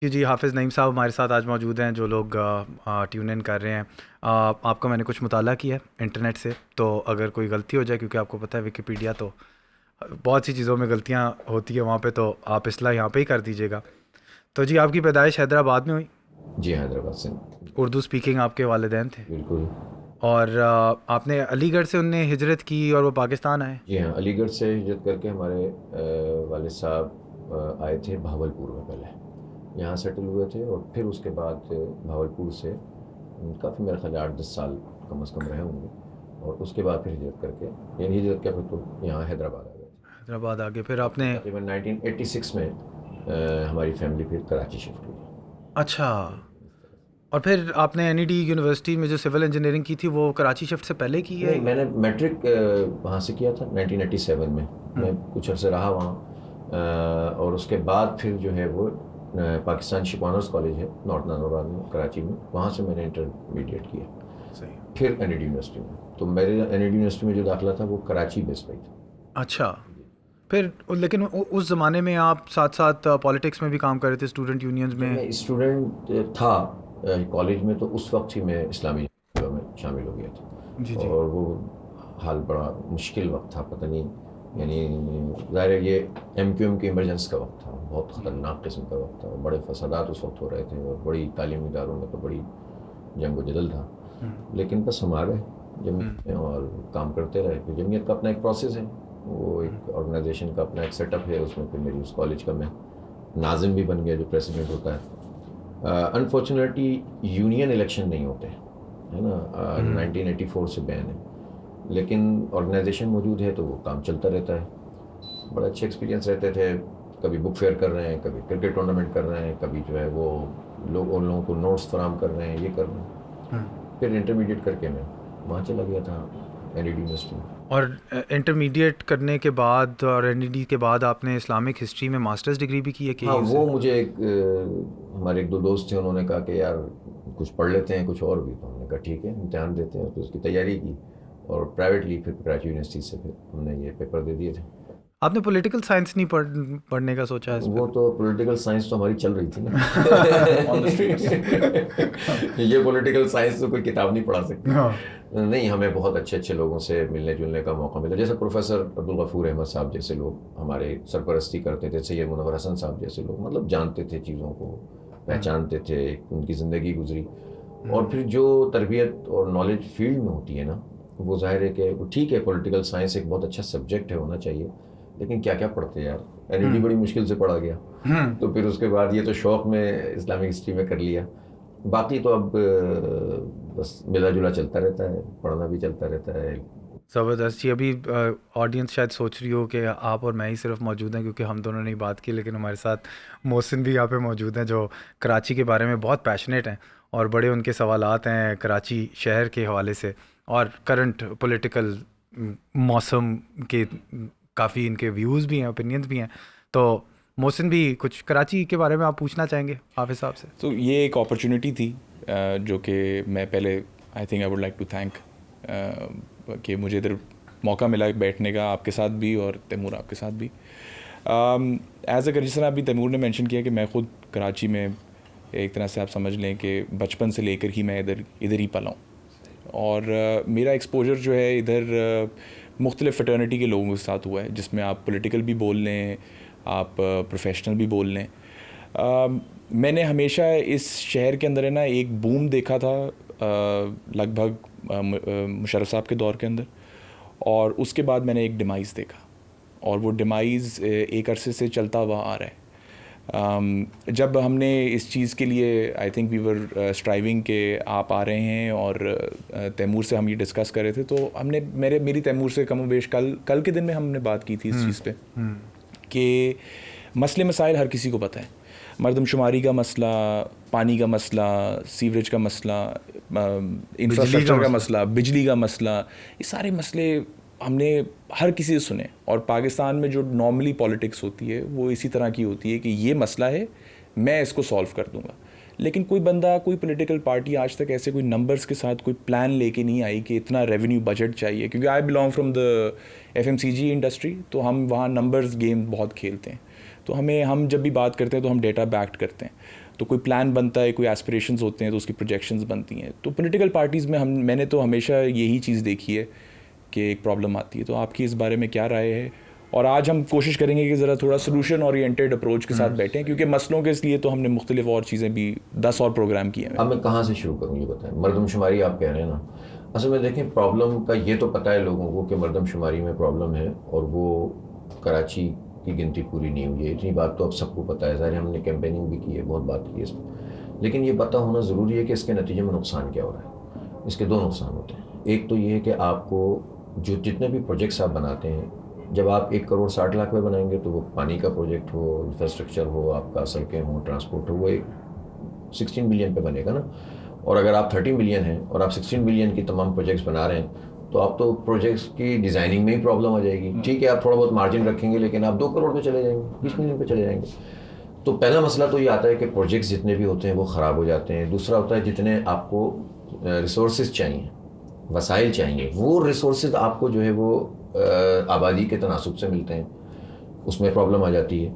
جی حافظ نعیم صاحب ہمارے ساتھ آج موجود ہیں. جو لوگ ٹیون ان کر رہے ہیں، آپ کا میں نے کچھ مطالعہ کیا ہے انٹرنیٹ سے، تو اگر کوئی غلطی ہو جائے، کیونکہ آپ کو پتہ ہے وکیپیڈیا تو بہت سی چیزوں میں غلطیاں ہوتی ہیں وہاں پہ، تو آپ اصلاح یہاں پہ ہی کر دیجیے گا. تو جی آپ کی پیدائش حیدرآباد میں ہوئی؟ جی حیدرآباد سے. اردو اسپیکنگ آپ کے والدین تھے؟ بالکل. اور آپ نے علی گڑھ سے انہیں ہجرت کی اور وہ پاکستان آئے؟ جی ہاں، علی گڑھ سے ہجرت کر کے ہمارے والد صاحب آئے تھے بہاولپور میں. پہلے یہاں سیٹل ہوئے تھے اور پھر اس کے بعد بہاولپور سے کافی میرا خیال 8-10 سال کم از کم رہے ہوں گے، اور اس کے بعد پھر ہجرت کر کے، یعنی ہجرت کیا، پھر تو یہاں حیدرآباد آ گئے تھے. حیدرآباد آگے پھر اور آپ پھر نے؟ تقریباً 1986 میں ہماری فیملی پھر کراچی شفٹ ہوئی. اچھا. اور پھر آپ نے این ای ڈی یونیورسٹی میں جو سول انجینئرنگ کی تھی وہ کراچی شفٹ سے پہلے کی ہے؟ نہیں، میں نے میٹرک وہاں سے کیا تھا 1987 میں. میں کچھ عرصے رہا وہاں، اور اس کے بعد پھر جو ہے وہ پاکستان شپ آنرس کالج ہے نارتھ نانوباد میں کراچی میں، وہاں سے میں نے انٹرمیڈیٹ کیا. صحیح. پھر این ای ڈی یونیورسٹی میں، تو میرے این ای ڈی یونیورسٹی میں جو داخلہ تھا وہ کراچی بیس پہ ہی تھا. اچھا. پھر لیکن اس زمانے میں آپ ساتھ ساتھ پالیٹکس میں بھی کام کر رہے تھے، اسٹوڈنٹ یونینز جب میں؟ میں اسٹوڈنٹ تھا کالج میں، تو اس وقت ہی میں اسلامی جماعت میں شامل ہو گیا تھا. جی جی. اور وہ حال بڑا مشکل وقت تھا، پتہ نہیں، یعنی ظاہر ہے یہ ایم کیو ایم کے ایمرجنس کا وقت تھا، بہت خطرناک قسم کا وقت تھا. بڑے فسادات اس وقت ہو رہے تھے، اور بڑی تعلیمی اداروں میں تو بڑی جنگ و جدل تھا. لیکن بس ہم آ گئے جمعیت میں اور کام کرتے رہے. پھر جمعیت کا اپنا ایک پروسیس ہے، وہ ایک آرگنائزیشن کا اپنا ایک سیٹ اپ ہے. اس میں پھر میری اس کالج کا میں ناظم بھی بن گیا، جو پریسیڈنٹ ہوتا ہے. انفارچونیٹلی یونین الیکشن نہیں ہوتے، ہے نا، 1984 سے بین ہے. لیکن آرگنائزیشن موجود ہے تو وہ کام چلتا رہتا ہے. بڑے اچھے ایکسپیرینس رہتے تھے. کبھی بک فیئر کر رہے ہیں، کبھی کرکٹ ٹورنامنٹ کر رہے ہیں، کبھی جو ہے وہ لوگ ان لوگوں کو نوٹس فراہم کر رہے ہیں، یہ کر رہے ہیں. پھر انٹرمیڈیٹ کر کے میں وہاں چلا گیا تھا این ای ڈی یونیورسٹی میں. اور انٹرمیڈیٹ کرنے کے بعد اور این ای ڈی کے بعد آپ نے اسلامک ہسٹری میں ماسٹرز ڈگری بھی کی ہے کہ ہاں، یو سے؟ وہ مجھے ہمارے ایک دو دوست تھے، انہوں نے کہا کہ یار کچھ پڑھ لیتے ہیں کچھ اور بھی. تو ہم نے کہا ٹھیک ہے، امتحان دیتے ہیں. پھر اس کی تیاری کی، اور پرائیویٹلی پھر کراچی یونیورسٹی سے پھر ہم نے یہ پیپر دے دیے تھے. آپ نے پولیٹیکل سائنس نہیں پڑھنے کا سوچا اس پہ؟ وہ تو پولیٹیکل سائنس تو ہماری چل رہی تھی نا. آن دا اسٹریٹس. یہ پولیٹیکل سائنس تو کوئی کتاب نہیں پڑھا سکتی. ہاں. نہیں، ہمیں بہت اچھے اچھے لوگوں سے ملنے جلنے کا موقع ملا، جیسے پروفیسر عبدالغفور احمد صاحب جیسے لوگ ہمارے سرپرستی کرتے تھے. سید منور حسن صاحب جیسے لوگ، مطلب جانتے تھے چیزوں کو، پہچانتے تھے، ان کی زندگی گزری. اور پھر جو تربیت اور نالج فیلڈ میں ہوتی ہے نا، وہ ظاہر ہے کہ وہ ٹھیک ہے، پولیٹیکل سائنس ایک بہت اچھا سبجیکٹ ہے، ہونا چاہیے. لیکن کیا کیا پڑھتے یار، این ای ڈی بڑی مشکل سے پڑھا گیا. تو پھر اس کے بعد یہ تو شوق میں اسلامک ہسٹری میں کر لیا. باقی تو اب بس ملا جلا چلتا رہتا ہے، پڑھنا بھی چلتا رہتا ہے. زبردست جی. ابھی آڈینس شاید سوچ رہی ہو کہ آپ اور میں ہی صرف موجود ہیں کیونکہ ہم دونوں نے بات کی، لیکن ہمارے ساتھ محسن بھی یہاں پہ موجود ہیں جو کراچی کے بارے میں بہت پیشنیٹ ہیں، اور بڑے ان کے سوالات ہیں کراچی شہر کے حوالے سے اور کرنٹ پولیٹیکل موسم کے. کافی ان کے ویوز بھی ہیں، اوپینینز بھی ہیں. تو محسن بھی کچھ کراچی کے بارے میں آپ پوچھنا چاہیں گے حافظ صاحب سے؟ تو یہ ایک اپرچونیٹی تھی جو کہ میں پہلے I think I would like to thank کہ مجھے ادھر موقع ملا بیٹھنے کا، آپ کے ساتھ بھی اور تیمور آپ کے ساتھ بھی. ایز اے جس طرح ابھی تیمور نے مینشن کیا کہ میں خود کراچی میں ایک طرح سے آپ سمجھ لیں کہ بچپن سے لے کر ہی میں ادھر ہی پلا ہوں. اور میرا ایکسپوجر جو ہے ادھر مختلف فٹرنیٹی کے لوگوں کے ساتھ ہوا ہے، جس میں آپ پولیٹیکل بھی بول لیں، آپ پروفیشنل بھی بول لیں. میں نے ہمیشہ اس شہر کے اندر ہے نا ایک بوم دیکھا تھا لگ بھگ مشرف صاحب کے دور کے اندر، اور اس کے بعد میں نے ایک ڈیمائز دیکھا، اور وہ ڈیمائز ایک عرصے سے چلتا ہوا آ رہا ہے. جب ہم نے اس چیز کے لیے I think we were striving کہ آپ آ رہے ہیں، اور تیمور سے ہم یہ ڈسکس کر رہے تھے، تو ہم نے میری تیمور سے کم و بیش کل کے دن میں ہم نے بات کی تھی اس چیز پہ کہ مسئلے مسائل ہر کسی کو پتہ ہے. مردم شماری کا مسئلہ، پانی کا مسئلہ، سیوریج کا مسئلہ، انفراسٹرکچر کا مسئلہ، بجلی کا مسئلہ، یہ سارے مسئلے ہم نے ہر کسی سے سنے. اور پاکستان میں جو نارملی پالیٹکس ہوتی ہے وہ اسی طرح کی ہوتی ہے کہ یہ مسئلہ ہے، میں اس کو سالو کر دوں گا. لیکن کوئی بندہ، کوئی پولیٹیکل پارٹی آج تک ایسے کوئی نمبرز کے ساتھ کوئی پلان لے کے نہیں آئی کہ اتنا ریونیو بجٹ چاہیے. کیونکہ I belong from the FMCG industry, تو ہم وہاں نمبرز گیم بہت کھیلتے ہیں. تو ہم جب بھی بات کرتے ہیں تو ہم ڈیٹا بیکڈ کرتے ہیں. تو کوئی پلان بنتا ہے, کوئی ایسپریشنز ہوتے ہیں تو اس کی پروجیکشنز بنتی ہیں. تو پولیٹیکل پارٹیز میں میں نے تو ہمیشہ یہی چیز دیکھی ہے کہ ایک پرابلم آتی ہے. تو آپ کی اس بارے میں کیا رائے ہے؟ اور آج ہم کوشش کریں گے کہ ذرا تھوڑا سولوشن اورینٹیڈ اپروچ کے ساتھ بیٹھیں, کیونکہ مسئلوں کے اس لیے تو ہم نے مختلف اور چیزیں بھی 10 اور پروگرام کیے ہیں. اب میں کہاں سے شروع کروں یہ بتائیں. مردم شماری آپ کہہ رہے ہیں نا, اصل میں دیکھیں پرابلم کا یہ تو پتہ ہے لوگوں کو کہ مردم شماری میں پرابلم ہے, اور وہ کراچی کی گنتی پوری نہیں ہوئی ہے. اتنی بات تو اب سب کو پتہ ہے, ظاہر ہم نے کیمپیننگ بھی کی ہے, بہت بات کی ہے اس میں, لیکن یہ پتہ ہونا ضروری ہے کہ اس کے نتیجے میں نقصان کیا ہو رہا ہے. اس کے دو نقصان ہوتے ہیں. ایک تو یہ ہے کہ آپ کو جو جتنے بھی پروجیکٹس آپ بناتے ہیں, جب آپ 1 کروڑ 60 لاکھ میں بنائیں گے تو وہ پانی کا پروجیکٹ ہو, انفراسٹرکچر ہو, آپ کا سڑکیں ہوں, ٹرانسپورٹ ہو, وہ 16 بلین پہ بنے گا نا. اور اگر آپ 30 بلین ہیں اور آپ 16 بلین کی تمام پروجیکٹس بنا رہے ہیں تو آپ تو پروجیکٹس کی ڈیزائننگ میں ہی پرابلم آ جائے گی. ٹھیک ہے آپ تھوڑا بہت مارجن رکھیں گے, لیکن آپ 2 کروڑ پہ چلے جائیں گے, 20 ملین پہ چلے جائیں گے. تو پہلا مسئلہ تو یہ آتا ہے کہ پروجیکٹس جتنے بھی ہوتے ہیں وہ خراب ہو جاتے ہیں. دوسرا ہوتا ہے جتنے آپ کو ریسورسز چاہیے, وسائل چاہیے, وہ ریسورسز آپ کو جو ہے وہ آبادی کے تناسب سے ملتے ہیں, اس میں پرابلم آ جاتی ہے.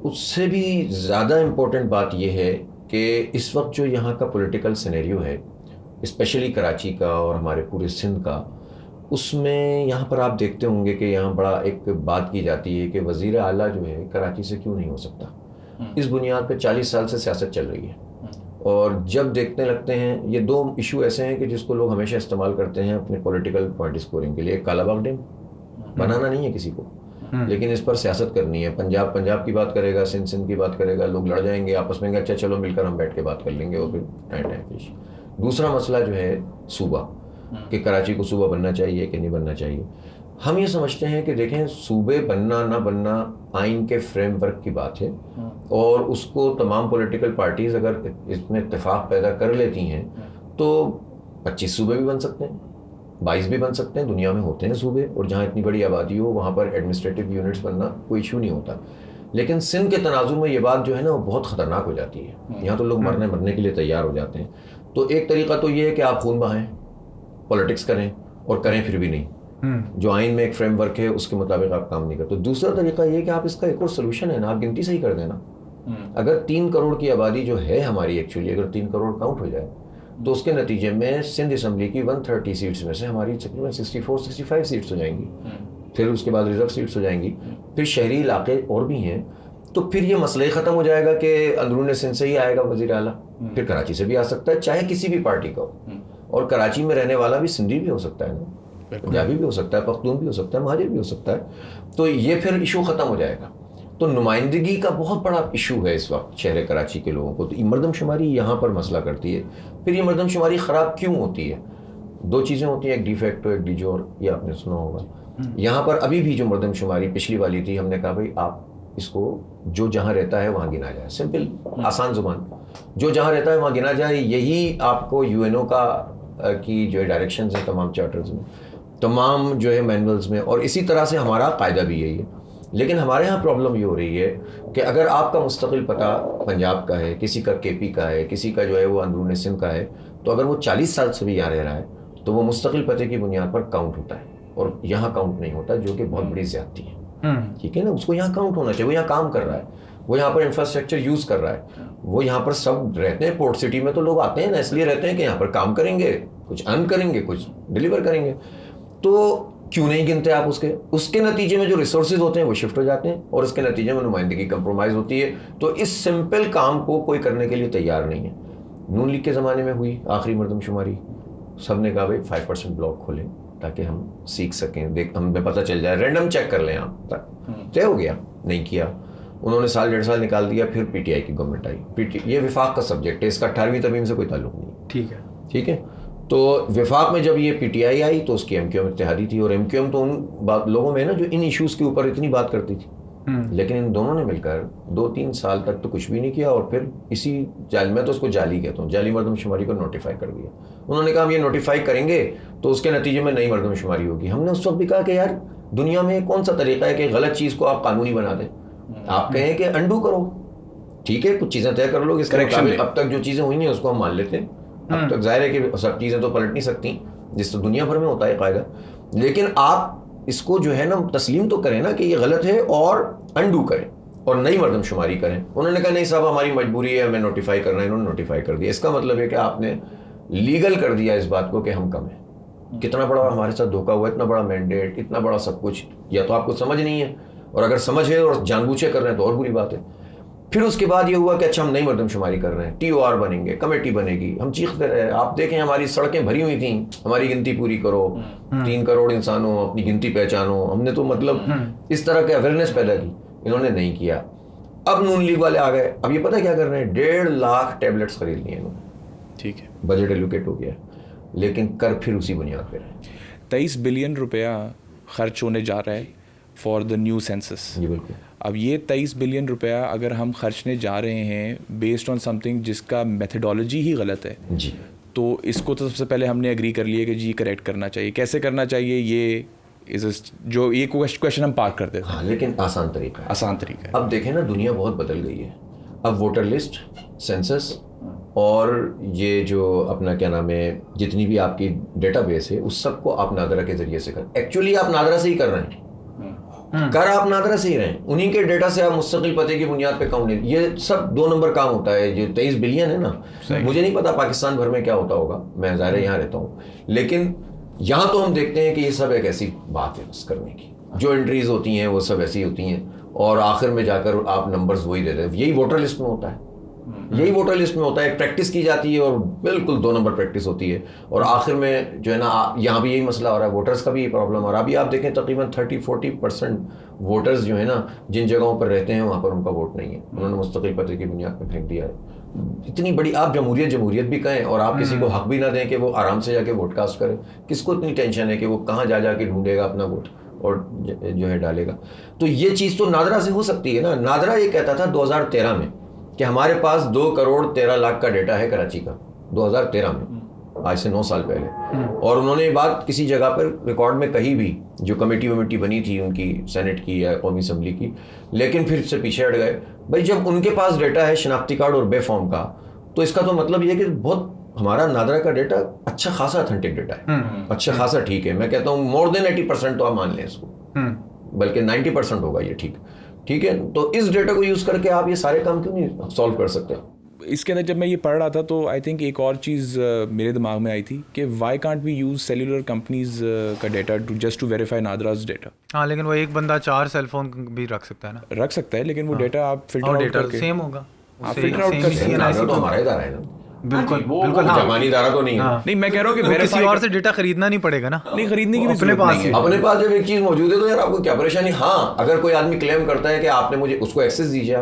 اس سے بھی زیادہ امپورٹنٹ بات یہ ہے کہ اس وقت جو یہاں کا پولیٹیکل سینیریو ہے, اسپیشلی کراچی کا اور ہمارے پورے سندھ کا, اس میں یہاں پر آپ دیکھتے ہوں گے کہ یہاں بڑا ایک بات کی جاتی ہے کہ وزیر اعلیٰ جو ہے کراچی سے کیوں نہیں ہو سکتا. اس بنیاد پہ 40 سال سے سیاست چل رہی ہے, اور جب دیکھنے لگتے ہیں یہ 2 ایشو ایسے ہیں کہ جس کو لوگ ہمیشہ استعمال کرتے ہیں اپنے پولیٹیکل پوائنٹ اسکورنگ کے لیے. ایک کالا باغ ڈیم بنانا نہیں ہے کسی کو, لیکن اس پر سیاست کرنی ہے. پنجاب کی بات کرے گا, سندھ کی بات کرے گا, لوگ لڑ جائیں گے آپس میں, اچھا چلو مل کر ہم بیٹھ کے بات کر لیں گے, اور پھر ٹائم فش. دوسرا مسئلہ جو ہے صوبہ, کہ کراچی کو صوبہ بننا چاہیے کہ نہیں بننا چاہیے. ہم یہ سمجھتے ہیں کہ دیکھیں صوبے بننا نہ بننا آئین کے فریم ورک کی بات ہے, اور اس کو تمام پولیٹیکل پارٹیز اگر اس میں اتفاق پیدا کر لیتی ہیں تو 25 صوبے بھی بن سکتے ہیں, 22 بھی بن سکتے ہیں. دنیا میں ہوتے ہیں صوبے, اور جہاں اتنی بڑی آبادی ہو وہاں پر ایڈمنسٹریٹو یونٹس بننا کوئی ایشو نہیں ہوتا. لیکن سندھ کے تناظر میں یہ بات جو ہے نا وہ بہت خطرناک ہو جاتی ہے. یہاں تو لوگ مرنے کے لیے تیار ہو جاتے ہیں. تو ایک طریقہ تو یہ ہے کہ آپ خون بہائیں, پولیٹکس کریں, اور کریں پھر بھی نہیں, جو آئین میں ایک فریم ورک ہے اس کے مطابق آپ کام نہیں کرتے. دوسرا طریقہ یہ کہ آپ اس کا ایک اور سلوشن ہے نا, آپ گنتی صحیح کر دینا. اگر 3 کروڑ کی آبادی جو ہے ہماری, ایکچولی اگر 3 کروڑ کاؤنٹ ہو جائے تو اس کے نتیجے میں سندھ اسمبلی کی 130 سیٹس میں سے ہماری تقریباً 64-65 سیٹس ہو جائیں گی. پھر اس کے بعد ریزرو سیٹس ہو جائیں گی. پھر شہری علاقے اور بھی ہیں, تو پھر یہ مسئلہ ہی ختم ہو جائے گا کہ اندرون سندھ سے ہی آئے گا وزیر اعلیٰ. پھر کراچی سے بھی آ سکتا ہے, چاہے کسی بھی پارٹی کا ہو, اور کراچی میں رہنے والا بھی سندھی بھی ہو سکتا ہے نا, پنجابی بھی ہو سکتا ہے, پختون بھی ہو سکتا ہے, مہاجر بھی ہو سکتا ہے. تو یہ پھر ایشو ختم ہو جائے گا. تو نمائندگی کا بہت بڑا ایشو ہے اس وقت شہر کراچی کے لوگوں کو. تو یہ مردم شماری یہاں پر مسئلہ کرتی ہے. پھر یہ مردم شماری خراب کیوں ہوتی ہے؟ 2 چیزیں ہوتی ہیں, ایک ڈی فیکٹو, ایک ڈی جور. یہ آپ نے سنا ہوگا. یہاں پر ابھی بھی جو مردم شماری پچھلی والی تھی, ہم نے کہا بھائی آپ اس کو جو جہاں رہتا ہے وہاں گنا جائے. سمپل آسان زبان, جو جہاں رہتا ہے وہاں گنا جائے. یہی آپ کو UNO کی جو ڈائریکشنز ہیں تمام چارٹرز میں, تمام جو ہے مینولز میں, اور اسی طرح سے ہمارا قاعدہ بھی یہی ہے. لیکن ہمارے ہاں پرابلم یہ ہو رہی ہے کہ اگر آپ کا مستقل پتہ پنجاب کا ہے, کسی کا KP کا ہے, کسی کا جو ہے وہ اندرون سندھ کا ہے, تو اگر وہ 40 سال سے بھی یہاں رہ رہا ہے تو وہ مستقل پتے کی بنیاد پر کاؤنٹ ہوتا ہے, اور یہاں کاؤنٹ نہیں ہوتا, جو کہ بہت بڑی زیادتی ہے. ٹھیک ہے نا, اس کو یہاں کاؤنٹ ہونا چاہیے. وہ یہاں کام کر رہا ہے, وہ یہاں پر انفراسٹرکچر یوز کر رہا ہے, وہ یہاں پر سب رہتے ہیں. پورٹ سٹی میں تو لوگ آتے ہیں نا, اس لیے رہتے ہیں کہ یہاں پر کام کریں گے, کچھ ارن کریں گے, کچھ ڈلیور کریں گے. تو کیوں نہیں گنتے آپ اس کے نتیجے میں جو ریسورسز ہوتے ہیں وہ شفٹ ہو جاتے ہیں, اور اس کے نتیجے میں نمائندگی کمپرومائز ہوتی ہے. تو اس سمپل کام کو کوئی کرنے کے لیے تیار نہیں ہے. نون لیگ کے زمانے میں ہوئی آخری مردم شماری, سب نے کہا بھائی 5% بلاک کھولیں تاکہ ہم سیکھ سکیں, ہمیں پتہ چل جائے, رینڈم چیک کر لیں آپ. طے ہو گیا, نہیں کیا. انہوں نے 1.5 سال نکال دیا. پھر PTI کی گورنمنٹ آئی. یہ وفاق کا سبجیکٹ ہے, اس کا 18ویں ترمیم سے کوئی تعلق نہیں. ٹھیک ہے. تو وفاق میں جب یہ PTI آئی تو اس کی MQM اتحادی تھی, اور MQM تو ان لوگوں میں نا جو ان ایشوز کے اوپر اتنی بات کرتی تھی, لیکن ان دونوں نے مل کر 2-3 سال تک تو کچھ بھی نہیں کیا, اور پھر اسی جال میں تو اس کو جعلی کہتا ہوں, جعلی مردم شماری کو نوٹیفائی کر دیا. انہوں نے کہا ہم یہ نوٹیفائی کریں گے تو اس کے نتیجے میں نئی مردم شماری ہوگی. ہم نے اس وقت بھی کہا کہ یار دنیا میں کون سا طریقہ ہے کہ غلط چیز کو آپ قانونی بنا دیں. آپ کہیں کہ انڈو کرو, ٹھیک ہے, کچھ چیزیں طے کر لو, اس کے مطابق اب تک جو چیزیں ہوئی ہیں اس کو ہم مان لیتے ہیں. اب تک ظاہر ہے کہ سب چیزیں تو پلٹ نہیں سکتی, جس تو دنیا بھر میں ہوتا ہے قاعدہ, لیکن آپ اس کو جو ہے نا تسلیم تو کریں نا کہ یہ غلط ہے, اور انڈو کریں. اور نئی مردم شماری کریں. انہوں نے کہا نہیں صاحب ہماری مجبوری ہے, ہمیں نوٹیفائی کرنا ہے. انہوں نے نوٹیفائی کر دیا. اس کا مطلب ہے کہ آپ نے لیگل کر دیا اس بات کو کہ ہم کم ہیں. کتنا بڑا ہمارے ساتھ دھوکہ ہوا, اتنا بڑا مینڈیٹ, اتنا بڑا سب کچھ. یا تو آپ کو سمجھ نہیں ہے, اور اگر سمجھ ہے اور جان بوجھ کے کر رہے ہیں تو اور بری بات ہے. پھر اس کے بعد یہ ہوا کہ اچھا ہم نئی مردم شماری کر رہے ہیں, TOR بنیں گے, کمیٹی بنے گی. ہم چیختے رہے. آپ دیکھیں ہماری سڑکیں بھری ہوئی تھیں, ہماری گنتی پوری کرو, 3 کروڑ انسانوں اپنی گنتی پہچانو. ہم نے تو مطلب اس طرح کے اویئرنیس پیدا کی. انہوں نے نہیں کیا. اب نون لیگ والے آ گئے. اب یہ پتہ کیا کر رہے ہیں, 1.5 لاکھ ٹیبلٹس خرید لیے انہوں نے. ٹھیک ہے, بجٹ ایلوکیٹ ہو گیا, لیکن کر پھر اسی بنیاد پہ رہے. 23 بلین روپیہ خرچ ہونے جا رہا ہے فار دا نیو سینسس. جی بالکل. اب یہ 23 بلین روپیہ اگر ہم خرچنے جا رہے ہیں بیسڈ آن سم تھنگ جس کا میتھڈالوجی ہی غلط ہے, جی تو اس کو تو سب سے پہلے ہم نے اگری کر لیا کہ جی کریکٹ کرنا چاہیے. کیسے کرنا چاہیے, یہ جو یہ کویشچن ہم پارک کر دیتے ہیں. ہاں, لیکن آسان طریقہ ہے. آسان طریقہ ہے. اب دیکھیں نا, دنیا بہت بدل گئی ہے. اب ووٹر لسٹ, سینسس, اور یہ جو اپنا کیا نام ہے جتنی بھی آپ کی ڈیٹا بیس ہے اس سب کو آپ نادرا کے ذریعے سے کریں. ایکچولی آپ نادرا سے ہی کر رہے ہیں, کر آپ نادرا سے ہی رہے ہیں. انہی کے ڈیٹا سے آپ مستقل پتے کی بنیاد پہ کاؤنٹ لیں. یہ سب 2 نمبر کام ہوتا ہے. جو 23 بلین ہے نا, مجھے نہیں پتا پاکستان بھر میں کیا ہوتا ہوگا, میں ظاہر یہاں رہتا ہوں, لیکن یہاں تو ہم دیکھتے ہیں کہ یہ سب ایک ایسی بات ہے بس کرنے کی. جو انٹریز ہوتی ہیں وہ سب ایسی ہوتی ہیں, اور آخر میں جا کر آپ نمبرز وہی دیتے ہیں. یہی ووٹر لسٹ میں ہوتا ہے, یہی ووٹر لسٹ میں ہوتا ہے. ایک پریکٹس کی جاتی ہے اور بالکل 2 نمبر پریکٹس ہوتی ہے, اور آخر میں جو ہے نا یہاں بھی یہی مسئلہ ہو رہا ہے. ووٹرز کا بھی یہ پرابلم. اور ابھی آپ دیکھیں تقریباً 30-40% ووٹرز جو ہے نا جن جگہوں پر رہتے ہیں وہاں پر ان کا ووٹ نہیں ہے. انہوں نے مستقل پتے کی بنیاد پہ پھینک دیا ہے. اتنی بڑی آپ جمہوریت بھی کہیں, اور آپ کسی کو حق بھی نہ دیں کہ وہ آرام سے جا کے ووٹ کاسٹ کرے. کس کو اتنی ٹینشن ہے کہ وہ کہاں جا کے ڈھونڈے گا اپنا ووٹ اور جو ہے ڈالے گا. تو یہ چیز تو نادرا سے ہو سکتی ہے نا. نادرا یہ کہتا تھا 2013 میں کہ ہمارے پاس 2 کروڑ 13 لاکھ کا ڈیٹا ہے کراچی کا, 2013 میں, آج سے 9 سال پہلے. اور انہوں نے یہ بات کسی جگہ پر ریکارڈ میں کہی بھی, جو کمیٹی بنی تھی ان کی سینٹ کی یا قومی اسمبلی کی, لیکن پھر سے پیچھے ہٹ گئے. بھائی جب ان کے پاس ڈیٹا ہے شناختی کارڈ اور بے فارم کا, تو اس کا تو مطلب یہ کہ بہت ہمارا نادرا کا ڈیٹا اچھا خاصا اتھینٹک ڈیٹا ہے, اچھا خاصا ٹھیک ہے. میں کہتا ہوں مور دین 80% تو آپ مان لیں اس کو, بلکہ 90% ہوگا یہ. ٹھیک ہے. تو اس ڈیٹا کو یوز کر کے آپ یہ سارے کام کیوں نہیں سالو کر سکتے؟ اس کے اندر جب میں یہ پڑھ رہا تھا تو آئی تھنک ایک اور چیز میرے دماغ میں آئی تھی کہ why can't we use cellular companies کا data just to verify NADRA's data. ہاں, لیکن وہ ایک بندہ 4 سیل فون بھی رکھ سکتا ہے نا. رکھ سکتا ہے, لیکن وہ ڈیٹا آپ فلٹر آؤٹ کر کے سیم ہوگا, آپ فلٹر آؤٹ کر سکتے ہیں. تو ہمارا ادارہ ہے نا. بالکل جرمانی ادارہ تو نہیں ہے. نہیں, میں کہہ رہا ہوں کہ کسی اور سے ڈیٹا خریدنا نہیں پڑے گا نا. نہیں, خریدنے کی بھی اپنے پاس اپنے پاس جب ایک چیز موجود ہے تو یار آپ کو کیا پریشانی. ہاں, اگر کوئی آدمی کلیم کرتا ہے کہ آپ نے مجھے, اس کو ایکسیس دیجیے.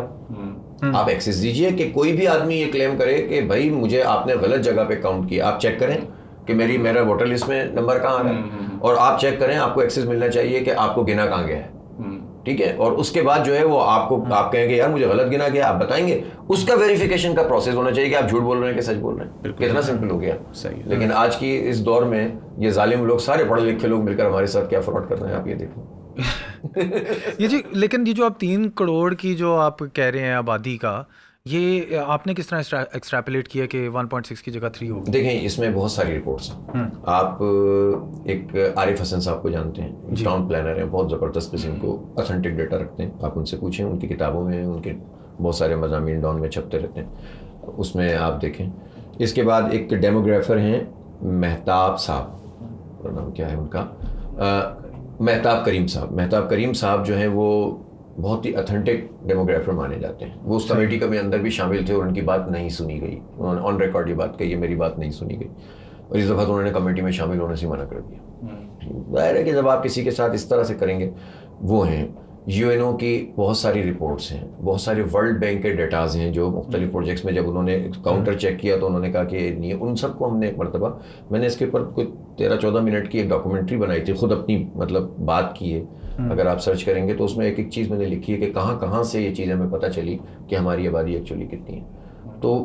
آپ ایکسیس دیجیے کہ کوئی بھی آدمی یہ کلیم کرے کہ بھائی مجھے آپ نے غلط جگہ پہ کاؤنٹ کیا. آپ چیک کریں کہ میرا ووٹر لسٹ میں نمبر کہاں آ رہا ہے, اور آپ چیک کریں, آپ کو ایکسیس ملنا چاہیے کہ آپ کو گنا کہاں گیا ہے. ٹھیک ہے. اور اس کے بعد جو ہے وہ آپ کہیں گے یار مجھے غلط گنا گیا, آپ بتائیں گے. اس کا ویریفیکیشن کا پروسیس ہونا چاہیے کہ آپ جھوٹ بول رہے ہیں کہ سچ بول رہے ہیں. کتنا سمپل ہو گیا. صحیح. لیکن آج کی اس دور میں یہ ظالم لوگ, سارے پڑھے لکھے لوگ مل کر ہمارے ساتھ کیا فراڈ کر رہے ہیں, آپ یہ دیکھیں. لیکن یہ جو آپ 3 کروڑ کی جو آپ کہہ رہے ہیں آبادی کا, یہ آپ نے کس طرح ایکسٹریپولیٹ کیا کہ 1.6 کی جگہ 3 ہوگی؟ دیکھیں اس میں بہت ساری رپورٹس ہیں. آپ ایک عارف حسن صاحب کو جانتے ہیں, ٹاؤن پلانر ہیں, بہت زبردست قسم کو اتھینٹک ڈیٹا رکھتے ہیں. آپ ان سے پوچھیں, ان کی کتابوں میں ان کے بہت سارے مضامین ڈاؤن میں چھپتے رہتے ہیں, اس میں آپ دیکھیں. اس کے بعد ایک ڈیموگرافر ہیں مہتاب صاحب, نام کیا ہے ان کا, مہتاب کریم صاحب جو ہیں وہ بہت ہی اتھینٹک ڈیموگرافر مانے جاتے ہیں. وہ اس کمیٹی کے اندر بھی شامل تھے اور ان کی بات نہیں سنی گئی. انہوں نے آن ریکارڈ یہ بات کہی ہے, میری بات نہیں سنی گئی, اور اس دفعہ تو انہوں نے کمیٹی میں شامل ہونے سے منع کر دیا. ظاہر ہے کہ جب آپ کسی کے ساتھ اس طرح سے کریں گے. وہ ہیں UNO کی بہت ساری رپورٹس ہیں, بہت سارے ورلڈ بینک کے ڈیٹاز ہیں جو مختلف پروجیکٹس میں جب انہوں نے کاؤنٹر چیک کیا تو انہوں نے کہا کہ نہیں. ان سب کو ہم نے ایک مرتبہ, میں نے اس کے اوپر کوئی 13-14 منٹ کی ایک ڈاکومنٹری بنائی تھی, خود اپنی مطلب بات کی ہے. اگر آپ سرچ کریں گے تو اس میں ایک چیز میں نے لکھی ہے کہ کہاں سے یہ چیزیں ہمیں پتہ چلی کہ ہماری آبادی ایکچولی کتنی ہے. تو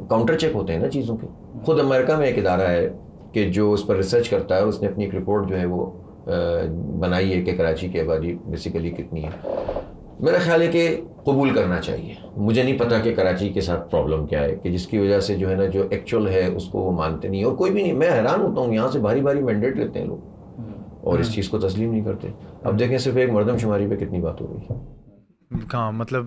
کاؤنٹر چیک ہوتے ہیں نا چیزوں کے. خود امریکہ میں ایک ادارہ ہے کہ جو اس پر ریسرچ کرتا ہے, اور اس نے اپنی ایک رپورٹ جو ہے وہ بنائی ہے کہ کراچی کی آبادی بیسیکلی کتنی ہے. میرا خیال ہے کہ قبول کرنا چاہیے. مجھے نہیں پتا کہ کراچی کے ساتھ پرابلم کیا ہے کہ جس کی وجہ سے جو ہے نا جو ایکچوئل ہے اس کو وہ مانتے نہیں, اور کوئی بھی نہیں. میں حیران ہوتا ہوں, یہاں سے بھاری مینڈیٹ لیتے ہیں لوگ اور اس چیز کو تسلیم نہیں کرتے. اب دیکھیں صرف ایک مردم شماری پہ کتنی بات ہو رہی ہے. ہاں مطلب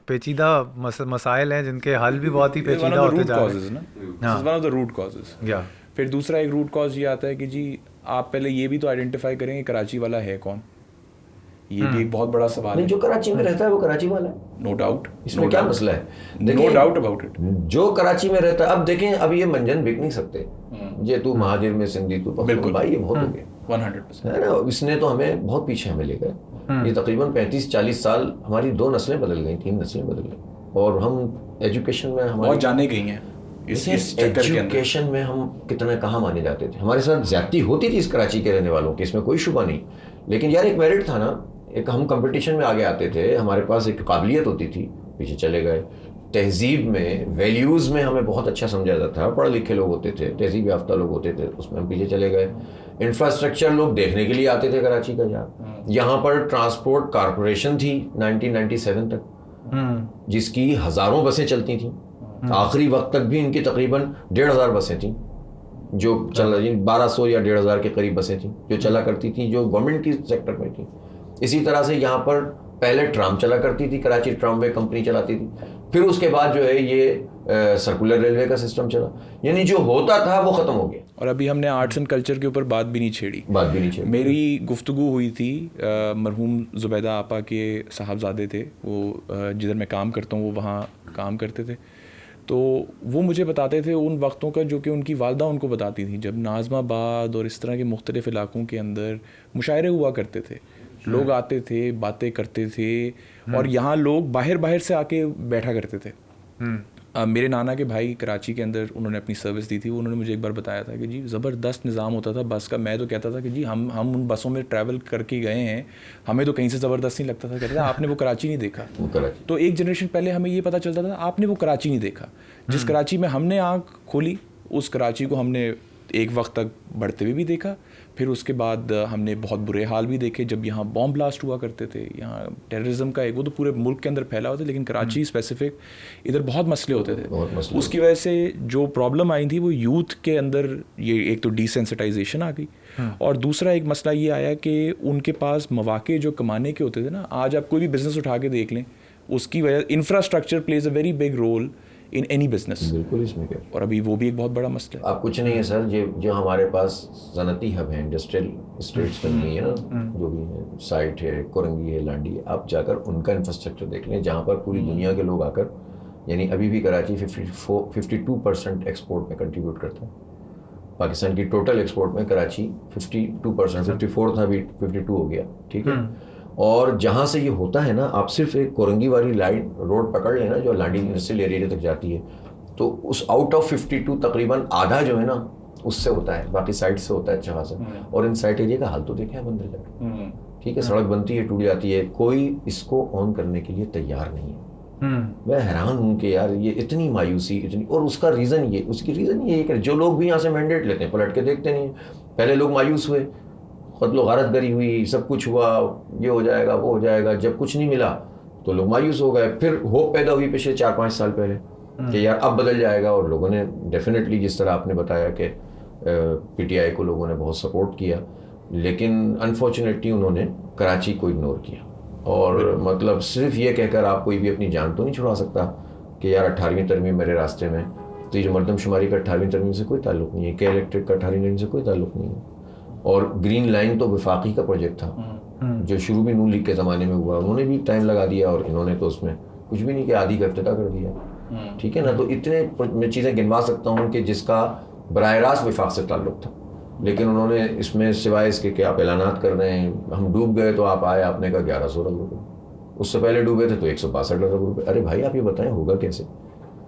پیچیدہ مسائل ہیں جن کے حل بھی بہت ہی ون پیچیدہ آف دا ہوتے روٹ جا رہے کازز نا، ہاں one of the root causes. یا پھر دوسرا ایک روٹ کاز یہ آتا ہے کہ جی آپ پہلے یہ بھی تو آئیڈینٹیفائی کریں کہ کراچی والا ہے کون. یہ بھی ایک بہت بڑا سوال نہیں، ہے. جو کراچی میں رہتا ہے وہ کراچی والا ہے. نو ڈاؤٹ، اس میں کیا مسئلہ ہے؟ No doubt about it. جو کراچی میں رہتا ہے، اب دیکھیں اب یہ منجن بک نہیں سکتے یہ تو مہاجر میں سندھی تو بالکل بھائی یہ بہت ہو گیا 100%. ہے نا. اس نے تو ہمیں بہت پیچھے ہمیں لے گئے. یہ تقریباً 35-40 سال ہماری 2 نسلیں بدل گئیں، 3 نسلیں بدل گئیں. اور ہم ایجوکیشن میں بہت جانے گئی ہیں اس چکر کے اندر. ایجوکیشن میں ہم کتنا کہاں مانے جاتے تھے. ہمارے ساتھ زیادتی ہوتی تھی اس کراچی کے رہنے والوں کی، اس میں کوئی شبہ نہیں. لیکن یار ایک میرٹ تھا نا، ایک ہم کمپٹیشن میں آگے آتے تھے، ہمارے پاس ایک قابلیت ہوتی تھی، پیچھے چلے گئے. تہذیب میں، ویلیوز میں ہمیں بہت اچھا سمجھا جاتا تھا، پڑھے لکھے لوگ ہوتے تھے، تہذیب یافتہ لوگ ہوتے تھے، اس میں ہم پیچھے چلے گئے. انفراسٹرکچر لوگ دیکھنے کے لیے آتے تھے کراچی کا. یہاں پر ٹرانسپورٹ کارپوریشن تھی 1997 تک، جس کی ہزاروں بسیں چلتی تھیں. آخری وقت تک بھی ان کی تقریباً 1,500 بسیں تھیں جو چل رہی، 1200 یا 1,500 کے قریب بسیں تھیں جو چلا کرتی تھیں، جو گورنمنٹ کی سیکٹر میں تھیں. اسی طرح سے یہاں پر پہلے ٹرام چلا کرتی تھی، کراچی ٹرام وے کمپنی چلاتی تھی. پھر اس کے بعد جو ہے یہ سرکولر ریلوے کا سسٹم چلا. یعنی جو ہوتا تھا وہ ختم ہو گیا. اور ابھی ہم نے آرٹس اینڈ کلچر کے اوپر بات بھی نہیں چھیڑی. میری گفتگو ہوئی تھی مرحوم زبیدہ آپا کے صاحبزادے تھے، وہ جدھر میں کام کرتا ہوں وہ وہاں کام کرتے تھے. تو وہ مجھے بتاتے تھے ان وقتوں کا جو کہ ان کی والدہ ان کو بتاتی تھی، جب ناظم آباد اور اس طرح کے مختلف علاقوں کے اندر مشاعرے ہوا کرتے تھے. لوگ آتے تھے، باتیں کرتے تھے، اور یہاں لوگ باہر سے آ کے بیٹھا کرتے تھے. میرے نانا کے بھائی کراچی کے اندر انہوں نے اپنی سروس دی تھی، انہوں نے مجھے ایک بار بتایا تھا کہ جی زبردست نظام ہوتا تھا بس کا. میں تو کہتا تھا کہ جی ہم ان بسوں میں ٹریول کر کے گئے ہیں، ہمیں تو کہیں سے زبردست نہیں لگتا تھا. کہتے تھے آپ نے وہ کراچی نہیں دیکھا. تو ایک جنریشن پہلے ہمیں یہ پتہ چلتا تھا آپ نے وہ کراچی نہیں دیکھا. جس کراچی میں ہم نے آنکھ کھولی اس کراچی کو ہم نے ایک وقت تک بڑھتے ہوئے بھی دیکھا. پھر اس کے بعد ہم نے بہت برے حال بھی دیکھے جب یہاں بام بلاسٹ ہوا کرتے تھے. یہاں ٹیررزم کا ایک وہ تو پورے ملک کے اندر پھیلا ہوا تھا، لیکن کراچی اسپیسیفک ادھر بہت مسئلے ہوتے تھے. اس کی وجہ سے جو پرابلم آئی تھی وہ یوتھ کے اندر یہ ایک تو ڈیسینسٹائزیشن آ گئی، اور دوسرا ایک مسئلہ یہ آیا کہ ان کے پاس مواقع جو کمانے کے ہوتے تھے نا. آج آپ کوئی بھی بزنس اٹھا کے دیکھ لیں، اس کی وجہ infrastructure plays a very big role in any business. بالکل اس میں کیا، اور ابھی وہ بھی ایک بہت بڑا مسئلہ ہے. آپ کچھ نہیں ہے سر، جو ہمارے پاس صنعتی ہب ہیں، انڈسٹریل اسٹیٹس بن گئی ہیں نا، جو بھی ہیں، سائٹ ہے، کورنگی ہے، لانڈی ہے، آپ جا کر ان کا انفراسٹرکچر دیکھ لیں جہاں پر پوری دنیا کے لوگ آ کر، یعنی ابھی بھی کراچی 52% ایکسپورٹ میں کنٹریبیوٹ کرتا ہے. پاکستان کی ٹوٹل ایکسپورٹ میں کراچی 52%، 54 تھا، ابھی 52 ہو گیا. ٹھیک ہے. اور جہاں سے یہ ہوتا ہے نا، آپ صرف ایک کورنگی والی لائن روڈ پکڑ لینا جو لانڈی انڈسٹریل ایریا تک جاتی ہے، تو اس آؤٹ آف 52 تقریباً آدھا جو ہے نا اس سے ہوتا ہے، باقی سائٹ سے ہوتا ہے اچھا خاصا. اور ان سائٹ ایریا کا حال تو دیکھیں آپ اندر جا کے. ٹھیک ہے، سڑک بنتی ہے، ٹوٹ جاتی ہے، کوئی اس کو آن کرنے کے لیے تیار نہیں ہے. میں حیران ہوں کہ یار یہ اتنی مایوسی اتنی، اور اس کا ریزن یہ، اس کی ریزن یہ ہے کہ جو لوگ بھی یہاں سے مینڈیٹ لیتے ہیں پلٹ کے دیکھتے نہیں. پہلے لوگ مایوس ہوئے، قتل و غارت گری ہوئی، سب کچھ ہوا، یہ ہو جائے گا وہ ہو جائے گا. جب کچھ نہیں ملا تو لوگ مایوس ہو گئے. پھر ہوپ پیدا ہوئی پچھلے 4-5 سال پہلے کہ یار اب بدل جائے گا. اور لوگوں نے ڈیفینیٹلی، جس طرح آپ نے بتایا کہ پی ٹی آئی کو لوگوں نے بہت سپورٹ کیا، لیکن انفارچونیٹلی انہوں نے کراچی کو اگنور کیا. اور مطلب صرف یہ کہہ کر آپ کوئی بھی اپنی جان تو نہیں چھڑا سکتا کہ یار 18ویں ترمیم میرے راستے میں. تو یہ جو مردم شماری کا 18ویں ترمیم سے کوئی تعلق نہیں ہے، کے الیکٹرک کا 18ویں ترمیم سے کوئی تعلق نہیں ہے. اور گرین لائن تو وفاقی کا پروجیکٹ تھا جو شروع بھی نون لیگ کے زمانے میں ہوا، انہوں نے بھی ٹائم لگا دیا، اور انہوں نے تو اس میں کچھ بھی نہیں کیا، آدھی کا افتتاح کر دیا. ٹھیک ہے نا. تو اتنے میں چیزیں گنوا سکتا ہوں کہ جس کا براہ راست وفاق سے تعلق تھا، لیکن انہوں نے اس میں سوائے اس کے کہ آپ اعلانات کر رہے ہیں ہم ڈوب گئے، تو آپ آئے آپ نے کہا 1100 ارب روپے، اس سے پہلے ڈوبے تھے تو 162 ارب روپے. ارے بھائی آپ یہ بتائیں ہوگا کیسے؟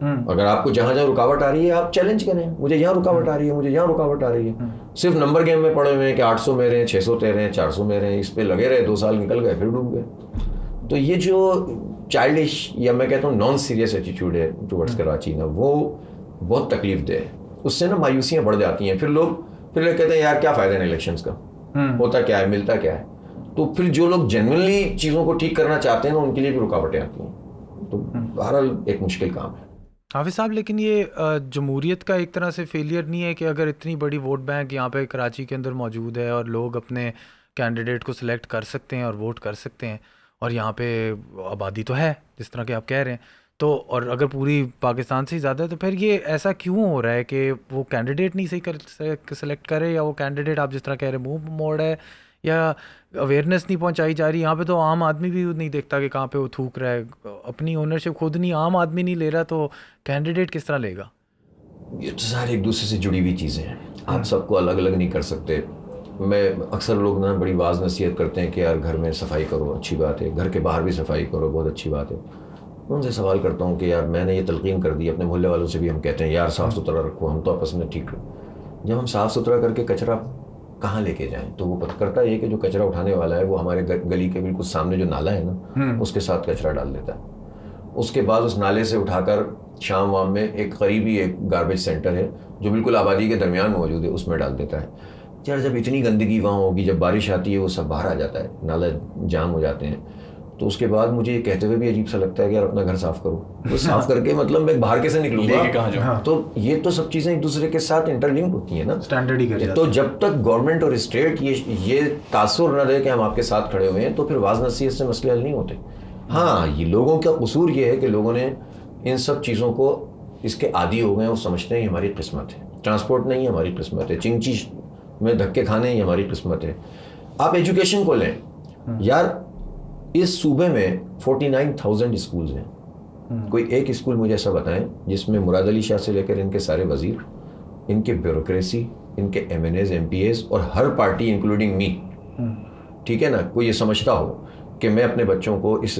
اگر آپ کو جہاں رکاوٹ آ رہی ہے آپ چیلنج کریں، مجھے یہاں رکاوٹ آ رہی ہے، مجھے یہاں رکاوٹ آ رہی ہے. صرف نمبر گیم میں پڑے ہوئے ہیں کہ 800 میرے ہیں، 600 تیرے ہیں، 400 میرے ہیں، اس پہ لگے رہے، 2 سال نکل گئے، پھر ڈوب گئے. تو یہ جو چائلڈش یا میں کہتا ہوں نان سیریس ایٹیٹیوڈ ہے ٹورڈس کراچی نا، وہ بہت تکلیف دہ ہے. اس سے نا مایوسیاں بڑھ جاتی ہیں. پھر لوگ کہتے ہیں یار کیا فائدہ ہے الیکشنز کا، ہوتا کیا ہے، ملتا کیا ہے. تو پھر جو لوگ جینوئنلی چیزوں کو ٹھیک کرنا چاہتے ہیں نا، ان کے لیے بھی رکاوٹیں آتی ہیں. تو بہرحال ایک مشکل کام ہے. حافظ صاحب، لیکن یہ جمہوریت کا ایک طرح سے فیلئر نہیں ہے کہ اگر اتنی بڑی ووٹ بینک یہاں پہ کراچی کے اندر موجود ہے اور لوگ اپنے کینڈیڈیٹ کو سلیکٹ کر سکتے ہیں اور ووٹ کر سکتے ہیں، اور یہاں پہ آبادی تو ہے جس طرح کہ آپ کہہ رہے ہیں. تو اور اگر پوری پاکستان سے ہی زیادہ ہے تو پھر یہ ایسا کیوں ہو رہا ہے کہ وہ کینڈیڈیٹ نہیں صحیح سلیکٹ کرے, یا وہ کینڈیڈیٹ آپ جس طرح کہہ رہے ہیں منہ موڑ ہے, یا اویئرنیس نہیں پہنچائی جا رہی؟ یہاں پہ تو عام آدمی بھی نہیں دیکھتا کہ کہاں پہ وہ تھوک رہا ہے, اپنی اونرشپ خود نہیں, عام آدمی نہیں لے رہا, تو کینڈیڈیٹ کس طرح لے گا؟ یہ تو سارے ایک دوسرے سے جڑی ہوئی چیزیں ہیں, آپ سب کو الگ الگ نہیں کر سکتے. میں اکثر لوگ نا بڑی واضح نصیحت کرتے ہیں کہ یار گھر میں صفائی کرو, اچھی بات ہے, گھر کے باہر بھی صفائی کرو, بہت اچھی بات ہے. میں ان سے سوال کرتا ہوں کہ یار میں نے یہ تلقین کر دی, اپنے محلے والوں سے بھی ہم کہتے ہیں یار صاف ستھرا رکھو, ہم تو آپس میں ٹھیک رہو. جب ہم صاف ستھرا کر کے کچرا کہاں لے کے جائیں, تو وہ کرتا یہ کہ جو کچرا اٹھانے والا ہے وہ ہمارے گلی کے بالکل سامنے جو نالا ہے نا اس کے ساتھ کچرا ڈال دیتا ہے. اس کے بعد اس نالے سے اٹھا کر شام وام میں ایک قریبی ایک گاربیج سینٹر ہے جو بالکل آبادی کے درمیان موجود ہے, اس میں ڈال دیتا ہے. یار جب اتنی گندگی وہاں ہوگی, جب بارش آتی ہے وہ سب باہر آ جاتا ہے, نالا جام ہو جاتے ہیں, تو اس کے بعد مجھے یہ کہتے ہوئے بھی عجیب سا لگتا ہے کہ یار اپنا گھر صاف کرو. وہ صاف کر کے مطلب میں باہر کیسے نکلوں گا؟ تو یہ تو سب چیزیں ایک دوسرے کے ساتھ انٹر لنک ہوتی ہیں نا, اسٹینڈرڈ ہی کر جاتے ہیں. تو جب تک گورنمنٹ اور اسٹیٹ یہ تاثر نہ دے کہ ہم آپ کے ساتھ کھڑے ہوئے ہیں, تو پھر واضح نصیحت سے مسئلے حل نہیں ہوتے. ہاں یہ لوگوں کا قصور یہ ہے کہ لوگوں نے ان سب چیزوں کو اس کے عادی ہو گئے ہیں, وہ سمجھتے ہیں یہ ہماری قسمت ہے. ٹرانسپورٹ نہیں ہماری قسمت ہے, چنگچی میں دھکے کھانے یہ ہماری قسمت ہے. آپ ایجوکیشن کو لیں یار, اس صوبے میں 49,000 اسکولز ہیں. کوئی ایک اسکول مجھے ایسا بتائیں جس میں مراد علی شاہ سے لے کر ان کے سارے وزیر, ان کے بیوروکریسی, ان کے MNAs, MPAs اور ہر پارٹی انکلوڈنگ می, ٹھیک ہے نا, کوئی یہ سمجھتا ہو کہ میں اپنے بچوں کو اس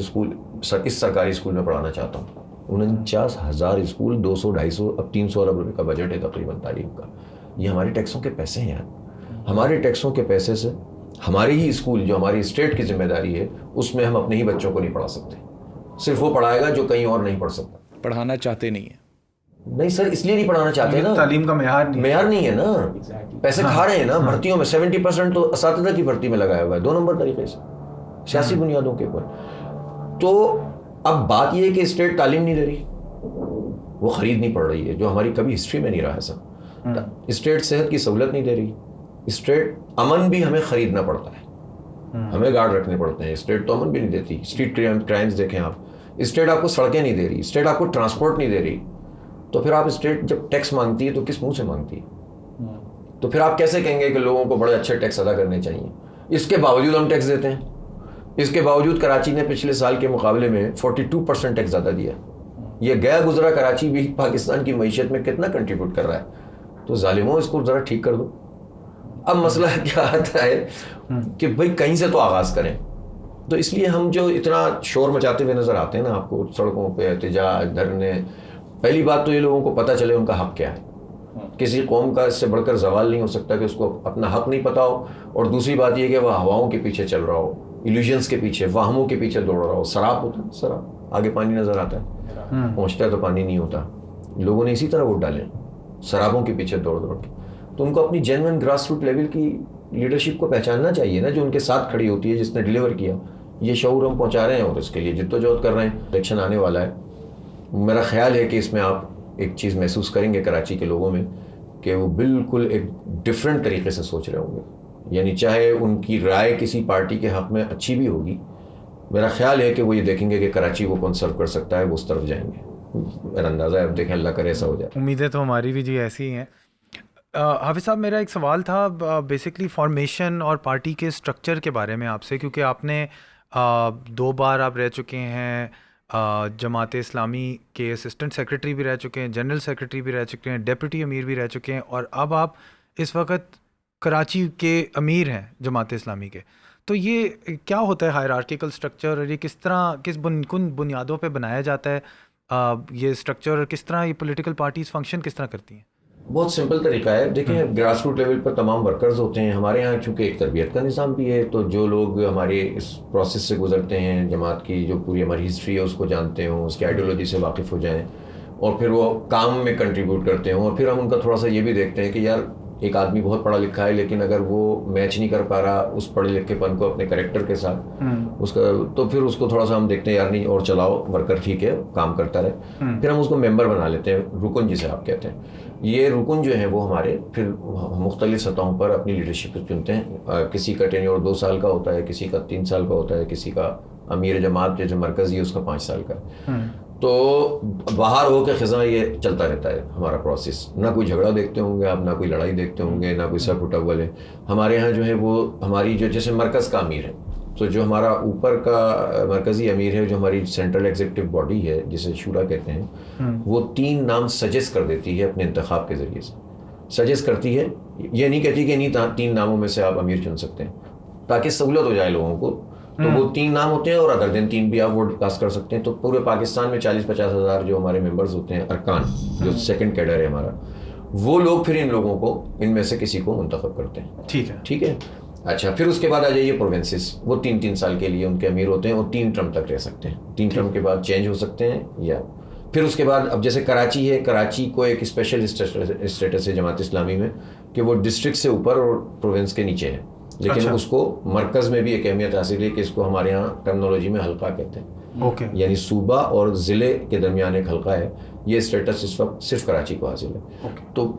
سرکاری اسکول میں پڑھانا چاہتا ہوں. 49,000 اسکول, 200-250, اب 300 ارب روپے کا بجٹ ہے تقریباً تعلیم کا. یہ ہمارے ٹیکسوں کے پیسے ہیں یار. ہمارے ٹیکسوں کے پیسے سے ہمارے ہی اسکول جو ہماری اسٹیٹ کی ذمہ داری ہے, اس میں ہم اپنے ہی بچوں کو نہیں پڑھا سکتے. صرف وہ پڑھائے گا جو کہیں اور نہیں پڑھ سکتا. پڑھانا چاہتے نہیں ہیں. نہیں سر, اس لیے نہیں پڑھانا چاہتے نا, تعلیم کا معیار نہیں ہے نا. پیسے کھا رہے ہیں نا بھرتیوں میں. 70% تو اساتذہ کی بھرتی میں لگایا ہوا ہے 2 نمبر طریقے سے, سیاسی بنیادوں کے اوپر. تو اب بات یہ ہے کہ اسٹیٹ تعلیم نہیں دے رہی, وہ خرید نہیں پڑ رہی ہے, جو ہماری کبھی ہسٹری میں نہیں رہا ہے سر. اسٹیٹ صحت کی سہولت نہیں دے رہی, اسٹیٹ امن بھی ہمیں خریدنا پڑتا ہے, ہمیں گارڈ رکھنے پڑتے ہیں. اسٹیٹ تو امن بھی نہیں دیتی. اسٹریٹ کرائمز دیکھیں آپ, اسٹیٹ آپ کو سڑکیں نہیں دے رہی, اسٹیٹ آپ کو ٹرانسپورٹ نہیں دے رہی. تو پھر آپ اسٹیٹ جب ٹیکس مانگتی ہے تو کس منہ سے مانگتی ہے؟ تو پھر آپ کیسے کہیں گے کہ لوگوں کو بڑے اچھے ٹیکس ادا کرنے چاہیے؟ اس کے باوجود ہم ٹیکس دیتے ہیں. اس کے باوجود کراچی نے پچھلے سال کے مقابلے میں 42% ٹیکس زیادہ دیا. یہ گیا گزرا کراچی بھی پاکستان کی معیشت میں کتنا کنٹریبیوٹ کر رہا ہے. تو ظالموں اس کو ذرا ٹھیک کر دو. اب مسئلہ کیا آتا ہے کہ بھائی کہیں سے تو آغاز کریں. تو اس لیے ہم جو اتنا شور مچاتے ہوئے نظر آتے ہیں نا آپ کو سڑکوں پہ, احتجاج, دھرنے, پہلی بات تو یہ لوگوں کو پتہ چلے ان کا حق کیا ہے. کسی قوم کا اس سے بڑھ کر زوال نہیں ہو سکتا کہ اس کو اپنا حق نہیں پتہ ہو. اور دوسری بات یہ کہ وہ ہواؤں کے پیچھے چل رہا ہو, ایلیوژنس کے پیچھے, واہموں کے پیچھے دوڑ رہا ہو. سراب ہوتا ہے, سراب آگے پانی نظر آتا ہے, پہنچتا ہے تو پانی نہیں ہوتا. لوگوں نے اسی طرح ووٹ ڈالے, سرابوں کے پیچھے دوڑ دوڑ کے. تو ان کو اپنی جینوئن گراس روٹ لیول کی لیڈرشپ کو پہچاننا چاہیے نا, جو ان کے ساتھ کھڑی ہوتی ہے, جس نے ڈیلیور کیا. یہ شعور ہم پہنچا رہے ہیں اور اس کے لیے جدوجہد کر رہے ہیں. الیکشن آنے والا ہے, میرا خیال ہے کہ اس میں آپ ایک چیز محسوس کریں گے کراچی کے لوگوں میں کہ وہ بالکل ایک ڈفرینٹ طریقے سے سوچ رہے ہوں گے. یعنی چاہے ان کی رائے کسی پارٹی کے حق میں اچھی بھی ہوگی, میرا خیال ہے کہ وہ یہ دیکھیں گے کہ کراچی وہ کون سرو کر سکتا ہے, وہ اس طرف جائیں گے. میرا اندازہ ہے, اب دیکھیں اللہ کرے ایسا ہو جائے. امیدیں تو ہماری بھی جی ایسی ہی ہیں. حافظ صاحب میرا ایک سوال تھا بیسکلی فارمیشن اور پارٹی کے اسٹرکچر کے بارے میں آپ سے, کیونکہ آپ نے 2 بار آپ رہ چکے ہیں جماعت اسلامی کے اسسٹنٹ سیکرٹری بھی رہ چکے ہیں, جنرل سیکرٹری بھی رہ چکے ہیں, ڈپٹی امیر بھی رہ چکے ہیں, اور اب آپ اس وقت کراچی کے امیر ہیں جماعت اسلامی کے. تو یہ کیا ہوتا ہے ہائرارکیکل اسٹرکچر, اور یہ کس طرح کن بنیادوں پہ بنایا جاتا ہے یہ اسٹرکچر, اور کس طرح یہ پولیٹیکل پارٹیز فنکشن کس طرح کرتی ہیں؟ بہت سمپل طریقہ ہے. دیکھیں گراس روٹ لیول پر تمام ورکرز ہوتے ہیں. ہمارے یہاں چونکہ ایک تربیت کا نظام بھی ہے, تو جو لوگ ہمارے اس پروسیس سے گزرتے ہیں, جماعت کی جو پوری ہماری ہسٹری ہے اس کو جانتے ہوں, اس کی آئیڈیولوجی سے واقف ہو جائیں, اور پھر وہ کام میں کنٹریبیوٹ کرتے ہوں, اور پھر ہم ان کا تھوڑا سا یہ بھی دیکھتے ہیں کہ یار ایک آدمی بہت پڑھا لکھا ہے لیکن اگر وہ میچ نہیں کر پا رہا اس پڑھے لکھے پن کو اپنے کریکٹر کے ساتھ اس کا، تو پھر اس کو تھوڑا سا ہم دیکھتے ہیں یار نہیں اور چلاؤ ورکر ٹھیک ہے کام کرتا رہے، پھر ہم اس کو ممبر بنا لیتے ہیں، رکن جسے آپ کہتے ہیں. یہ رکن جو ہیں وہ ہمارے پھر مختلف سطحوں پر اپنی لیڈرشپ چنتے ہیں. کسی کا ٹینیور 2 سال کا ہوتا ہے، کسی کا 3 سال کا ہوتا ہے، کسی کا امیر جماعت جو مرکزی ہے اس کا 5 سال کا ہے. تو باہر ہو کے خزاں یہ چلتا رہتا ہے ہمارا پروسیس. نہ کوئی جھگڑا دیکھتے ہوں گے آپ، نہ کوئی لڑائی دیکھتے ہوں گے، نہ کوئی سر پھٹا ہوا ہے. ہمارے یہاں جو ہے وہ ہماری جو جیسے مرکز کا امیر ہے، تو جو ہمارا اوپر کا مرکزی امیر ہے، جو ہماری سینٹرل ایگزیکٹو باڈی ہے جسے شورا کہتے ہیں، وہ 3 نام سجیسٹ کر دیتی ہے اپنے انتخاب کے ذریعے سے. سجیسٹ کرتی ہے، یہ نہیں کہتی کہ انہیں 3 ناموں میں سے آپ امیر چن سکتے ہیں، تاکہ سہولت ہو جائے لوگوں کو. تو وہ 3 نام ہوتے ہیں اور ادر دن 3 بھی آپ ووٹ کاسٹ کر سکتے ہیں. تو پورے پاکستان میں 40-50 ہزار جو ہمارے ممبرز ہوتے ہیں، ارکان جو سیکنڈ کیڈر ہے ہمارا، وہ لوگ پھر ان لوگوں کو ان میں سے کسی کو منتخب کرتے ہیں. ٹھیک ہے. اچھا، پھر اس کے بعد آ جائیے پروونسز. وہ 3 سال کے لیے ان کے امیر ہوتے ہیں، وہ 3 ٹرم تک رہ سکتے ہیں. 3 ٹرم کے بعد چینج ہو سکتے ہیں. یا پھر اس کے بعد اب جیسے کراچی ہے، کراچی کو ایک اسپیشل اسٹیٹس ہے جماعت اسلامی میں کہ وہ ڈسٹرکٹ سے اوپر اور پروونس کے نیچے ہے، لیکن اس کو مرکز میں بھی ایک اہمیت حاصل ہے کہ اس کو ہمارے ہاں ٹرمنالوجی میں حلقہ کہتے ہیں. یعنی صوبہ اور ضلع کے درمیان ایک حلقہ ہے. یہ اسٹیٹس اس وقت صرف کراچی کو حاصل ہے. تو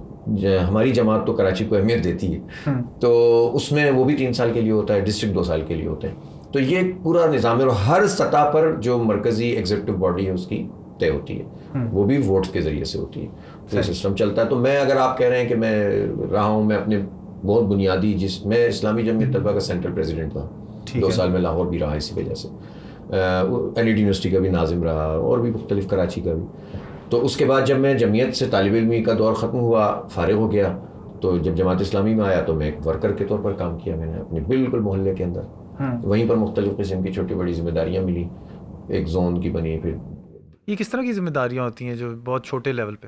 ہماری جماعت تو کراچی کو اہمیت دیتی ہے، تو اس میں وہ بھی 3 سال کے لیے ہوتا ہے، ڈسٹرکٹ 2 سال کے لیے ہوتے ہیں. تو یہ پورا نظام ہے، اور ہر سطح پر جو مرکزی ایگزیکٹو باڈی ہے اس کی طے ہوتی ہے، وہ بھی ووٹس کے ذریعے سے ہوتی ہے. تو سسٹم چلتا ہے. تو میں اگر آپ کہہ رہے ہیں کہ میں رہا ہوں، میں اپنے بہت بنیادی میں اسلامی جمعیت طلبہ کا سینٹرل پریزیڈنٹ تھا 2 سال میں لاہور بھی رہا اسی وجہ سے، ایل ای ڈی یونیورسٹی کا بھی ناظم رہا اور بھی مختلف کراچی کا بھی. تو اس کے بعد جب میں جمعیت سے طالب علمی کا دور ختم ہوا، فارغ ہو گیا، تو جب جماعت اسلامی میں آیا تو میں ایک ورکر کے طور پر کام کیا. میں نے اپنے بالکل محلے کے اندر وہیں پر مختلف قسم کی چھوٹی بڑی ذمہ داریاں ملی، ایک زون کی بنی. پھر یہ کس طرح کی ذمہ داریاں ہوتی ہیں جو بہت چھوٹے لیول پہ؟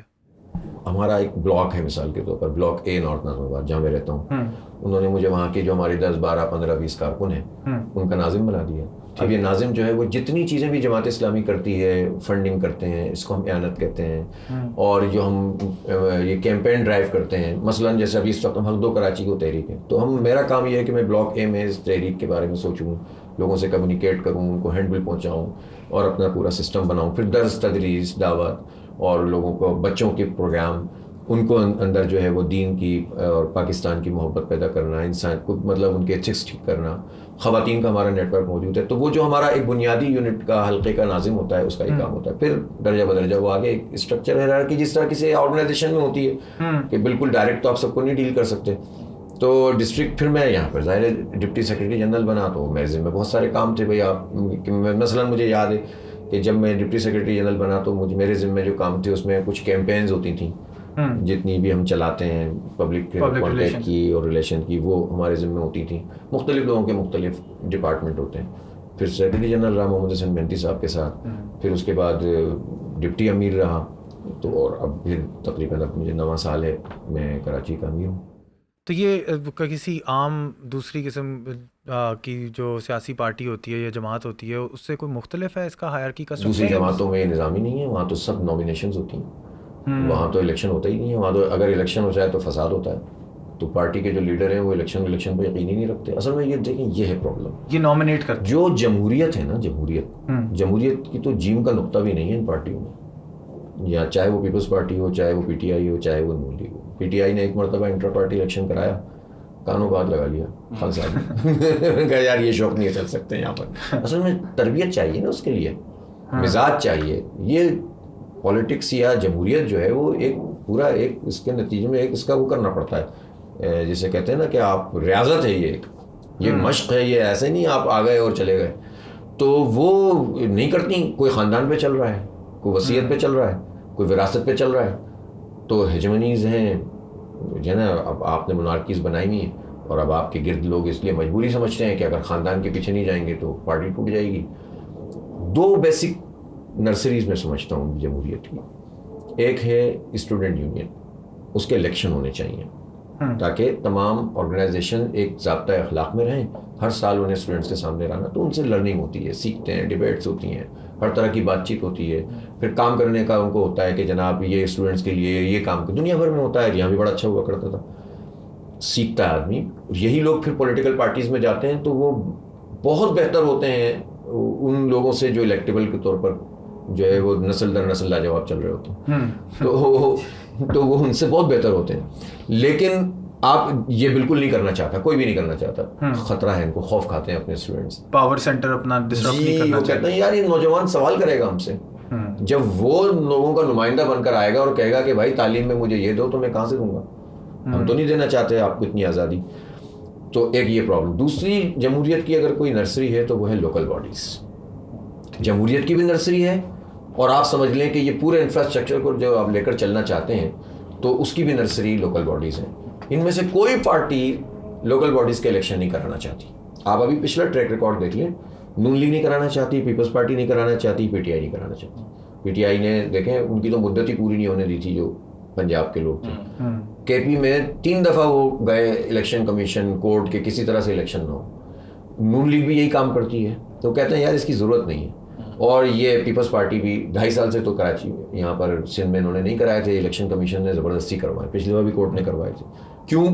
ہمارا ایک بلاک ہے مثال کے طور پر، بلاک اے نارتھ ناظم آباد جہاں میں رہتا ہوں، انہوں نے مجھے وہاں کے جو ہمارے 10 12 15 20 کارکن ہیں ان کا ناظم بنا دیا. اب یہ ناظم جو ہے وہ جتنی چیزیں بھی جماعت اسلامی کرتی ہے، فنڈنگ کرتے ہیں، اس کو ہم اعانت کہتے ہیں، اور جو ہم یہ کیمپین ڈرائیو کرتے ہیں، مثلا جیسے ابھی اس وقت ہم حق دو کراچی کو تحریک ہے، تو میرا کام یہ ہے کہ میں بلاک اے میں اس تحریک کے بارے میں سوچوں، لوگوں سے کمیونیکیٹ کروں، ان کو ہینڈ بل پہنچاؤں اور اپنا پورا سسٹم بناؤں. پھر درس تدریس، دعوت، اور لوگوں کو بچوں کے پروگرام، ان کو اندر جو ہے وہ دین کی اور پاکستان کی محبت پیدا کرنا، انسان کو مطلب ان کے ایتھکس ٹھیک کرنا. خواتین کا ہمارا نیٹ ورک موجود ہے. تو وہ جو ہمارا ایک بنیادی یونٹ کا حلقے کا ناظم ہوتا ہے اس کا یہ کام ہوتا ہے. پھر درجہ بدرجہ وہ آگے ایک اسٹرکچر ہے کہ جس طرح کسی آرگنائزیشن میں ہوتی ہے کہ بالکل ڈائریکٹ تو آپ سب کو نہیں ڈیل کر سکتے. تو ڈسٹرکٹ پھر میں یہاں پر ظاہر ڈپٹی سیکرٹری جنرل بنا تو میرے ذمہ بہت سارے کام تھے. بھائی آپ مثلاً مجھے یاد ہے کہ جب میں ڈپٹی سیکرٹری جنرل بنا تو میرے ذمہ جو کام تھے اس میں کچھ کیمپینز ہوتی تھیں جتنی بھی ہم چلاتے ہیں پبلک کانٹیکٹ کی اور ریلیشن کی، وہ ہمارے ذمہ ہوتی تھیں. مختلف لوگوں کے مختلف ڈپارٹمنٹ ہوتے ہیں. پھر سیکرٹری جنرل رہا محمد حسن مہنتی صاحب کے ساتھ، پھر اس کے بعد ڈپٹی امیر رہا. تو اور اب پھر تقریباً اب مجھے 9واں سال ہے میں کراچی کا امیر ہوں. تو یہ کسی عام دوسری قسم کی جو سیاسی پارٹی ہوتی ہے یا جماعت ہوتی ہے اس سے کوئی مختلف ہے اس کا ہائرکی کا؟ دوسری جماعتوں میں یہ نظام ہی نہیں ہے. وہاں تو سب نامینیشنز ہوتی ہیں، وہاں تو الیکشن ہوتا ہی نہیں ہے. وہاں تو اگر الیکشن ہو جائے تو فساد ہوتا ہے. تو پارٹی کے جو لیڈر ہیں وہ الیکشن پہ یقین ہی نہیں رکھتے. اصل میں یہ دیکھیں یہ ہے پرابلم، یہ نامینیٹ کرتے جو جمہوریت ہے نا، جمہوریت کی تو جیم کا نقطہ بھی نہیں ہے ان پارٹیوں میں. یا چاہے وہ پیپلز پارٹی ہو، چاہے وہ پی ٹی آئی ہو، چاہے وہ نون league who. P T I نے ایک مرتبہ انٹر پارٹی الیکشن کرایا، کانوں کو ہاتھ لگا لیا خان صاحب نے کہا یار یہ شوق نہیں چل سکتے یہاں پر. اصل میں تربیت چاہیے نا اس کے لیے، مزاج چاہیے. یہ پولیٹکس یا جمہوریت جو ہے وہ ایک پورا ایک اس کے نتیجے میں ایک اس کا وہ کرنا پڑتا ہے، جسے کہتے ہیں نا کہ آپ ریاضت ہے، یہ مشق ہے. یہ ایسے نہیں آپ آ گئے اور چلے گئے. تو وہ نہیں کرتی. کوئی خاندان پہ چل رہا ہے، کوئی وصیت پہ چل رہا ہے، کوئی وراثت پہ چل رہا ہے. تو ہیجمنیز ہیں جو ہے نا، اب آپ نے مونارکیز بنائی ہوئی ہیں اور اب آپ کے گرد لوگ اس لیے مجبوری سمجھتے ہیں کہ اگر خاندان کے پیچھے نہیں جائیں گے تو پارٹی ٹوٹ جائے گی. 2 بیسک نرسریز میں سمجھتا ہوں جمہوریت کی. ایک ہے اسٹوڈنٹ یونین، اس کے الیکشن ہونے چاہیے تاکہ تمام آرگنائزیشن ایک ضابطۂ اخلاق میں رہیں. ہر سال انہیں اسٹوڈنٹس کے سامنے رہنا، تو ان سے لرننگ ہوتی ہے، سیکھتے ہیں، ڈیبیٹس ہوتی ہیں، ہر طرح کی بات چیت ہوتی ہے. پھر کام کرنے کا ان کو ہوتا ہے کہ جناب یہ اسٹوڈنٹس کے لیے یہ کام دنیا بھر میں ہوتا ہے، یہاں بھی بڑا اچھا ہوا کرتا تھا. سیکھتا ہے آدمی. یہی لوگ پھر پولیٹیکل پارٹیز میں جاتے ہیں تو وہ بہت بہتر ہوتے ہیں ان لوگوں سے جو الیکٹیبل کے طور پر جو ہے وہ نسل در نسل لاجواب چل رہے ہوتے ہیں. تو وہ ان سے بہت بہتر ہوتے ہیں. لیکن آپ یہ بالکل نہیں کرنا چاہتا, کوئی بھی نہیں کرنا چاہتا. خطرہ ہے ان کو, خوف کھاتے ہیں اپنے اسٹوڈنٹس. پاور سینٹر اپنا ڈسٹرب نہیں کرنا وہ کہتے ہیں یار یہ نوجوان سوال کرے گا ہم سے. جب وہ لوگوں کا نمائندہ بن کر آئے گا اور کہے گا کہ بھائی تعلیم میں مجھے یہ دو, تو میں کہاں سے دوں گا؟ ہم تو نہیں دینا چاہتے آپ کو اتنی آزادی. تو ایک یہ پرابلم. دوسری, جمہوریت کی اگر کوئی نرسری ہے تو وہ ہے لوکل باڈیز. جمہوریت کی بھی نرسری ہے, اور آپ سمجھ لیں کہ یہ پورے انفراسٹرکچر کو جو آپ لے کر چلنا چاہتے ہیں تو اس کی بھی نرسری لوکل باڈیز ہیں. ان میں سے کوئی پارٹی لوکل باڈیز کے الیکشن نہیں کرانا چاہتی. آپ ابھی پچھلا ٹریک ریکارڈ دیکھ لیں, نون لیگ نہیں کرانا چاہتی, پیپلز پارٹی نہیں کرانا چاہتی, پی ٹی آئی نہیں کرانا چاہتی. پی ٹی آئی نے دیکھیں ان کی تو مدت ہی پوری نہیں ہونے دی تھی جو پنجاب کے لوگ تھے. کے پی میں 3 دفعہ وہ گئے الیکشن کمیشن کورٹ کے, کسی طرح سے الیکشن نہ ہو. نون لیگ بھی یہی کام کرتی ہے. تو کہتے ہیں یار اس کی ضرورت نہیں ہے. اور یہ پیپلز پارٹی بھی 2.5 سال سے تو کراچی میں, یہاں پر سندھ میں انہوں نے نہیں کرائے تھے. الیکشن کمیشن نے زبردستی کروائے, پچھلی بار بھی کورٹ نے کروائے تھے. کیوں؟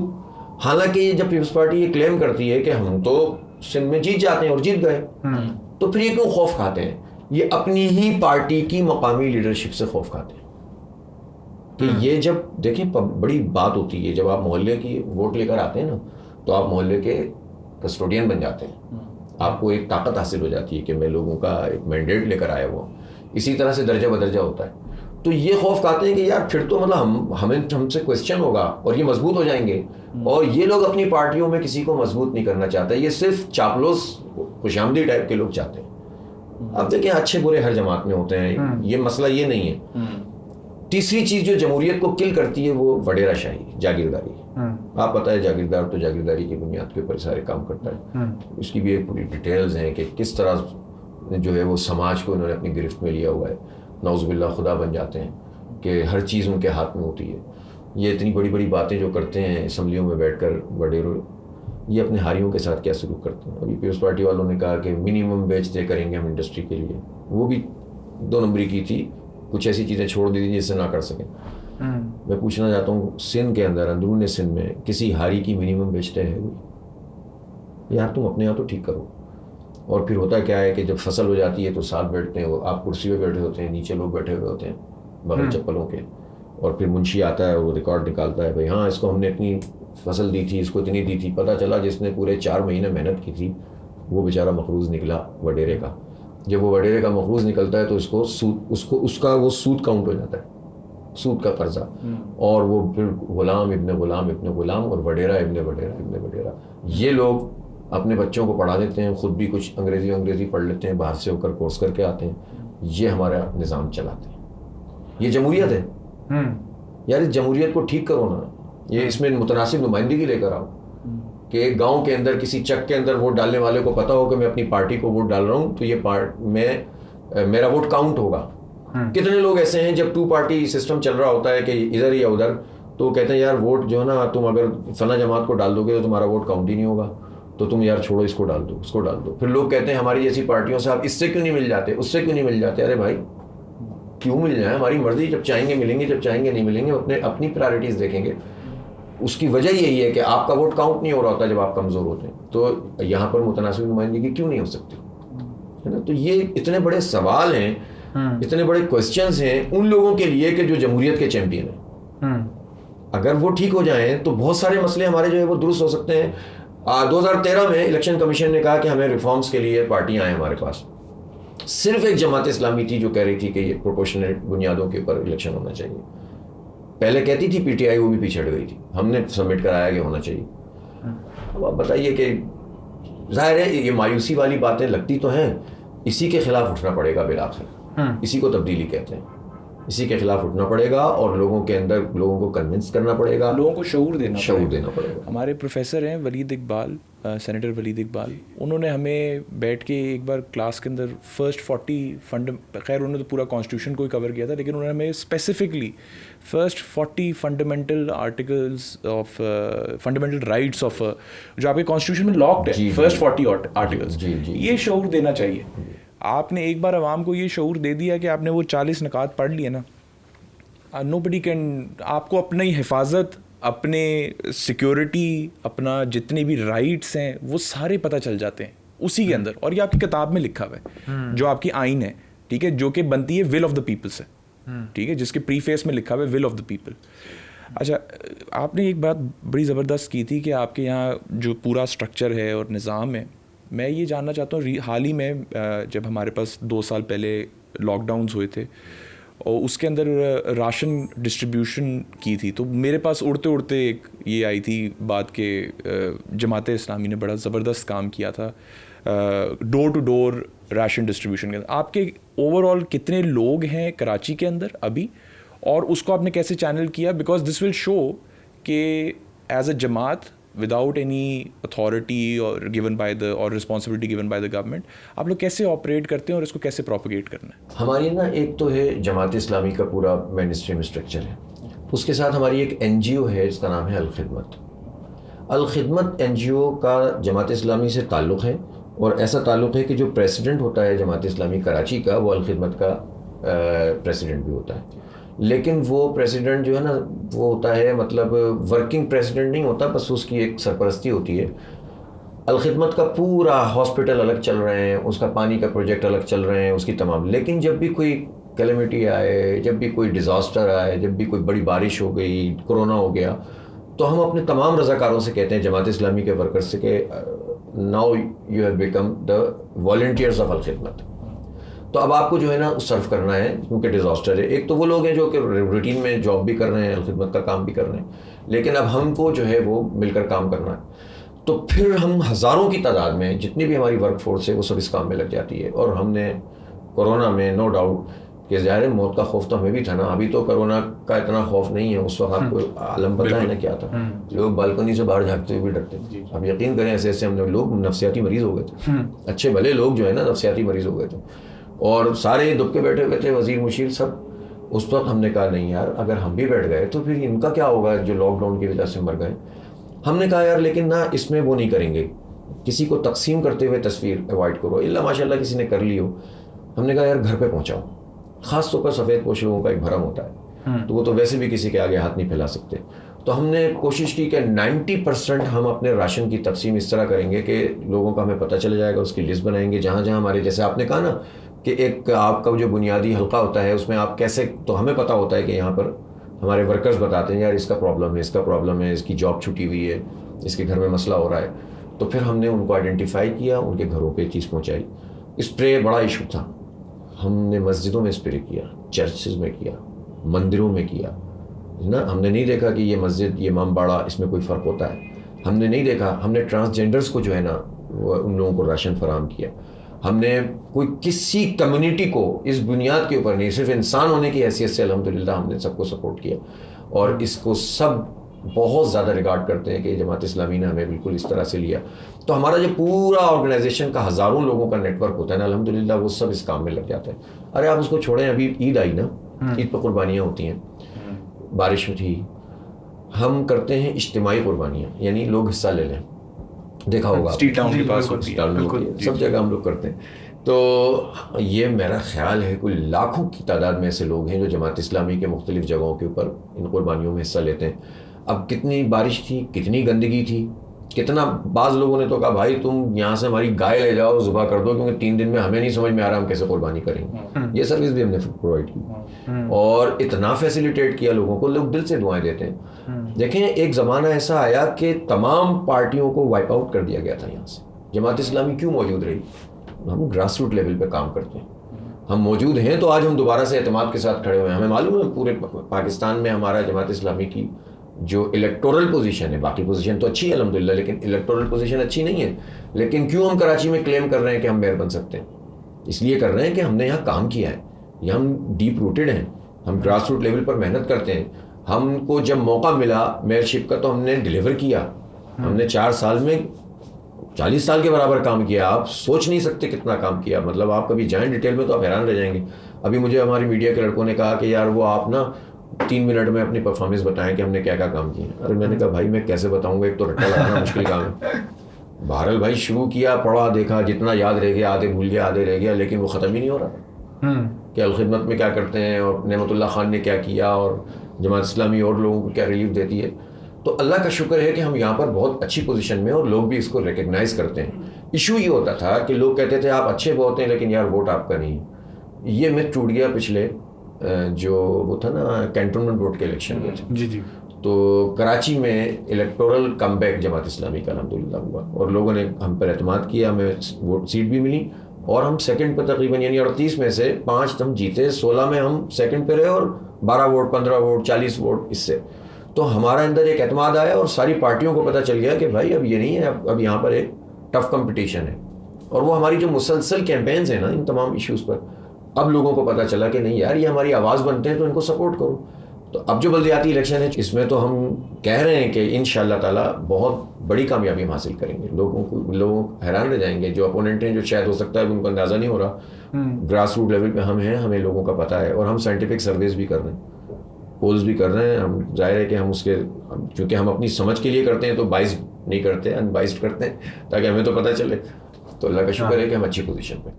حالانکہ جب پیپلز پارٹی یہ کلیم کرتی ہے کہ ہم تو سندھ میں جیت جاتے ہیں اور جیت گئے, تو پھر یہ کیوں خوف کھاتے ہیں؟ یہ اپنی ہی پارٹی کی مقامی لیڈرشپ سے خوف کھاتے ہیں. کہ یہ جب دیکھیں بڑی بات ہوتی ہے, جب آپ محلے کی ووٹ لے کر آتے ہیں نا, تو آپ محلے کے کسٹوڈین بن جاتے ہیں. آپ کو ایک طاقت حاصل ہو جاتی ہے کہ میں لوگوں کا ایک مینڈیٹ لے کر آیا ہوا. اسی طرح سے درجہ بدرجہ ہوتا ہے. تو یہ خوف کھاتے ہیں کہ یار پھر تو مطلب ہم سے کوسچن ہوگا اور یہ مضبوط ہو جائیں گے. اور یہ لوگ اپنی پارٹیوں میں کسی کو مضبوط نہیں کرنا چاہتے, یہ صرف چاپلوس خوش آمدی ٹائپ کے لوگ چاہتے ہیں. اب دیکھیں اچھے برے ہر جماعت میں ہوتے ہیں, یہ مسئلہ یہ نہیں ہے. تیسری چیز جو جمہوریت کو کل کرتی ہے وہ وڈیرا شاہی, جاگیرداری. آپ پتہ ہے جاگیردار تو جاگیرداری کی بنیاد کے اوپر سارے کام کرتا ہے. اس کی بھی ایک پوری ڈیٹیلز ہیں کہ کس طرح جو ہے وہ سماج کو انہوں نے اپنی گرفت میں لیا ہوا ہے. نعوذ باللہ خدا بن جاتے ہیں کہ ہر چیز ان کے ہاتھ میں ہوتی ہے. یہ اتنی بڑی بڑی باتیں جو کرتے ہیں اسمبلیوں میں بیٹھ کر وڈیروں, یہ اپنے ہاریوں کے ساتھ کیا سلوک کرتے ہیں. ابھی پیپلز پارٹی والوں نے کہا کہ منیمم ویج طے کریں گے ہم انڈسٹری کے لیے, وہ بھی 2 نمبری کی تھی. کچھ ایسی چیزیں چھوڑ دی تھی جس سے نہ کر سکیں. میں پوچھنا چاہتا ہوں سندھ کے اندر, اندرون سندھ میں کسی ہاری کی منیمم ویج طے ہے کوئی؟ یار تم اپنے یہاں تو ٹھیک کرو. اور پھر ہوتا کیا ہے کہ جب فصل ہو جاتی ہے تو ساتھ بیٹھتے ہیں, آپ کرسی پہ بیٹھے ہوتے ہیں, نیچے لوگ بیٹھے ہوئے ہوتے ہیں بغیر چپلوں کے, اور پھر منشی آتا ہے وہ ریکارڈ نکالتا ہے, بھائی ہاں اس کو ہم نے اتنی فصل دی تھی, اس کو اتنی دی تھی. پتہ چلا جس نے پورے 4 مہینے محنت کی تھی وہ بیچارہ مقروض نکلا وڈیرے کا. جب وہ وڈیرے کا مقروض نکلتا ہے تو اس کا وہ سود کاؤنٹ ہو جاتا ہے, سود کا قرضہ. اور وہ پھر غلام ابن غلام ابن غلام اور وڈیرا ابن وڈیرا ابن وڈیرا. یہ لوگ اپنے بچوں کو پڑھا دیتے ہیں, خود بھی کچھ انگریزی پڑھ لیتے ہیں, باہر سے ہو کر کورس کر کے آتے ہیں. یہ ہمارا نظام چلاتے ہیں. یہ جمہوریت ہے یار, اس جمہوریت کو ٹھیک کرو نا. یہ اس میں متناسب نمائندگی لے کر آؤ کہ ایک گاؤں کے اندر کسی چک کے اندر ووٹ ڈالنے والے کو پتا ہو کہ میں اپنی پارٹی کو ووٹ ڈال رہا ہوں تو یہ میرا ووٹ کاؤنٹ ہوگا. کتنے لوگ ایسے ہیں جب 2 پارٹی سسٹم چل رہا ہوتا ہے کہ ادھر یا ادھر, تو کہتے ہیں یار ووٹ جو ہے نا تم اگر فلاں جماعت کو ڈال دو گے تو تمہارا ووٹ کاؤنٹ ہی نہیں ہوگا, تو تم یار چھوڑو اس کو ڈال دو, اس کو ڈال دو. پھر لوگ کہتے ہیں ہماری جیسی پارٹیوں سے آپ اس سے کیوں نہیں مل جاتے, اس سے کیوں نہیں مل جاتے. ارے بھائی کیوں مل جائیں, ہماری مرضی, جب چاہیں گے ملیں گے, جب چاہیں گے نہیں ملیں گے. اپنی پرائرٹیز دیکھیں گے. اس کی وجہ یہی ہے کہ آپ کا ووٹ کاؤنٹ نہیں ہو رہا ہوتا جب آپ کمزور ہوتے ہیں. تو یہاں پر متناسب نمائندگی کیوں نہیں ہو سکتی, ہے نا. تو یہ اتنے بڑے سوال ہیں, اتنے بڑے کوسچنز ہیں ان لوگوں کے لیے کہ جو جمہوریت کے چیمپئن ہیں. اگر وہ ٹھیک ہو جائیں تو بہت سارے مسئلے ہمارے جو ہے وہ درست ہو سکتے ہیں. 2013 میں الیکشن کمیشن نے کہا کہ ہمیں ریفارمز کے لیے پارٹیاں آئیں ہمارے پاس. صرف ایک جماعت اسلامی تھی جو کہہ رہی تھی کہ یہ پروپورشنل بنیادوں کے اوپر الیکشن ہونا چاہیے. پہلے کہتی تھی پی ٹی آئی, وہ بھی پیچھے ہٹ گئی تھی. ہم نے سبمٹ کرایا کہ ہونا چاہیے. اب آپ بتائیے کہ ظاہر ہے یہ مایوسی والی باتیں لگتی تو ہیں, اسی کے خلاف اٹھنا پڑے گا بالآخر. اسی کو تبدیلی کہتے ہیں. اسی کے خلاف اٹھنا پڑے گا اور لوگوں کے اندر لوگوں کو کنونس کرنا پڑے گا, لوگوں کو شعور دینا پڑے گا. ہمارے پروفیسر ہیں ولید اقبال, سینیٹر ولید اقبال, انہوں نے ہمیں بیٹھ کے ایک بار کلاس کے اندر فرسٹ 40 خیر انہوں نے تو پورا کانسٹیٹیوشن کو ہی کور کیا تھا, لیکن انہوں نے ہمیں specifically first 40 fundamental articles of fundamental rights of جو آپ کے کانسٹیٹیوشن میں لاکڈ ہے, فرسٹ 40 آرٹیکلس, یہ شعور دینا چاہیے. آپ نے ایک بار عوام کو یہ شعور دے دیا کہ آپ نے وہ 40 نکات پڑھ لیے نا, نو بڈی کین, آپ کو اپنی حفاظت اپنے سیکیورٹی اپنا جتنے بھی رائٹس ہیں وہ سارے پتہ چل جاتے ہیں اسی کے اندر. اور یہ آپ کی کتاب میں لکھا ہوا ہے جو آپ کی آئین ہے, ٹھیک ہے, جو کہ بنتی ہے ول آف دا پیپل سے, ٹھیک ہے, جس کے پری فیس میں لکھا ہوا ہے ول آف دا پیپل. اچھا, آپ نے ایک بات بڑی زبردست کی تھی کہ آپ کے یہاں جو پورا اسٹرکچر ہے اور نظام ہے, میں یہ جاننا چاہتا ہوں حال ہی میں جب ہمارے پاس 2 سال پہلے لاک ڈاؤنز ہوئے تھے اور اس کے اندر راشن ڈسٹریبیوشن کی تھی, تو میرے پاس اڑتے اڑتے ایک یہ آئی تھی بات کہ جماعت اسلامی نے بڑا زبردست کام کیا تھا ڈور ٹو ڈور راشن ڈسٹریبیوشن کے اندر. آپ کے اوور آل کتنے لوگ ہیں کراچی کے اندر ابھی, اور اس کو آپ نے کیسے چینل کیا؟ بیکاز دس ول شو کہ ایز اے جماعت وداؤٹ اینی اتھارٹی اور گیون بائی دا اور responsibility given by the government, آپ لوگ کیسے آپریٹ کرتے ہیں اور اس کو کیسے پروپیگیٹ کرنا ہے؟ ہماری نا ایک تو ہے جماعت اسلامی کا پورا مین اسٹریم اسٹرکچر ہے, اس کے ساتھ ہماری ایک NGO ہے, اس کا نام ہے الخدمت. الخدمت NGO کا جماعت اسلامی سے تعلق ہے, اور ایسا تعلق ہے کہ جو پریسیڈنٹ ہوتا ہے جماعت اسلامی کراچی کا وہ الخدمت کا پریسیڈنٹ بھی ہوتا ہے. لیکن وہ پریسیڈنٹ جو ہے نا وہ ہوتا ہے مطلب ورکنگ پریسیڈنٹ نہیں ہوتا, بس اس کی ایک سرپرستی ہوتی ہے. الخدمت کا پورا ہاسپٹل الگ چل رہے ہیں, اس کا پانی کا پروجیکٹ الگ چل رہے ہیں, اس کی تمام. لیکن جب بھی کوئی کیلمٹی آئے, جب بھی کوئی ڈیزاسٹر آئے, جب بھی کوئی بڑی بارش ہو گئی, کرونا ہو گیا, تو ہم اپنے تمام رضاکاروں سے کہتے ہیں جماعت اسلامی کے ورکر سے کہ now you have become the volunteers of Al-Khidmat. تو اب آپ کو جو ہے نا سرو کرنا ہے, کیونکہ ڈیزاسٹر ہے. ایک تو وہ لوگ ہیں جو کہ روٹین میں جاب بھی کر رہے ہیں, الخدمت کا کام بھی کر رہے ہیں, لیکن اب ہم کو جو ہے وہ مل کر کام کرنا ہے. تو پھر ہم ہزاروں کی تعداد میں جتنی بھی ہماری ورک فورس ہے وہ سب اس کام میں لگ جاتی ہے. اور ہم نے کورونا میں نو ڈاؤٹ کہ ظاہر موت کا خوف تو ہمیں بھی تھا نا, ابھی تو کورونا کا اتنا خوف نہیں ہے, اس وقت آپ کو عالم پتہ ہے نا کیا تھا, لوگ بالکنی سے باہر جھانکتے ہوئے بھی ڈرتے تھے. اب یقین کریں ایسے ایسے ہم لوگ نفسیاتی مریض ہو گئے تھے, اچھے بھلے لوگ جو ہے نا نفسیاتی مریض ہو گئے تھے, اور سارے دب کے بیٹھے ہوئے تھے, وزیر مشیر سب. اس وقت ہم نے کہا نہیں یار, اگر ہم بھی بیٹھ گئے تو پھر ان کا کیا ہوگا جو لاک ڈاؤن کی وجہ سے مر گئے. ہم نے کہا یار لیکن نہ, اس میں وہ نہیں کریں گے, کسی کو تقسیم کرتے ہوئے تصویر اوائڈ کرو, اللہ ماشاء اللہ کسی نے کر لی ہو. ہم نے کہا یار گھر پہ پہنچاؤ, خاص طور پر سفید پوش لوگوں کا ایک بھرم ہوتا ہے, تو وہ تو ویسے بھی کسی کے آگے ہاتھ نہیں پھیلا سکتے. تو ہم نے کوشش کی کہ 90% ہم اپنے راشن کی تقسیم اس طرح کریں گے کہ لوگوں کا ہمیں پتہ چل جائے گا, اس کی لسٹ بنائیں گے جہاں جہاں ہمارے, جیسے آپ نے کہا نا کہ ایک آپ کا جو بنیادی حلقہ ہوتا ہے اس میں آپ کیسے, تو ہمیں پتہ ہوتا ہے کہ یہاں پر ہمارے ورکرز بتاتے ہیں یار اس کا پرابلم ہے, اس کا پرابلم ہے, اس کی جاب چھٹی ہوئی ہے, اس کے گھر میں مسئلہ ہو رہا ہے. تو پھر ہم نے ان کو آئیڈینٹیفائی کیا, ان کے گھروں پہ چیز پہنچائی. اسپرے بڑا ایشو تھا, ہم نے مسجدوں میں اسپرے کیا, چرچز میں کیا, مندروں میں کیا نا. ہم نے نہیں دیکھا کہ یہ مسجد, یہ امام باڑہ, اس میں کوئی فرق ہوتا ہے. ہم نے نہیں دیکھا, ہم نے ٹرانسجینڈرز کو جو ہے نا ان لوگوں کو راشن فراہم کیا. ہم نے کوئی کسی کمیونٹی کو اس بنیاد کے اوپر نہیں, صرف انسان ہونے کی حیثیت سے الحمدللہ ہم نے سب کو سپورٹ کیا, اور اس کو سب بہت زیادہ ریگارڈ کرتے ہیں کہ جماعت اسلامی نے ہمیں بالکل اس طرح سے لیا. تو ہمارا جو پورا آرگنائزیشن کا ہزاروں لوگوں کا نیٹ ورک ہوتا ہے نا الحمدللہ, وہ سب اس کام میں لگ جاتے ہیں. ارے آپ اس کو چھوڑیں, ابھی عید آئی نا, عید پہ قربانیاں ہوتی ہیں, بارش میں تھی, ہم کرتے ہیں اجتماعی قربانیاں, یعنی لوگ حصہ لے لیں, دیکھا ہوگا اسٹریٹ ٹاؤن کے پاس ہوتی ہے, سب جگہ ہم لوگ کرتے ہیں. تو یہ میرا خیال ہے کوئی لاکھوں کی تعداد میں ایسے لوگ ہیں جو جماعت اسلامی کے مختلف جگہوں کے اوپر ان قربانیوں میں حصہ لیتے ہیں. اب کتنی بارش تھی, کتنی گندگی تھی, کتنا, بعض لوگوں نے تو کہا بھائی تم یہاں سے ہماری گائے لے جاؤ, ذبح کر دو, کیونکہ 3 دن میں ہمیں نہیں سمجھ میں آ رہا ہم کیسے قربانی کریں گے. یہ سروس بھی ہم نے پرووائڈ کی, اور اتنا فیسیلیٹیٹ کیا لوگوں کو, لوگ دل سے دعائیں دیتے ہیں. دیکھیں ایک زمانہ ایسا آیا کہ تمام پارٹیوں کو وائپ آؤٹ کر دیا گیا تھا یہاں سے. جماعت اسلامی کیوں موجود رہی؟ ہم گراس روٹ لیول پہ کام کرتے ہیں, ہم موجود ہیں تو آج ہم دوبارہ سے اعتماد کے ساتھ کھڑے ہوئے ہیں. ہمیں معلوم ہے پورے پاکستان میں ہمارا جماعت اسلامی کی جو الیکٹورل پوزیشن ہے, باقی پوزیشن تو اچھی ہے الحمدللہ, لیکن الیکٹورل پوزیشن اچھی نہیں ہے. لیکن کیوں ہم کراچی میں کلیم کر رہے ہیں کہ ہم میئر بن سکتے ہیں؟ اس لیے کر رہے ہیں کہ ہم نے یہاں کام کیا ہے, یہاں ہم ڈیپ روٹیڈ ہیں, ہم گراس روٹ لیول پر محنت کرتے ہیں. ہم کو جب موقع ملا میئرشپ کا تو ہم نے ڈیلیور کیا. ہم نے 4 سال میں 40 سال کے برابر کام کیا. آپ سوچ نہیں سکتے کتنا کام کیا, مطلب آپ کبھی جائیں ڈیٹیل میں تو آپ حیران رہ جائیں گے. ابھی مجھے ہماری میڈیا کے لڑکوں نے کہا کہ یار وہ آپ نا 3 منٹ میں اپنی پرفارمنس بتائیں کہ ہم نے کیا کیا کام کیا. ارے میں نے کہا بھائی میں کیسے بتاؤں گا, ایک تو رٹا لگانا مشکل کام ہے. بہرحال بھائی شروع کیا, پڑھا, دیکھا, جتنا یاد رہ گیا, آدھے بھول گیا, آدھے رہ گیا, لیکن وہ ختم ہی نہیں ہو رہا کہ الخدمت میں کیا کرتے ہیں, اور نعمت اللہ خان نے کیا کیا, اور جماعت اسلامی اور لوگوں کو کیا ریلیف دیتی ہے. تو اللہ کا شکر ہے کہ ہم یہاں پر بہت اچھی پوزیشن میں اور لوگ بھی اس کو ریکگنائز کرتے ہیں. ایشو یہ ہوتا تھا کہ لوگ کہتے تھے آپ اچھے بہت ہیں لیکن یار ووٹ آپ کا نہیں. یہ میتھ ٹوٹ گیا پچھلے جو وہ تھا نا کینٹونمنٹ بورڈ کے الیکشن میں تھے. جی. تو کراچی میں electoral come back Jamaat Islami کا الحمدللہ ہوا اور لوگوں نے ہم پر اعتماد کیا, ہمیں ووٹ سیٹ بھی ملی اور ہم سیکنڈ پہ تقریباً یعنی 38 میں سے 5 ہم جیتے, 16 میں ہم سیکنڈ پہ رہے اور 12 ووٹ 15 ووٹ 40 ووٹ اس سے. تو ہمارا اندر ایک اعتماد آیا اور ساری پارٹیوں کو پتہ چل گیا کہ بھائی اب یہ نہیں ہے, اب یہاں پر ایک ٹف کمپٹیشن ہے. اور وہ ہماری جو مسلسل کیمپینز ہیں نا ان تمام ایشوز پر, اب لوگوں کو پتہ چلا کہ نہیں یار یہ ہماری آواز بنتے ہیں تو ان کو سپورٹ کرو. تو اب جو بلدیاتی الیکشن ہے اس میں تو ہم کہہ رہے ہیں کہ انشاءاللہ تعالیٰ بہت بڑی کامیابی ہم حاصل کریں گے. لوگ حیران رہ جائیں گے جو اپوننٹ ہیں, جو شاید ہو سکتا ہے ان کو اندازہ نہیں ہو رہا. گراس روٹ لیول پہ ہم ہیں, ہمیں لوگوں کا پتہ ہے اور ہم سائنٹیفک سرویز بھی کر رہے ہیں, پولز بھی کر رہے ہیں. ہم ظاہر ہے کہ ہم اس کے چونکہ ہم اپنی سمجھ کے لیے کرتے ہیں تو بائز نہیں کرتے, ان بائزڈ کرتے ہیں تاکہ ہمیں تو پتہ چلے. تو اللہ کا شکر ہے کہ ہم اچھی پوزیشن پہ.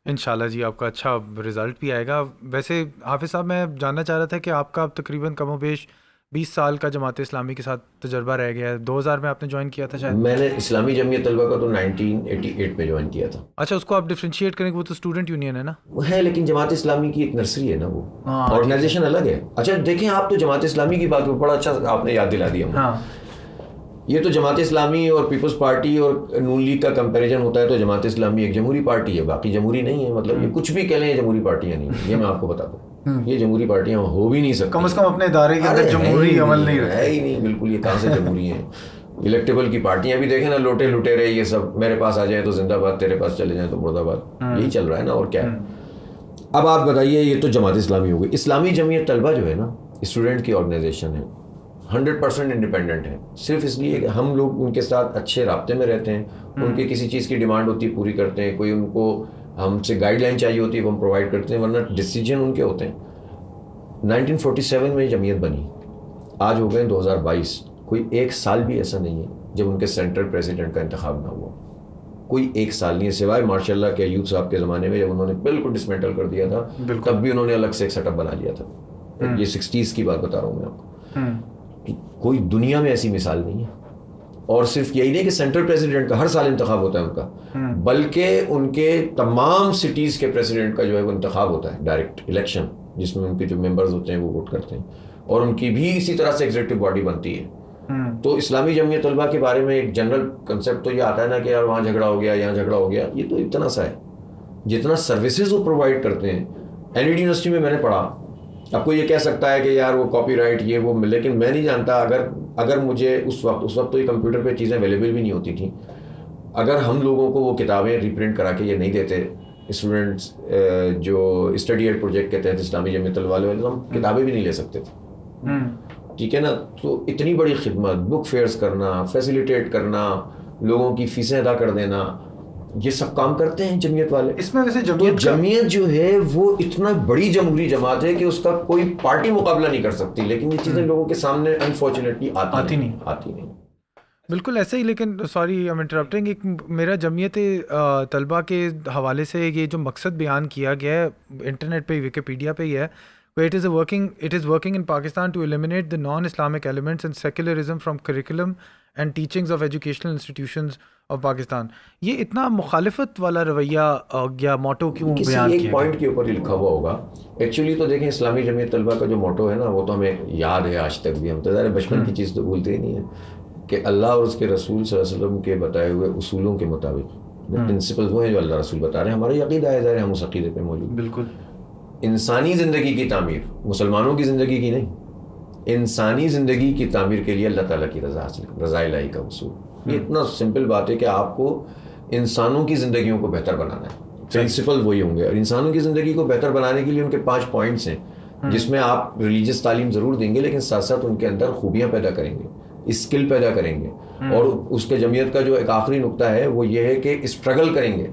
انشاءاللہ جی آپ کا اچھا رزلٹ بھی آئے گا. ویسے حافظ صاحب میں جاننا چاہ رہا تھا کہ آپ کا اب تقریباً کم و بیش 20 سال کا جماعت اسلامی کے ساتھ تجربہ رہ گیا ہے. 2000 میں آپ نے جوائن کیا تھا شاید. میں نے اسلامی جمعیت طلبہ کا تو 1988 میں جوائن کیا تھا. اچھا, اس کو آپ ڈفرینشیٹ کریں کہ وہ تو اسٹوڈنٹ یونین ہے نا. وہ ہے لیکن جماعت اسلامی کی ایک نرسری ہے نا, وہ آرگنائزیشن الگ ہے. اچھا دیکھیں آپ تو جماعت اسلامی کی بات بڑا اچھا آپ نے یاد دلا دیا. ہاں, یہ تو جماعت اسلامی اور پیپلز پارٹی اور نون لیگ کا کمپیریزن ہوتا ہے تو جماعت اسلامی ایک جمہوری پارٹی ہے, باقی جمہوری نہیں ہے. مطلب یہ کچھ بھی کہہ لیں یہ جمہوری پارٹیاں نہیں ہیں, یہ میں آپ کو بتا دوں. یہ جمہوری پارٹیاں ہو بھی نہیں سکتی, کم از کم اپنے ادارے کے اندر جمہوری عمل نہیں رہتا ہے ہی نہیں بالکل. یہ کہاں سے جمہوری ہیں. الیکٹیبل کی پارٹیاں بھی دیکھیں نا, لوٹے لٹے رہے یہ سب, میرے پاس آ جائیں تو زندہ باد, تیرے پاس چلے جائیں تو مرد آباد, یہی چل رہا ہے نا. اور کیا ہے. اب آپ بتائیے, یہ تو جماعت اسلامی ہو گئی. اسلامی جمعیت طلبہ جو ہے نا اسٹوڈنٹ کی آرگنائزیشن ہے, 100% انڈیپینڈنٹ ہے. صرف اس لیے کہ ہم لوگ ان کے ساتھ اچھے رابطے میں رہتے ہیں, ان کی کسی چیز کی ڈیمانڈ ہوتی ہے پوری کرتے ہیں, کوئی ان کو ہم سے گائیڈ لائن چاہیے ہوتی ہے وہ ہم پرووائڈ کرتے ہیں, ورنہ ڈیسیجن ان کے ہوتے ہیں. 1947 میں جمعیت بنی, آج ہو گئے 2022, کوئی ایک سال بھی ایسا نہیں ہے جب ان کے سینٹرل پریزیڈنٹ کا انتخاب نہ ہوا. کوئی ایک سال نہیں ہے سوائے ماشاء اللہ کے ایوب صاحب کے زمانے میں جب انہوں نے بالکل ڈسمینٹل کر دیا تھا, تب بھی انہوں نے الگ سے ایک سیٹ اپ بنا لیا تھا. یہ 60s کی بات بتا رہا ہوں میں آپ کو. کوئی دنیا میں ایسی مثال نہیں ہے. اور صرف یہی نہیں کہ سینٹرل پریزیڈنٹ کا ہر سال انتخاب ہوتا ہے ان کا, بلکہ ان کے تمام سٹیز کے پریزیڈنٹ کا جو ہے وہ انتخاب ہوتا ہے, ڈائریکٹ الیکشن, جس میں ان کے جو ممبرز ہوتے ہیں وہ ووٹ کرتے ہیں, اور ان کی بھی اسی طرح سے ایگزیکٹو باڈی بنتی ہے. تو اسلامی جمعیت طلبہ کے بارے میں ایک جنرل کنسیپٹ تو یہ آتا ہے نا کہ یار وہاں جھگڑا ہو گیا, یہاں جھگڑا ہو گیا. یہ تو اتنا سا ہے جتنا سروسز وہ پرووائڈ کرتے ہیں. NLD یونیورسٹی میں نے پڑھا, اب کوئی یہ کہہ سکتا ہے کہ یار وہ کاپی رائٹ یہ وہ, لیکن میں نہیں جانتا اگر مجھے اس وقت تو یہ کمپیوٹر پہ چیزیں اویلیبل بھی نہیں ہوتی تھیں, اگر ہم لوگوں کو وہ کتابیں ریپرنٹ کرا کے یہ نہیں دیتے اسٹوڈنٹس جو اسٹڈی ایڈ پروجیکٹ کے تحت اسلامی جمعیت طلبہ والے ہم کتابیں بھی نہیں لے سکتے تھے. ٹھیک ہے نا. تو اتنی بڑی خدمت, بک فیئرز کرنا, فیسیلیٹیٹ کرنا, لوگوں کی فیسیں ادا کر دینا, یہ سب کام کرتے ہیں جمعیت والے. اس میں ویسے جمعیت جو ہے وہ اتنا بڑی جمہوری جماعت ہے کہ اس کا کوئی پارٹی مقابلہ نہیں کر سکتی, لیکن یہ چیزیں لوگوں کے سامنے انفارچونیٹلی آتی نہیں. بالکل ایسے ہی. لیکن سوری آئی ایم انٹرپٹنگ, ایک میرا جمعیت طلبہ کے حوالے سے یہ جو مقصد بیان کیا گیا ہے انٹرنیٹ پہ, ویکیپیڈیا پہ ہی ہے, it is working in Pakistan to eliminate the non-Islamic elements and secularism from curriculum and teachings of educational institutions of Pakistan. یہ اتنا مخالفت والا رویہ یا موٹو کیوں بیان کیا کسی ایک پوائنٹ کے اوپر لکھا ہوا ہوگا. ایکچولی تو دیکھیں اسلامی جمعیت طلبہ کا جو موٹو ہے نا وہ تو ہمیں یاد ہے آج تک بھی, ہم تو ظاہر بچپن کی چیز تو بھولتے ہی نہیں ہیں کہ اللہ اور اس کے رسول صلی اللہ علیہ وسلم کے بتائے ہوئے اصولوں کے مطابق پرنسپل وہ ہیں جو اللہ رسول بتا رہے ہیں. ہمارا عقیدہ ہے, ظاہر ہم اس عقیدے پہ موجود. بالکل. انسانی زندگی کی تعمیر, مسلمانوں کی زندگی کی نہیں, انسانی زندگی کی تعمیر کے لیے اللہ تعالیٰ کی رضا حاصل, رضا الہی کا وصول. یہ اتنا سمپل بات ہے کہ آپ کو انسانوں کی زندگیوں کو بہتر بنانا ہے. پرنسپل وہی ہوں گے, اور انسانوں کی زندگی کو بہتر بنانے کے لیے ان کے 5 پوائنٹس ہیں, جس میں آپ ریلیجیس تعلیم ضرور دیں گے لیکن ساتھ ساتھ ان کے اندر خوبیاں پیدا کریں گے, اسکل پیدا کریں گے. اور اس کے جمعیت کا جو ایک آخری نقطہ ہے وہ یہ ہے کہ اسٹرگل کریں گے,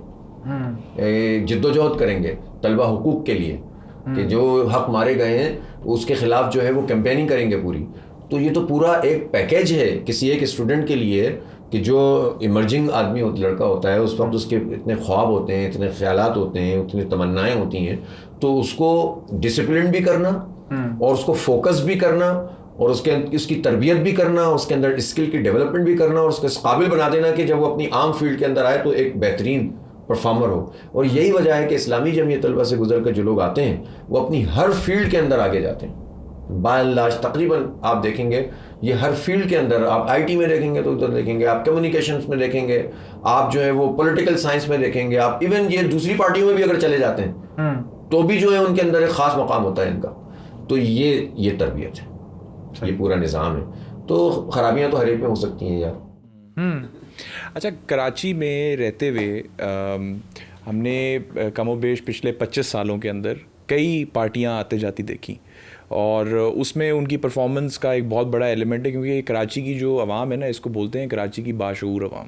جد و جہد کریں گے طلبہ حقوق کے لیے, کہ جو حق مارے گئے ہیں اس کے خلاف جو ہے وہ کیمپیننگ کریں گے پوری. تو یہ تو پورا ایک پیکیج ہے کسی ایک اسٹوڈنٹ کے لیے کہ جو ایمرجنگ آدمی لڑکا ہوتا ہے, اس وقت اس کے اتنے خواب ہوتے ہیں, اتنے خیالات ہوتے ہیں, اتنی تمنائیں ہوتی ہیں, تو اس کو ڈسپلن بھی کرنا اور اس کو فوکس بھی کرنا اور اس کی تربیت بھی کرنا, اس کے اندر اسکل کی ڈیولپمنٹ بھی کرنا, اور اس کو اس قابل بنا دینا کہ جب وہ اپنی عام فیلڈ کے اندر آئے تو ایک بہترین پرفارمر ہو. اور یہی وجہ ہے کہ اسلامی جمعیت طلبہ سے گزر کر جو لوگ آتے ہیں وہ اپنی ہر فیلڈ کے اندر آگے جاتے ہیں. بائی اینڈ لارج تقریباً آپ دیکھیں گے یہ ہر فیلڈ کے اندر, آپ آئی ٹی میں دیکھیں گے تو ادھر دیکھیں گے, آپ کمیونیکیشنس میں دیکھیں گے, آپ جو ہے وہ پولیٹیکل سائنس میں دیکھیں گے, آپ ایون یہ دوسری پارٹیوں میں بھی اگر چلے جاتے ہیں تو بھی جو ہے ان کے اندر ایک خاص مقام ہوتا ہے ان کا. تو یہ تربیت ہے, یہ پورا نظام ہے. تو خرابیاں تو ہر ایک میں ہو سکتی ہیں یار. اچھا, کراچی میں رہتے ہوئے ہم نے کم و بیش پچھلے 25 سالوں کے اندر کئی پارٹیاں آتے جاتی دیکھیں, اور اس میں ان کی پرفارمنس کا ایک بہت بڑا ایلیمنٹ ہے, کیونکہ کراچی کی جو عوام ہے نا, اس کو بولتے ہیں کراچی کی باشعور عوام.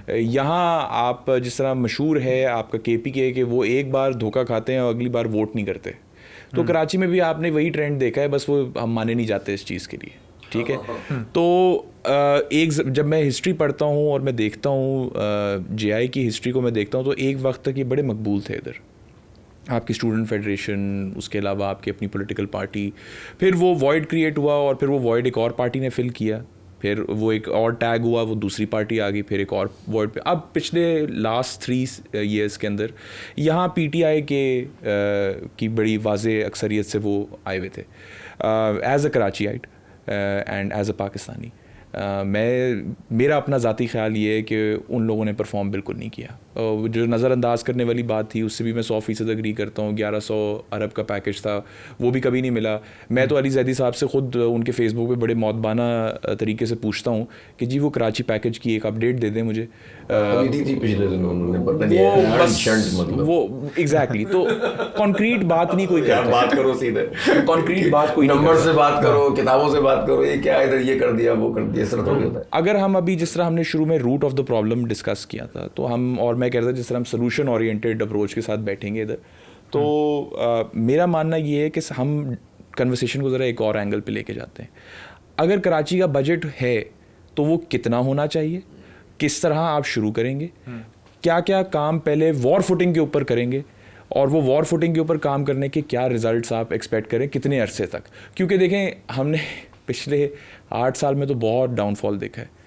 یہاں آپ جس طرح مشہور ہے آپ کا KPK کہ وہ ایک بار دھوکہ کھاتے ہیں اور اگلی بار ووٹ نہیں کرتے, تو کراچی میں بھی آپ نے وہی ٹرینڈ دیکھا ہے, بس وہ ہم مانے نہیں جاتے اس چیز کے لیے. ٹھیک ہے, تو ایک جب میں ہسٹری پڑھتا ہوں اور میں دیکھتا ہوں JI کی ہسٹری کو میں دیکھتا ہوں, تو ایک وقت تک یہ بڑے مقبول تھے ادھر, آپ کی اسٹوڈنٹ فیڈریشن, اس کے علاوہ آپ کی اپنی پولیٹیکل پارٹی. پھر وہ وائڈ کریٹ ہوا اور پھر وہ وائڈ ایک اور پارٹی نے فل کیا, پھر وہ ایک اور ٹیگ ہوا, وہ دوسری پارٹی آ گئی, پھر ایک اور وائڈ پہ. اب پچھلے لاسٹ 3 ایئرس کے اندر یہاں PTI کی بڑی واضح اکثریت سے وہ آئے ہوئے تھے as a Karachiite and as a Pakistani. میرا اپنا ذاتی خیال یہ ہے کہ ان لوگوں نے پرفارم بالکل نہیں کیا. جو نظر انداز کرنے والی بات تھی اس سے بھی میں 100% اگری کرتا ہوں. 1100 ارب کا پیکج تھا, وہ بھی کبھی نہیں ملا. میں تو علی زیدی صاحب سے خود ان کے فیس بک پہ بڑے معتبانہ طریقے سے پوچھتا ہوں کہ جی وہ کراچی پیکج کی ایک اپڈیٹ دے دیں مجھے. وہ ایگزیکٹلی, تو کانکریٹ بات نہیں کوئی کرتا. بات کرو سیدھے, کانکریٹ بات کوئی نمبر سے بات کرو, کتابوں سے بات کرو, یہ کیا ادھر یہ کر دیا وہ کر دیا, اس طرح تھوڑی ہوتا ہے. اگر ہم ابھی جس طرح ہم نے شروع میں root of the problem discuss کیا تھا, تو ہم, اور میں کہتا جس طرح ہم سولوشن اورینٹیڈ اپروچ کے ساتھ بیٹھیں گے ادھر, تو میرا ماننا یہ ہے کہ ہم کنورسیشن کو ذرا ایک اور اینگل پہ لے کے جاتے ہیں. اگر کراچی کا بجٹ ہے تو وہ کتنا ہونا چاہیے, کس طرح آپ شروع کریں گے, کیا کیا کام پہلے وار فوٹنگ کے اوپر کریں گے, اور وہ وار فوٹنگ کے اوپر کام کرنے کے کیا ریزلٹس آپ ایکسپیکٹ کریں کتنے عرصے تک. کیونکہ دیکھیں ہم نے پچھلے 8 سال میں تو بہت ڈاؤن فال دیکھا ہے.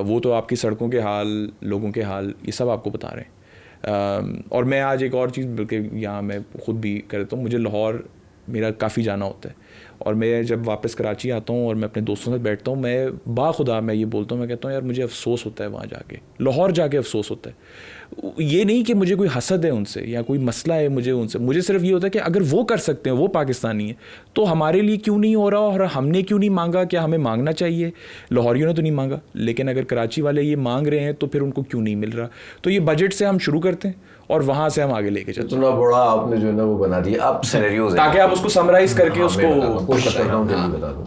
وہ تو آپ کی سڑکوں کے حال, لوگوں کے حال, یہ سب آپ کو بتا رہے ہیں. اور میں آج ایک اور چیز بلکہ یہاں میں خود بھی کرتا ہوں, مجھے لاہور میرا کافی جانا ہوتا ہے, اور میں جب واپس کراچی آتا ہوں اور میں اپنے دوستوں سے بیٹھتا ہوں, میں باخدا میں یہ بولتا ہوں, میں کہتا ہوں یار مجھے افسوس ہوتا ہے وہاں جا کے, لاہور جا کے افسوس ہوتا ہے. یہ نہیں کہ مجھے کوئی حسد ہے ان سے یا کوئی مسئلہ ہے مجھے ان سے, مجھے صرف یہ ہوتا ہے کہ اگر وہ کر سکتے ہیں, وہ پاکستانی ہیں, تو ہمارے لیے کیوں نہیں ہو رہا, اور ہم نے کیوں نہیں مانگا. کیا ہمیں مانگنا چاہیے؟ لاہوریوں نے تو نہیں مانگا, لیکن اگر کراچی والے یہ مانگ رہے ہیں تو پھر ان کو کیوں نہیں مل رہا. تو یہ بجٹ سے ہم شروع کرتے ہیں اور وہاں سے ہم آگے لے کے چلتے ہیں. اتنا بڑا آپ نے جو ہے نا وہ بنا دیا, آپ سینیریوز تاکہ آپ اس کو سمرائز کر کے اس کو کوشش کرتا ہوں جلدی بتا دوں.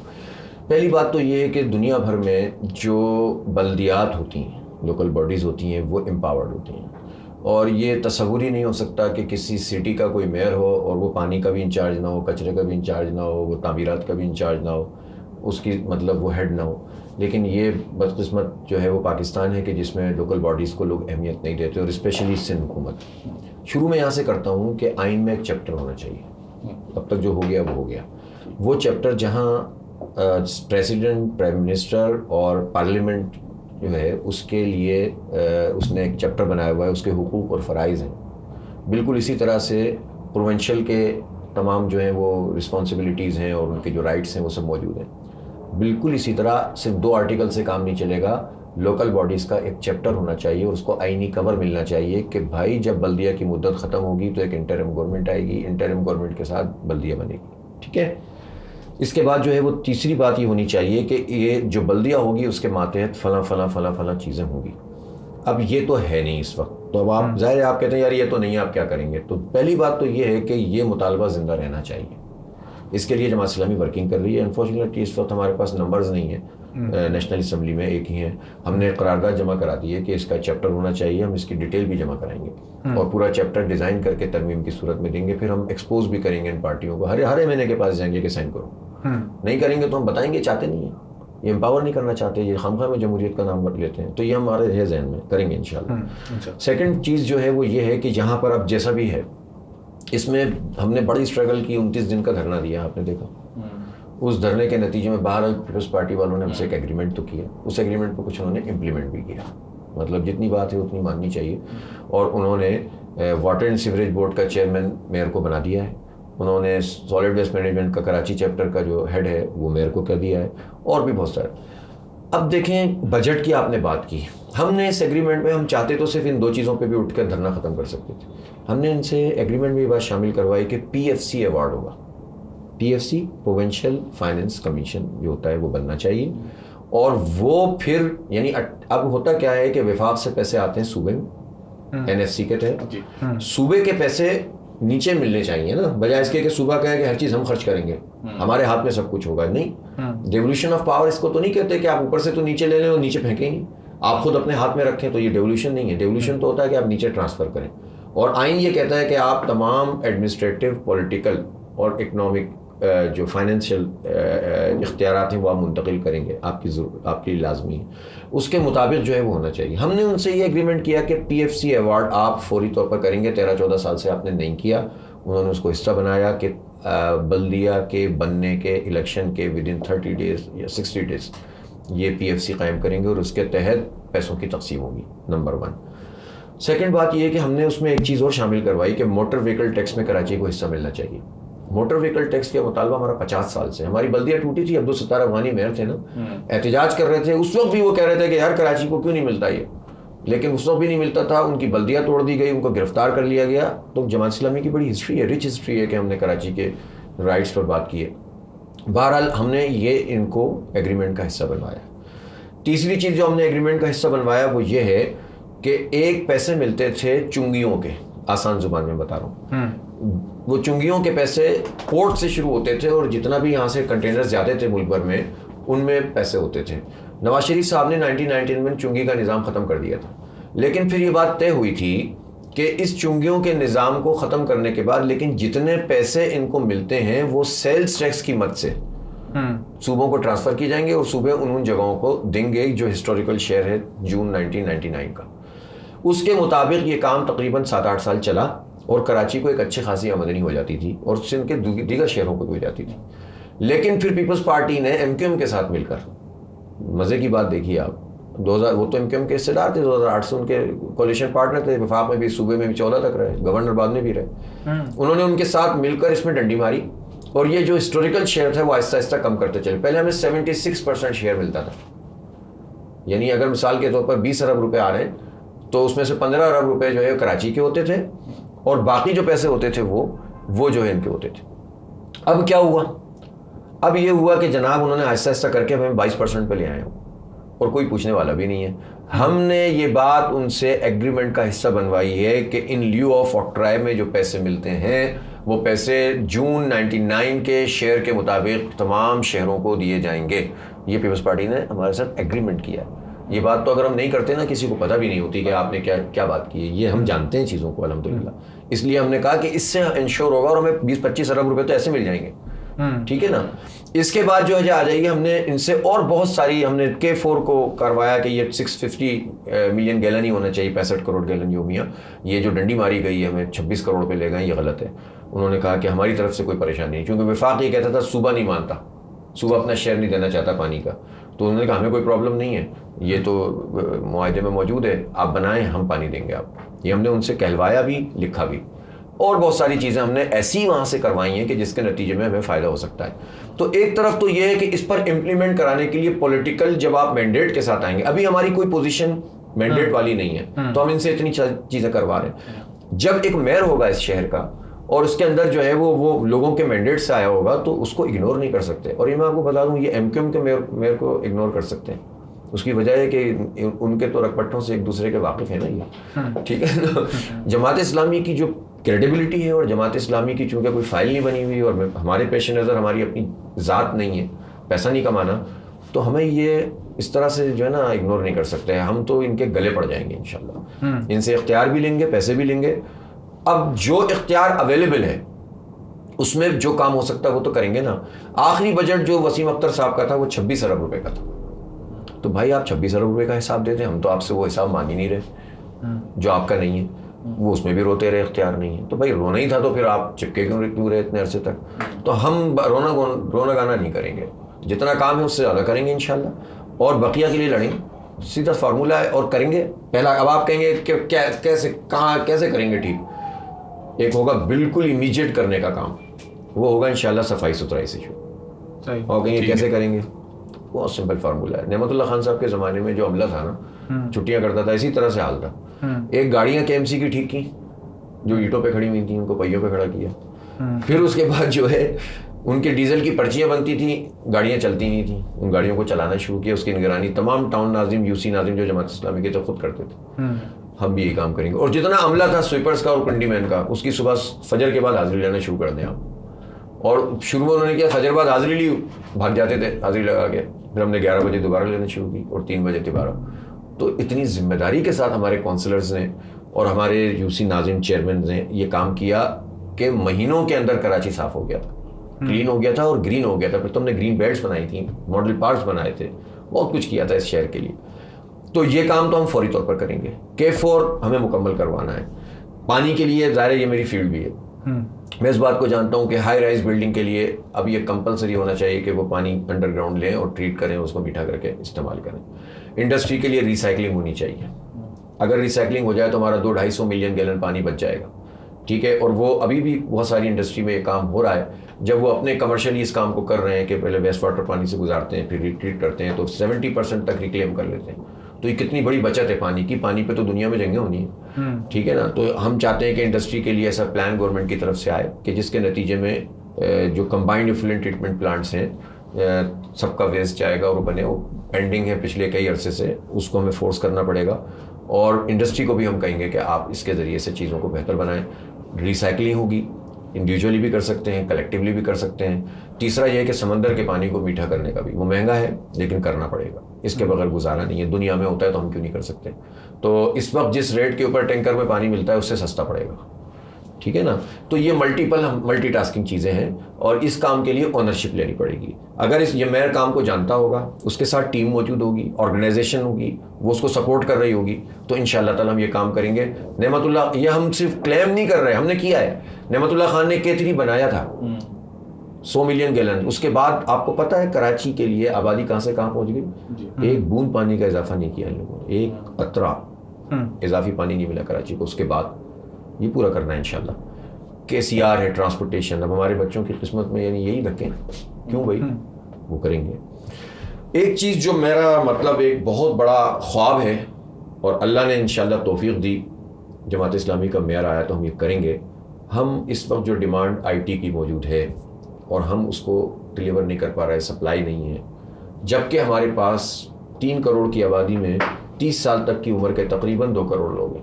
پہلی بات تو یہ ہے کہ دنیا بھر میں جو بلدیات ہوتی ہیں, لوکل باڈیز ہوتی ہیں, وہ امپاورڈ ہوتی ہیں, اور یہ تصور ہی نہیں ہو سکتا کہ کسی سٹی کا کوئی میئر ہو اور وہ پانی کا بھی انچارج نہ ہو, کچرے کا بھی انچارج نہ ہو, وہ تعمیرات کا بھی انچارج نہ ہو, اس کی مطلب وہ ہیڈ نہ ہو. لیکن یہ بدقسمت جو ہے وہ پاکستان ہے کہ جس میں لوکل باڈیز کو لوگ اہمیت نہیں دیتے, اور اسپیشلی سندھ حکومت. شروع میں یہاں سے کرتا ہوں کہ آئین میں ایک چیپٹر ہونا چاہیے. اب تک جو ہو گیا وہ ہو گیا. وہ چیپٹر جہاں پریزیڈنٹ, پرائم منسٹر اور پارلیمنٹ جو ہے اس کے لیے اس نے ایک چیپٹر بنایا ہوا ہے, اس کے حقوق اور فرائض ہیں. بالکل اسی طرح سے پروونشل کے تمام جو ہیں وہ رسپانسبلٹیز ہیں اور ان کے جو رائٹس ہیں وہ سب موجود ہیں. بالکل اسی طرح صرف 2 آرٹیکل سے کام نہیں چلے گا, لوکل باڈیز کا ایک چیپٹر ہونا چاہیے اور اس کو آئینی کور ملنا چاہیے کہ بھائی جب بلدیہ کی مدت ختم ہوگی تو ایک انٹرم گورنمنٹ آئے گی, انٹرم گورنمنٹ کے ساتھ بلدیہ بنے گی. ٹھیک ہے. اس کے بعد جو ہے وہ تیسری بات یہ ہونی چاہیے کہ یہ جو بلدیہ ہوگی اس کے ماتحت فلاں فلاں فلاں فلاں چیزیں ہوں گی. اب یہ تو ہے نہیں اس وقت, تو اب آپ ظاہر ہے آپ کہتے ہیں یار یہ تو نہیں, آپ کیا کریں گے. تو پہلی بات تو یہ ہے کہ یہ مطالبہ زندہ رہنا چاہیے. اس کے لیے جماعت اسلامی ورکنگ کر رہی ہے. انفارچونیٹلی اس وقت ہمارے پاس نمبرز نہیں ہیں, نیشنل اسمبلی میں ایک ہی ہیں. ہم نے قرارداد جمع کرا دی ہے کہ اس کا چیپٹر ہونا چاہیے, ہم اس کی ڈیٹیل بھی جمع کرائیں گے اور پورا چیپٹر ڈیزائن کر کے ترمیم کی صورت میں دیں گے. پھر ہم ایکسپوز بھی کریں گے ان پارٹیوں کو, ہر مہینے کے پاس جائیں گے کہ سائن کرو. نہیں کریں گے تو ہم بتائیں گے چاہتے نہیں ہیں, یہ امپاور نہیں کرنا چاہتے, یہ خامخواہ میں جمہوریت کا نام رکھ لیتے ہیں. تو یہ ہمارے ہے ذہن میں, کریں گے انشاءاللہ. سیکنڈ چیز جو ہے وہ یہ ہے کہ یہاں پر اب جیسا بھی ہے, اس میں ہم نے بڑی اسٹرگل کی, 29 دن کا دھرنا دیا, آپ نے دیکھا. اس دھرنے کے نتیجے میں بہرحال پیپلز پارٹی والوں نے ہم سے ایک ایگریمنٹ تو کیا, اس ایگریمنٹ کو کچھ انہوں نے امپلیمنٹ بھی کیا, مطلب جتنی بات ہے اتنی ماننی چاہیے. اور انہوں نے واٹر اینڈ سیوریج بورڈ کا چیئرمین میئر کو بنا دیا ہے, انہوں نے سالڈ ویسٹ مینجمنٹ کا کراچی چیپٹر کا جو ہیڈ ہے وہ میئر کو کر دیا ہے, اور بھی بہت سارے. اب دیکھیں بجٹ کی آپ نے بات کی, ہم نے اس ایگریمنٹ میں, ہم چاہتے تو صرف ان 2 چیزوں پہ بھی اٹھ کر دھرنا ختم کر سکتے تھے, ہم نے ان سے ایگریمنٹ میں یہ بات شامل کروائی کہ PFC ایوارڈ ہوگا, PFC پروونشل فائنینس کمیشن جو ہوتا ہے وہ بننا چاہیے, اور وہ پھر یعنی اب ہوتا کیا ہے کہ وفاق سے پیسے آتے ہیں صوبے میں NFC کے تحت, صوبے کے پیسے نیچے ملنے چاہیے نا, بجائے اس کے کہ صوبہ کہے کہ ہر چیز ہم خرچ کریں گے, ہمارے ہاتھ میں سب کچھ ہوگا. نہیں, ڈیولیوشن آف پاور اس کو تو نہیں کہتے کہ آپ اوپر سے تو نیچے لے لیں اور نیچے پھینکیں گے, آپ خود اپنے ہاتھ میں رکھیں, تو یہ ڈیولیوشن نہیں ہے. ڈیولیوشن تو ہوتا ہے کہ آپ نیچے ٹرانسفر کریں, اور آئین یہ کہتا ہے کہ آپ تمام ایڈمنسٹریٹو, پولیٹیکل اور اکنامک جو فائنینشیل اختیارات ہیں وہ آپ منتقل کریں گے, آپ کی لازمی ہے, اس کے مطابق جو ہے وہ ہونا چاہیے. ہم نے ان سے یہ ایگریمنٹ کیا کہ PFC ایوارڈ آپ فوری طور پر کریں گے. 13-14 سال سے آپ نے نہیں کیا, انہوں نے اس کو حصہ بنایا کہ بلدیہ کے بننے کے الیکشن کے ودن 30 days یا 60 days یہ PFC قائم کریں گے, اور اس کے تحت پیسوں کی تقسیم ہوگی. نمبر 1. سیکنڈ بات یہ ہے کہ ہم نے اس میں ایک چیز اور شامل کروائی کہ موٹر وہیکل ٹیکس میں کراچی کو حصہ ملنا چاہیے. موٹر وہیکل ٹیکس کا مطالبہ ہمارا 50 سال سے, ہماری بلدیہ ٹوٹی تھی, عبدالستار افغانی میئر تھے نا, احتجاج کر رہے تھے, اس وقت بھی وہ کہہ رہے تھے کہ یار کراچی کو کیوں نہیں ملتا یہ, لیکن اس وقت بھی نہیں ملتا تھا, ان کی بلدیہ توڑ دی گئی, ان کو گرفتار کر لیا گیا. تو جماعت اسلامی کی بڑی ہسٹری ہے, رچ ہسٹری ہے کہ ہم نے کراچی کے رائٹس پر بات کی ہے. بہرحال ہم نے یہ ان کو ایگریمنٹ کا حصہ بنوایا. تیسری چیز جو ہم نے ایگریمنٹ کا حصہ بنوایا وہ یہ ہے کہ 1 پیسے ملتے تھے چنگیوں کے, آسان زبان میں بتا رہا ہوں, وہ چنگیوں کے پیسے پورٹ سے شروع ہوتے تھے, اور جتنا بھی یہاں سے کنٹینر زیادہ تھے ملک بھر میں ان میں پیسے ہوتے تھے. نواز شریف صاحب نے 1919 میں چنگی کا نظام ختم کر دیا تھا, لیکن پھر یہ بات طے ہوئی تھی کہ اس چنگیوں کے نظام کو ختم کرنے کے بعد لیکن جتنے پیسے ان کو ملتے ہیں وہ سیلز ٹیکس کی مد سے صوبوں کو ٹرانسفر کی جائیں گے, اور صوبے ان جگہوں کو دیں گے جو ہسٹوریکل شیئر ہے جون 1999 کا. اس کے مطابق یہ کام تقریباً 7-8 سال چلا, اور کراچی کو ایک اچھی خاصی آمدنی ہو جاتی تھی, اور سندھ کے دیگر شہروں کو بھی ہو جاتی تھی. لیکن پھر پیپلز پارٹی نے MQM کے ساتھ مل کر, مزے کی بات دیکھیے آپ, 2000 وہ تو MQM کے حصے دار تھے, 2008 سے ان کے کولیشن پارٹنر تھے, وفاق میں بھی, صوبے میں بھی 14 تک رہے, گورنر بعد میں بھی رہے. انہوں نے ان کے ساتھ مل کر اس میں ڈنڈی ماری, اور یہ جو ہسٹوریکل شیئر تھا وہ آہستہ آہستہ کم کرتے چلے. پہلے ہمیں 76% شیئر ملتا تھا, یعنی اگر مثال کے طور پر 20 ارب روپے آ رہے ہیں تو اس میں سے 15 ارب روپے جو ہے کراچی کے ہوتے تھے, اور باقی جو پیسے ہوتے تھے وہ جو ہے ان کے ہوتے تھے. اب کیا ہوا, اب یہ ہوا کہ جناب انہوں نے آہستہ آہستہ کر کے ہمیں 22% پہ لے آئے ہوں, اور کوئی پوچھنے والا بھی نہیں ہے. ہم نے یہ بات ان سے ایگریمنٹ کا حصہ بنوائی ہے کہ ان لیو آف آکٹرائے میں جو پیسے ملتے ہیں وہ پیسے جون 99 کے شیئر کے مطابق تمام شہروں کو دیے جائیں گے. یہ پیپلز پارٹی نے ہمارے ساتھ ایگریمنٹ کیا ہے. یہ بات تو اگر ہم نہیں کرتے نا, کسی کو پتہ بھی نہیں ہوتی کہ آپ نے کیا بات کی ہے. یہ ہم جانتے ہیں چیزوں کو الحمدللہ, اس لیے ہم نے کہا کہ اس سے انشور ہوگا, اور ہمیں 20-25 ارب روپے تو ایسے مل جائیں گے. ٹھیک ہے نا. اس کے بعد جو ہے آ جائیے, ہم نے ان سے اور بہت ساری, ہم نے K4 کو کروایا کہ یہ 650 ملین گیلن ہی ہونا چاہیے, 65 کروڑ گیلن یومیہ. یہ جو ڈنڈی ماری گئی ہے, ہمیں 26 کروڑ پہ لے گئے, یہ غلط ہے. انہوں نے کہا کہ ہماری طرف سے کوئی پریشانی نہیں, کیونکہ وفاق یہ کہتا تھا صوبہ نہیں مانتا, صوبہ اپنا شیئر نہیں دینا چاہتا پانی کا. تو انہوں نے کہا ہمیں کوئی پرابلم نہیں ہے, یہ تو معاہدے میں موجود ہے, آپ بنائیں, ہم پانی دیں گے آپ. یہ ہم نے ان سے کہلوایا بھی, لکھا بھی, اور بہت ساری چیزیں ہم نے ایسی وہاں سے کروائی ہیں کہ جس کے نتیجے میں ہمیں فائدہ ہو سکتا ہے. تو ایک طرف تو یہ ہے کہ اس پر امپلیمنٹ کرانے کے لیے پولیٹیکل جب آپ مینڈیٹ کے ساتھ آئیں گے, ابھی ہماری کوئی پوزیشن مینڈیٹ والی نہیں ہے, تو ہم ان سے اتنی چیزیں کروا رہے ہیں. جب ایک میئر ہوگا اس شہر کا, اور اس کے اندر جو ہے وہ لوگوں کے مینڈیٹ سے آیا ہوگا, تو اس کو اگنور نہیں کر سکتے. اور یہ میں آپ کو بتا دوں, یہ MQM کے میئر کو اگنور کر سکتے ہیں. اس کی وجہ ہے کہ ان کے تو رکپٹوں سے ایک دوسرے کے واقف ہیں نا یہ, ٹھیک ہے نا. جماعت اسلامی کی جو کریڈیبلٹی ہے, اور جماعت اسلامی کی چونکہ کوئی فائل نہیں بنی ہوئی, اور ہمارے پیش نظر ہماری اپنی ذات نہیں ہے, پیسہ نہیں کمانا, تو ہمیں یہ اس طرح سے جو ہے نا اگنور نہیں کر سکتے. ہم تو ان کے گلے پڑ جائیں گے انشاءاللہ, ان سے اختیار بھی لیں گے, پیسے بھی لیں گے. اب جو اختیار اویلیبل ہے اس میں جو کام ہو سکتا ہے وہ تو کریں گے نا. آخری بجٹ جو وسیم اختر صاحب کا تھا وہ 26 ارب روپے کا تھا. تو بھائی آپ 26 ارب روپے کا حساب دیتے ہیں, ہم تو آپ سے وہ حساب مانگ ہی نہیں رہے جو آپ کا نہیں ہے. وہ اس میں بھی روتے رہے, اختیار نہیں ہے. تو بھائی رونا ہی تھا تو پھر آپ چپکے کیوں رہے اتنے عرصے تک؟ تو ہم رونا گانا نہیں کریں گے, جتنا کام ہے اس سے زیادہ کریں گے انشاءاللہ, اور بقیہ کے لیے لڑیں. سیدھا فارمولہ ہے, اور کریں گے. پہلا اب آپ کہیں گے کہ کیسے کریں گے ٹھیک. ایک ہوگا بالکل امیجیٹ کرنے کا کام, وہ ہوگا انشاءاللہ صفائی ستھرائی سے شروع. اور کہیں گے کیسے کریں گے, بہت سمپل فارمولہ ہے. نعمت اللہ خان صاحب کے زمانے میں جو عملہ تھا نا, چھٹیاں کرتا تھا, اسی طرح سے حال تھا. ایک گاڑیاں KMC کی ٹھیک کی جو اینٹوں پہ کھڑی ہوئی تھیں, ان کو پہیوں پہ کھڑا کیا. پھر اس کے بعد جو ہے ان کے ڈیزل کی پرچیاں بنتی تھیں, گاڑیاں چلتی نہیں تھیں, ان گاڑیوں کو چلانا شروع کیا. اس کی نگرانی تمام ٹاؤن ناظم, UC ناظم جو جماعت اسلامی کے تھے خود کرتے تھے. ہم بھی یہی کام کریں گے. اور جتنا عملہ تھا سویپرز کا اور کنڈی مین کا, اس کی صبح فجر کے بعد حاضری لینا شروع کر دیں آپ. اور شروع میں انہوں نے کیا, فجر بعد حاضری لی, بھاگ جاتے تھے حاضری لگا کے. پھر ہم نے 11 بجے دوبارہ لینا شروع کی, اور 3 بجے دوبارہ. تو اتنی ذمہ داری کے ساتھ ہمارے کونسلرز نے اور ہمارے UC ناظم چیئرمین نے یہ کام کیا کہ مہینوں کے اندر کراچی صاف ہو گیا تھا, کلین ہو گیا تھا اور گرین ہو گیا تھا. پھر تم نے گرین بیلٹس بنائی تھیں, ماڈل پارکس بنائے تھے, بہت کچھ کیا تھا اس شہر کے لیے. تو یہ کام تو ہم فوری طور پر کریں گے. K4 ہمیں مکمل کروانا ہے. پانی کے لیے ظاہر ہے یہ میری فیلڈ بھی ہے, میں اس بات کو جانتا ہوں کہ ہائی رائز بلڈنگ کے لیے اب یہ کمپلسری ہونا چاہیے کہ وہ پانی انڈر گراؤنڈ لیں اور ٹریٹ کریں, اس کو میٹھا کر کے استعمال کریں. انڈسٹری کے لیے ریسائکلنگ ہونی چاہیے. اگر ریسائکلنگ ہو جائے تو ہمارا 200-250 ملین گیلن پانی بچ جائے گا. ٹھیک ہے, اور وہ ابھی بھی بہت ساری انڈسٹری میں یہ کام ہو رہا ہے. جب وہ اپنے کمرشلی اس کام کو کر رہے ہیں کہ پہلے ویسٹ واٹر پانی سے گزارتے ہیں, پھر ریٹریٹ کرتے ہیں, تو 70% تک ریکلیم کر لیتے ہیں. تو یہ کتنی بڑی بچت ہے پانی کی. پانی پہ تو دنیا میں جنگیں ہونی ہیں, ٹھیک ہے نا. تو ہم چاہتے ہیں کہ انڈسٹری کے لیے ایسا پلان گورنمنٹ کی طرف سے آئے کہ جس کے نتیجے میں جو کمبائنڈ ایفلوئنٹ ٹریٹمنٹ پلانٹس ہیں, سب کا ویسٹ جائے گا, اور بنے وہ پینڈنگ ہے پچھلے کئی عرصے سے, اس کو ہمیں فورس کرنا پڑے گا. اور انڈسٹری کو بھی ہم کہیں گے کہ آپ اس کے ذریعے سے چیزوں کو بہتر بنائیں. ریسائکلنگ ہوگی, انڈیویجولی بھی کر سکتے ہیں, کلیکٹیولی بھی کر سکتے ہیں. تیسرا یہ ہے کہ سمندر کے پانی کو میٹھا کرنے کا بھی, وہ مہنگا ہے لیکن کرنا پڑے گا, اس کے بغیر گزارا نہیں ہے. دنیا میں ہوتا ہے تو ہم کیوں نہیں کر سکتے. تو اس وقت جس ریٹ کے اوپر ٹینکر میں پانی ملتا ہے اس سے سستا پڑے گا, ٹھیک ہے نا. تو یہ ملٹی ٹاسکنگ چیزیں ہیں, اور اس کام کے لیے اونرشپ لینی پڑے گی. اگر یہ میئر کام کو جانتا ہوگا, اس کے ساتھ ٹیم موجود ہوگی, آرگنائزیشن ہوگی, وہ اس کو سپورٹ کر رہی ہوگی, تو انشاءاللہ تعالی ہم یہ کام کریں گے. نعمت اللہ, یہ ہم صرف کلیم نہیں کر رہے, ہم نے کیا ہے. نعمت اللہ خان نے K3 بنایا تھا 100 ملین گیلن. اس کے بعد آپ کو پتا ہے کراچی کے لیے آبادی کہاں سے کہاں پہنچ گئی. ایک بوند پانی کا اضافہ نہیں کیا ان لوگوں نے, ایک قطرہ اضافی پانی نہیں ملا کراچی کو. اس کے بعد یہ پورا کرنا ہے انشاءاللہ. KCR ہے, ٹرانسپورٹیشن, اب ہمارے بچوں کی قسمت میں یعنی یہی رکھیں, کیوں بھائی, وہ کریں گے. ایک چیز جو میرا مطلب ایک بہت بڑا خواب ہے, اور اللہ نے انشاءاللہ توفیق دی, جماعت اسلامی کا میئر آیا تو ہم یہ کریں گے. ہم اس وقت جو ڈیمانڈ IT کی موجود ہے اور ہم اس کو ڈلیور نہیں کر پا رہے, سپلائی نہیں ہے, جبکہ ہمارے پاس 3 کروڑ کی آبادی میں 30 سال تک کی عمر کے تقریباً 2 کروڑ لوگ ہیں.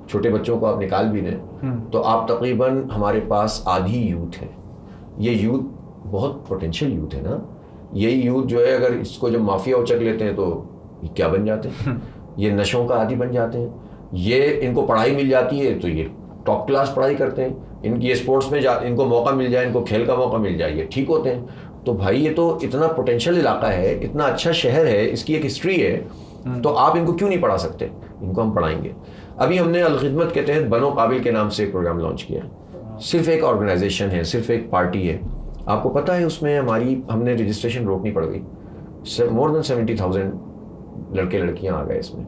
چھوٹے بچوں کو آپ نکال بھی دیں تو آپ تقریباً ہمارے پاس آدھی یوتھ ہے. یہ یوتھ بہت پوٹینشیل یوتھ ہے نا. یہی یوتھ جو ہے اگر اس کو جب مافیا اچک لیتے ہیں تو یہ کیا بن جاتے ہیں, یہ نشوں کا عادی بن جاتے ہیں. یہ ان کو پڑھائی مل جاتی ہے تو یہ ٹاپ کلاس پڑھائی کرتے ہیں. ان کی اسپورٹس میں ان کو موقع مل جائے, ان کو کھیل کا موقع مل جائے, یہ ٹھیک ہوتے ہیں. تو بھائی یہ تو اتنا پوٹینشیل علاقہ ہے, اتنا اچھا شہر ہے, اس کی ایک ہسٹری ہے, تو آپ ان کو کیوں نہیں پڑھا سکتے. ان کو ہم پڑھائیں گے. ابھی ہم نے الخدمت کے تحت بنو قابل کے نام سے ایک پروگرام لانچ کیا. صرف ایک آرگنائزیشن ہے, صرف ایک پارٹی ہے. آپ کو پتہ ہے اس میں ہم نے رجسٹریشن روکنی پڑ گئی. مور دین 70,000 لڑکے لڑکیاں آ گئے اس میں,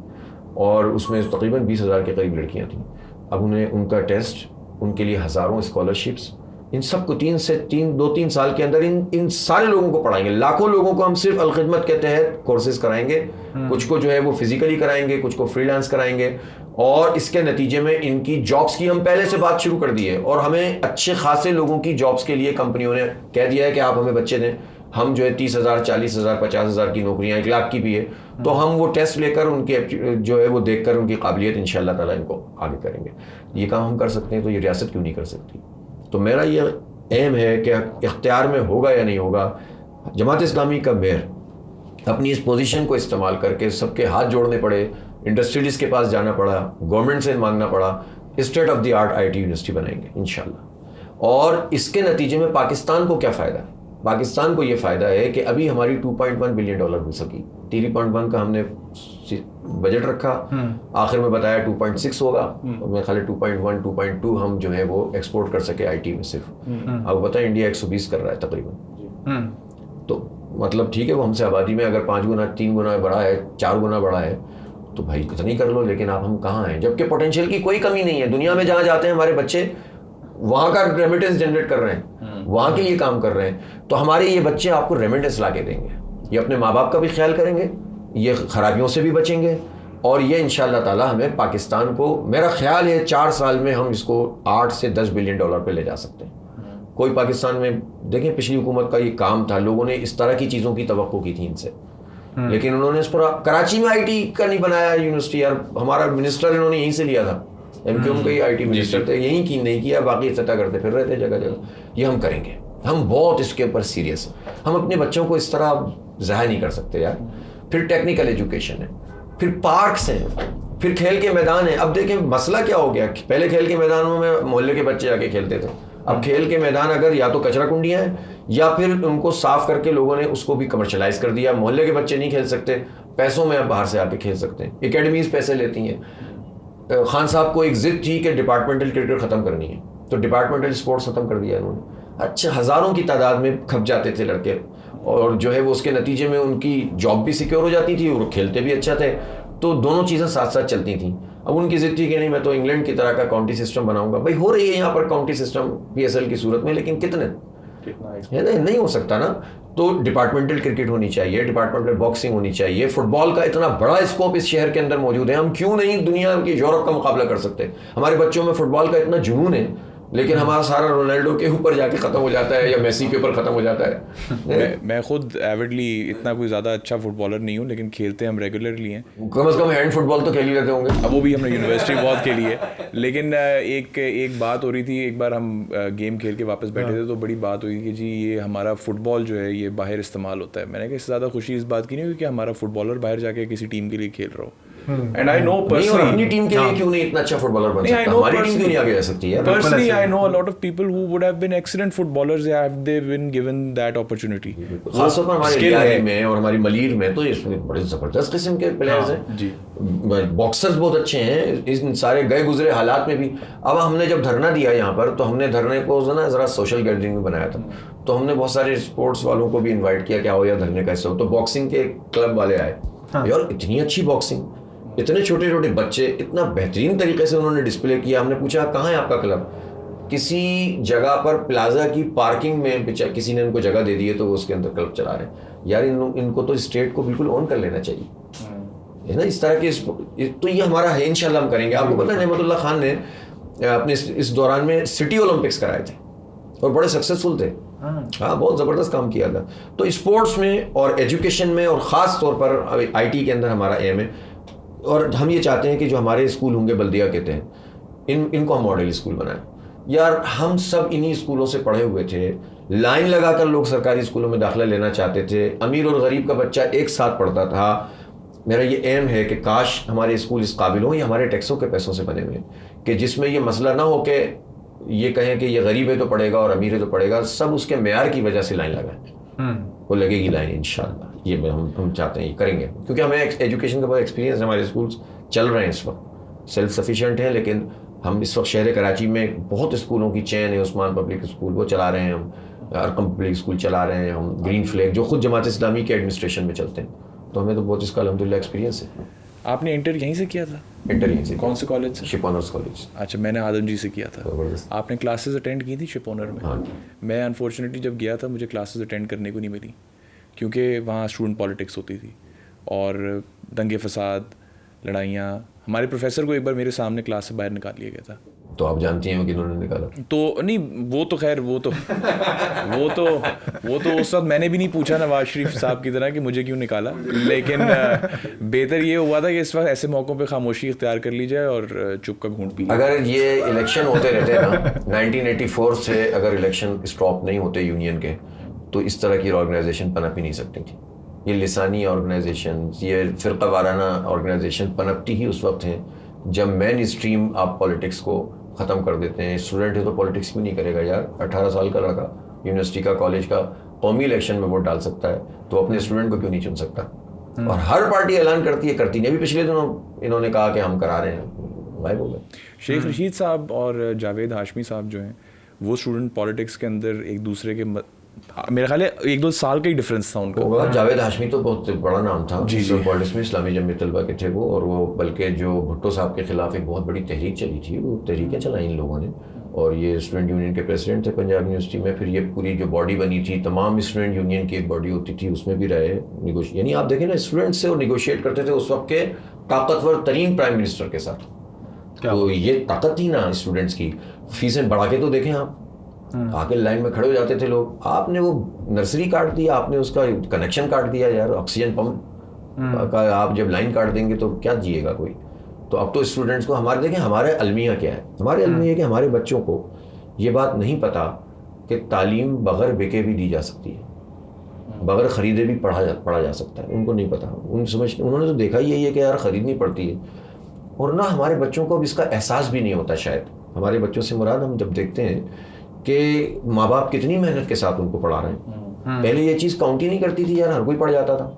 اور اس میں تقریباً 20,000 کے قریب لڑکیاں تھیں. اب انہیں ان کا ٹیسٹ, ان کے لیے ہزاروں اسکالرشپس, ان سب کو 2-3 سال کے اندر ان سارے لوگوں کو پڑھائیں گے. لاکھوں لوگوں کو ہم صرف الخدمت کے تحت کورسز کرائیں گے. کچھ کو جو ہے وہ فزیکلی کرائیں گے, کچھ کو فری لانس کرائیں گے, اور اس کے نتیجے میں ان کی جابس کی ہم پہلے سے بات شروع کر دی ہے. اور ہمیں اچھے خاصے لوگوں کی جابس کے لیے کمپنیوں نے کہہ دیا ہے کہ آپ ہمیں بچے دیں. ہم جو ہے 30,000 40,000 50,000 کی نوکریاں, 1 لاکھ کی بھی ہے, تو ہم وہ ٹیسٹ لے کر ان کے جو ہے وہ دیکھ کر ان کی قابلیت انشاءاللہ تعالیٰ ان کو آگے کریں گے. یہ کام ہم کر سکتے ہیں تو یہ ریاست کیوں نہیں کر سکتی. تو میرا یہ ایم ہے کہ اختیار میں ہوگا یا نہیں ہوگا, جماعت اسلامی کا میئر اپنی اس پوزیشن کو استعمال کر کے, سب کے ہاتھ جوڑنے پڑے, انڈسٹریلسٹ کے پاس جانا پڑا, گورنمنٹ سے مانگنا پڑا, state of the art IT university بنائیں گے انشاءاللہ. اور اس کے نتیجے میں پاکستان کو کیا فائدہ ہے, پاکستان کو یہ فائدہ ہے کہ ابھی ہماری $2.1 بلین ہو سکی. 3.1 کا ہم نے بجٹ رکھا, آخر میں بتایا 2.6 ہوگا, میرے خیال ہے 2.1 2.2 ہم جو ہے وہ ایکسپورٹ کر سکے آئی ٹی میں صرف. اب بتائیں انڈیا 120 کر رہا ہے تقریباً, تو مطلب ٹھیک ہے وہ ہم سے آبادی میں اگر 5 گنا 3 گنا بڑا ہے, 4 گنا بڑا ہے, تو بھائی اتنی کر لو, لیکن آپ ہم کہاں ہیں, جبکہ پوٹینشیل کی کوئی کمی نہیں ہے. دنیا میں جہاں جاتے ہیں ہمارے بچے وہاں کا ریمیٹنس جنریٹ کر رہے ہیں, وہاں کے لیے کام کر رہے ہیں, تو ہمارے یہ بچے آپ کو ریمیٹنس لا کے دیں گے, یہ اپنے ماں باپ کا بھی خیال کریں گے, یہ خرابیوں سے بھی بچیں گے, اور یہ انشاءاللہ تعالی ہمیں پاکستان کو, میرا خیال ہے 4 سال میں ہم اس کو $8 سے $10 بلین پہ لے جا سکتے ہیں. کوئی پاکستان میں دیکھیں پچھلی حکومت کا یہ کام تھا, لوگوں نے اس طرح کی چیزوں کی توقع کی تھی ان سے, لیکن انہوں نے اس پر کراچی میں آئی ٹی کا نہیں بنایا یونیورسٹی, یار ہمارا منسٹر انہوں نے یہیں سے لیا تھا, ایم کیو ایم کا ہی آئی ٹی منسٹر تھے, یہیں کی نہیں کیا, باقی سطح کرتے پھر رہے تھے جگہ جگہ. یہ ہم کریں گے, ہم بہت اس کے اوپر سیریس ہیں, ہم اپنے بچوں کو اس طرح ضائع نہیں کر سکتے یار. پھر ٹیکنیکل ایجوکیشن ہے, پھر پارکس ہیں, پھر کھیل کے میدان ہیں. اب دیکھیں مسئلہ کیا ہو گیا, پہلے کھیل کے میدانوں میں محلے کے بچے آ کے کھیلتے تھے, اب کھیل کے میدان اگر یا تو کچرا کنڈیاں ہیں یا پھر ان کو صاف کر کے لوگوں نے اس کو بھی کمرشلائز کر دیا. محلے کے بچے نہیں کھیل سکتے, پیسوں میں اب باہر سے آ کے کھیل سکتے ہیں, اکیڈمیز پیسے لیتی ہیں. خان صاحب کو ایک ضد تھی کہ ڈپارٹمنٹل کرکٹ ختم کرنی ہے, تو ڈپارٹمنٹل اسپورٹس ختم کر دیا انہوں نے. اچھا ہزاروں کی تعداد میں کھپ جاتے تھے لڑکے, اور جو ہے وہ اس کے نتیجے میں ان کی جاب بھی سیکیور ہو جاتی تھی اور کھیلتے بھی اچھا تھے, تو دونوں چیزیں ساتھ ساتھ چلتی تھیں. اب ان کی ضد تھی کہ نہیں میں تو انگلینڈ کی طرح کا کاؤنٹی سسٹم بناؤں گا. بھائی ہو رہی ہے یہاں پر کاؤنٹی سسٹم PSL کی صورت میں, لیکن کتنے ہے نا, نہیں ہو سکتا نا. تو ڈپارٹمنٹل کرکٹ ہونی چاہیے, ڈپارٹمنٹل باکسنگ ہونی چاہیے. فٹ بال کا اتنا بڑا اسکوپ اس شہر کے اندر موجود ہے, ہم کیوں نہیں دنیا کی یورپ کا مقابلہ کر سکتے. ہمارے بچوں میں فٹ بال کا اتنا جنون ہے, لیکن ہمارا سارا رونالڈو کے اوپر جا کے ختم ہو جاتا ہے یا میسی کے اوپر ختم ہو جاتا ہے. میں خود ایوڈلی اتنا کوئی زیادہ اچھا فٹ بالر نہیں ہوں, لیکن کھیلتے ہم ریگولرلی ہیں. کم از کم ہینڈ فٹ بال تو کھیل ہی لیتے ہوں گے. اب وہ بھی ہم نے یونیورسٹی بہت کھیلی ہے, لیکن ایک بات ہو رہی تھی, ایک بار ہم گیم کھیل کے واپس بیٹھے تھے تو بڑی بات ہوئی کہ جی یہ ہمارا فٹ بال جو ہے یہ باہر استعمال ہوتا ہے. میں نے کہا اس سے زیادہ خوشی اس بات کی نہیں ہوئی کہ ہمارا فٹ بالر باہر جا کے کسی ٹیم کے لیے کھیل رہا ہو. And I know personally, اپنی ٹیم کے لیے کیوں نہیں اتنا اچھا فٹ بالر بن سکتا, ہماری ٹیم کیوں نہیں آگے جا سکتی ہے. Personally, I know a lot of people who would have been excellent footballers if they've been given that opportunity. خاص طور پر ہمارے علاقے میں اور ہماری ملیر میں تو اس میں بڑے زبردست قسم کے پلیئرز ہیں جی, باکسرز بہت اچھے ہیں ان سارے گئے گزرے حالات میں بھی. اب ہم نے جب دھرنا دیا یہاں پر, تو ہم نے دھرنے کو ذرا سوشل گیدرنگ میں بنایا تھا, تو ہم نے بہت سارے اسپورٹس والوں کو بھی انوائٹ کیا کہ آؤ یا دھرنے کا حصہ ہو. تو باکسنگ کے کلب والے آئے یار, اتنی اچھی باکسنگ, اتنے چھوٹے چھوٹے بچے, اتنا بہترین طریقے سے انہوں نے ڈسپلے کیا. ہم نے پوچھا کہاں ہے آپ کا کلب, کسی جگہ پر پلازا کی پارکنگ میں کسی نے ان کو جگہ دے دی ہے تو وہ اس کے اندر کلب چلا رہے ہیں. یار ان کو تو اسٹیٹ کو بالکل اون کر لینا چاہیے ہے نا, اس طرح کے. تو یہ ہمارا ہے, انشاءاللہ ہم کریں گے. آپ کو پتہ ہے نعمت اللہ خان نے اپنے اس دوران میں سٹی اولمپکس کرائے تھے اور بڑے سکسیزفل تھے. ہاں بہت زبردست کام کیا تھا. تو اسپورٹس میں اور ایجوکیشن میں, اور خاص طور پر آئی ٹی کے اندر ہمارا ایم ہے, اور ہم یہ چاہتے ہیں کہ جو ہمارے اسکول ہوں گے بلدیہ کے تحت, ان کو ہم ماڈل اسکول بنائیں. یار ہم سب انہی اسکولوں سے پڑھے ہوئے تھے, لائن لگا کر لوگ سرکاری اسکولوں میں داخلہ لینا چاہتے تھے, امیر اور غریب کا بچہ ایک ساتھ پڑھتا تھا. میرا یہ ایم ہے کہ کاش ہمارے اسکول اس قابل ہوں, یہ ہمارے ٹیکسوں کے پیسوں سے بنے ہوئے, کہ جس میں یہ مسئلہ نہ ہو کہ یہ کہیں کہ یہ غریب ہے تو پڑھے گا اور امیر ہے تو پڑھے گا. سب اس کے معیار کی وجہ سے لائن لگائیں, وہ لگے گی لائن انشاءاللہ. یہ ہم چاہتے ہیں, یہ کریں گے, کیونکہ ہمیں ایجوکیشن کا بہت ایکسپیرینس ہے. ہمارے اسکولس چل رہے ہیں اس وقت, سیلف سفیشینٹ ہیں, لیکن ہم اس وقت شہر کراچی میں بہت اسکولوں کی چین ہے. عثمان پبلک اسکول وہ چلا رہے ہیں ہم, ارقم پبلک اسکول چلا رہے ہیں ہم, گرین فلیگ جو خود جماعت اسلامی کے ایڈمنسٹریشن میں چلتے ہیں. تو ہمیں تو بہت اس کا الحمدللہ ایکسپیرینس ہے. آپ نے انٹر یہیں سے کیا تھا؟ انٹر یہیں سے. کون سے کالج سے؟ شپ آنرز کالج. اچھا, میں نے آدم جی سے کیا تھا. آپ نے کلاسز اٹینڈ کی تھی شپ آنر میں؟ ہاں. میں انفارچونیٹلی جب گیا تھا مجھے کلاسز اٹینڈ کرنے کو نہیں ملی, کیونکہ وہاں اسٹوڈنٹ پالیٹکس ہوتی تھی اور دنگے فساد, لڑائیاں. ہمارے پروفیسر کو ایک بار میرے سامنے کلاس سے باہر نکال لیا گیا تھا. تو آپ جانتی ہیں کہ انہوں نے نکالا تو نہیں, وہ تو خیر وہ تو اس وقت میں نے بھی نہیں پوچھا نواز شریف صاحب کی طرح کہ مجھے کیوں نکالا, لیکن بہتر یہ ہوا تھا کہ اس وقت ایسے موقعوں پہ خاموشی اختیار کر لی جائے اور چپ کا گھونٹ پی. اگر یہ الیکشن ہوتے رہتے نا 1984 سے, اگر الیکشن اسٹاپ نہیں ہوتے یونین کے, تو اس طرح کی آرگنائزیشن پنپ ہی نہیں سکتی تھی. یہ لسانی آرگنائزیشن, یہ فرقہ وارانہ آرگنائزیشن پنپتی ہی اس وقت ہیں جب مین اسٹریم آپ پالیٹکس کو ختم کر دیتے ہیں. اسٹوڈنٹ ہے تو پالیٹکس بھی نہیں کرے گا یار. 18 سال کا لڑکا یونیورسٹی کا, کالج کا, قومی الیکشن میں ووٹ ڈال سکتا ہے تو اپنے اسٹوڈنٹ کو کیوں نہیں چن سکتا؟ اور ہر پارٹی اعلان کرتی ہے، کرتی نہیں. ابھی پچھلے دنوں انہوں نے کہا کہ ہم کرا رہے ہیں، غائب ہو گئے. شیخ رشید صاحب اور جاوید ہاشمی صاحب جو ہیں وہ اسٹوڈنٹ پالیٹکس کے اندر ایک دوسرے کے میرا خیال ہے 1-2 سال کا ہی ڈفرینس تھا ان کا. جاوید ہاشمی تو بہت بڑا نام تھا پالیٹکس میں، اسلامی جمعیت طلبہ کے تھے وہ، اور وہ بلکہ جو بھٹو صاحب کے خلاف ایک بہت بڑی تحریک چلی تھی، وہ تحریکیں چلائیں ان لوگوں نے، اور یہ اسٹوڈنٹ یونین کے پریزیڈنٹ تھے پنجاب یونیورسٹی میں. پھر یہ پوری جو باڈی بنی تھی، تمام اسٹوڈنٹ یونین کی ایک باڈی ہوتی تھی، اس میں بھی رہے یعنی آپ دیکھیں نا اسٹوڈنٹ سے وہ نیگوشیٹ کرتے تھے اس وقت کے طاقتور ترین پرائم منسٹر کے ساتھ. تو یہ طاقت تھی نا اسٹوڈنٹس کی. فیسیں بڑھا کے تو دیکھیں آپ، آ کے لائن میں کھڑے ہو جاتے تھے لوگ. آپ نے وہ نرسری کاٹ دیا، آپ نے اس کا کنیکشن کاٹ دیا یار، آکسیجن پمپ کا آپ جب لائن کاٹ دیں گے تو کیا جیے گا کوئی. تو اب تو اسٹوڈنٹس کو ہمارے دیکھیں ہمارے المیہ کیا ہے، ہمارے المیہ کہ ہمارے بچوں کو یہ بات نہیں پتہ کہ تعلیم بغیر بیکے بھی دی جا سکتی ہے، بغیر خریدے بھی پڑھا جا سکتا ہے. ان کو نہیں پتہ، انہوں نے تو دیکھا ہی یہی ہے کہ یار خریدنی پڑتی ہے. اور نہ ہمارے بچوں کو اب اس کا احساس بھی نہیں ہوتا شاید. ہمارے بچوں سے مراد ہم جب دیکھتے ہیں کہ ماں باپ کتنی محنت کے ساتھ ان کو پڑھا رہے ہیں. پہلے یہ چیز کاؤنٹ ہی نہیں کرتی تھی یار، ہر کوئی پڑھ جاتا تھا.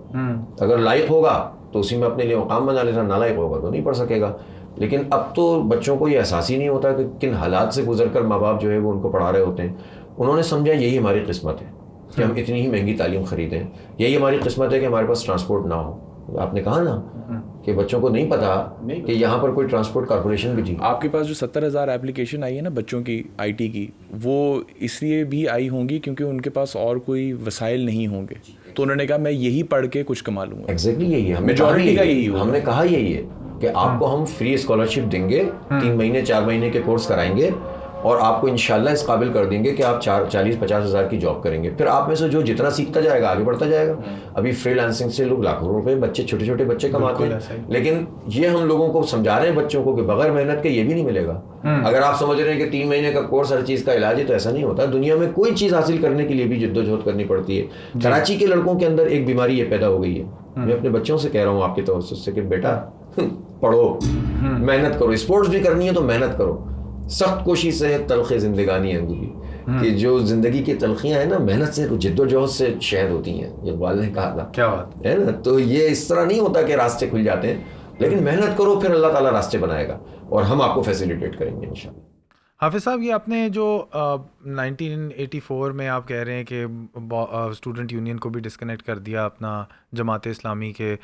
اگر لائق ہوگا تو اسی میں اپنے لیے مقام بنا لیتا، نالائق ہوگا تو نہیں پڑھ سکے گا. لیکن اب تو بچوں کو یہ احساس ہی نہیں ہوتا کہ کن حالات سے گزر کر ماں باپ جو ہے وہ ان کو پڑھا رہے ہوتے ہیں. انہوں نے سمجھا یہی ہماری قسمت ہے کہ ہم اتنی ہی مہنگی تعلیم خریدیں، یہی ہماری قسمت ہے کہ ہمارے پاس ٹرانسپورٹ نہ ہو. آپ نے کہا نا کہ بچوں کو نہیں پتا کہ یہاں پر کوئی ٹرانسپورٹ کارپوریشن بھی تھی. آپ کے پاس جو 70,000 اپلیکیشن آئی ہے نا بچوں کی آئی ٹی کی، وہ اس لیے بھی آئی ہوں گی کیونکہ ان کے پاس اور کوئی وسائل نہیں ہوں گے، تو انہوں نے کہا میں یہی پڑھ کے کچھ کما لوں گا. ایگزیکٹلی یہی ہے میجورٹی کا یہی ہم نے کہا یہی ہے کہ آپ کو ہم فری اسکالرشپ دیں گے، 3 مہینے 4 مہینے کے کورس کرائیں گے، اور آپ کو انشاءاللہ اس قابل کر دیں گے کہ آپ 40-50 ہزار کی جاب کریں گے. پھر آپ میں سے جو جتنا سیکھتا جائے گا آگے بڑھتا جائے گا. ابھی فری لانسنگ سے لوگ لاکھوں روپے بچے، چھوٹے چھوٹے بچے کماتے ہیں. لیکن یہ ہم لوگوں کو سمجھا رہے ہیں بچوں کو کہ بغیر محنت کے یہ بھی نہیں ملے گا. اگر آپ سمجھ رہے ہیں کہ 3 مہینے کا کورس ہر چیز کا علاج ہے، تو ایسا نہیں ہوتا. دنیا میں کوئی چیز حاصل کرنے کے لیے بھی جدوجہد کرنی پڑتی ہے. کراچی کے لڑکوں کے اندر ایک بیماری یہ پیدا ہو گئی ہے. میں اپنے بچوں سے کہہ رہا ہوں آپ کے توسط سے کہ بیٹا پڑھو، محنت کرو، اسپورٹس بھی کرنی ہے تو محنت کرو. سخت کوشش سے تلخ زندگانی اندوری، کہ جو زندگی کی تلخیاں ہیں نا محنت سے، جد و جہد سے شہد ہوتی ہیں، اقبال نے کہا تھا. کیا بات ہے نا. تو یہ اس طرح نہیں ہوتا کہ راستے کھل جاتے ہیں، لیکن محنت کرو پھر اللہ تعالیٰ راستے بنائے گا اور ہم آپ کو فیسیلیٹیٹ کریں گے انشاءاللہ. حافظ صاحب، یہ آپ نے جو 1984 میں آپ کہہ رہے ہیں کہ اسٹوڈنٹ یونین کو بھی ڈسکنیکٹ کر دیا اپنا جماعت اسلامی کے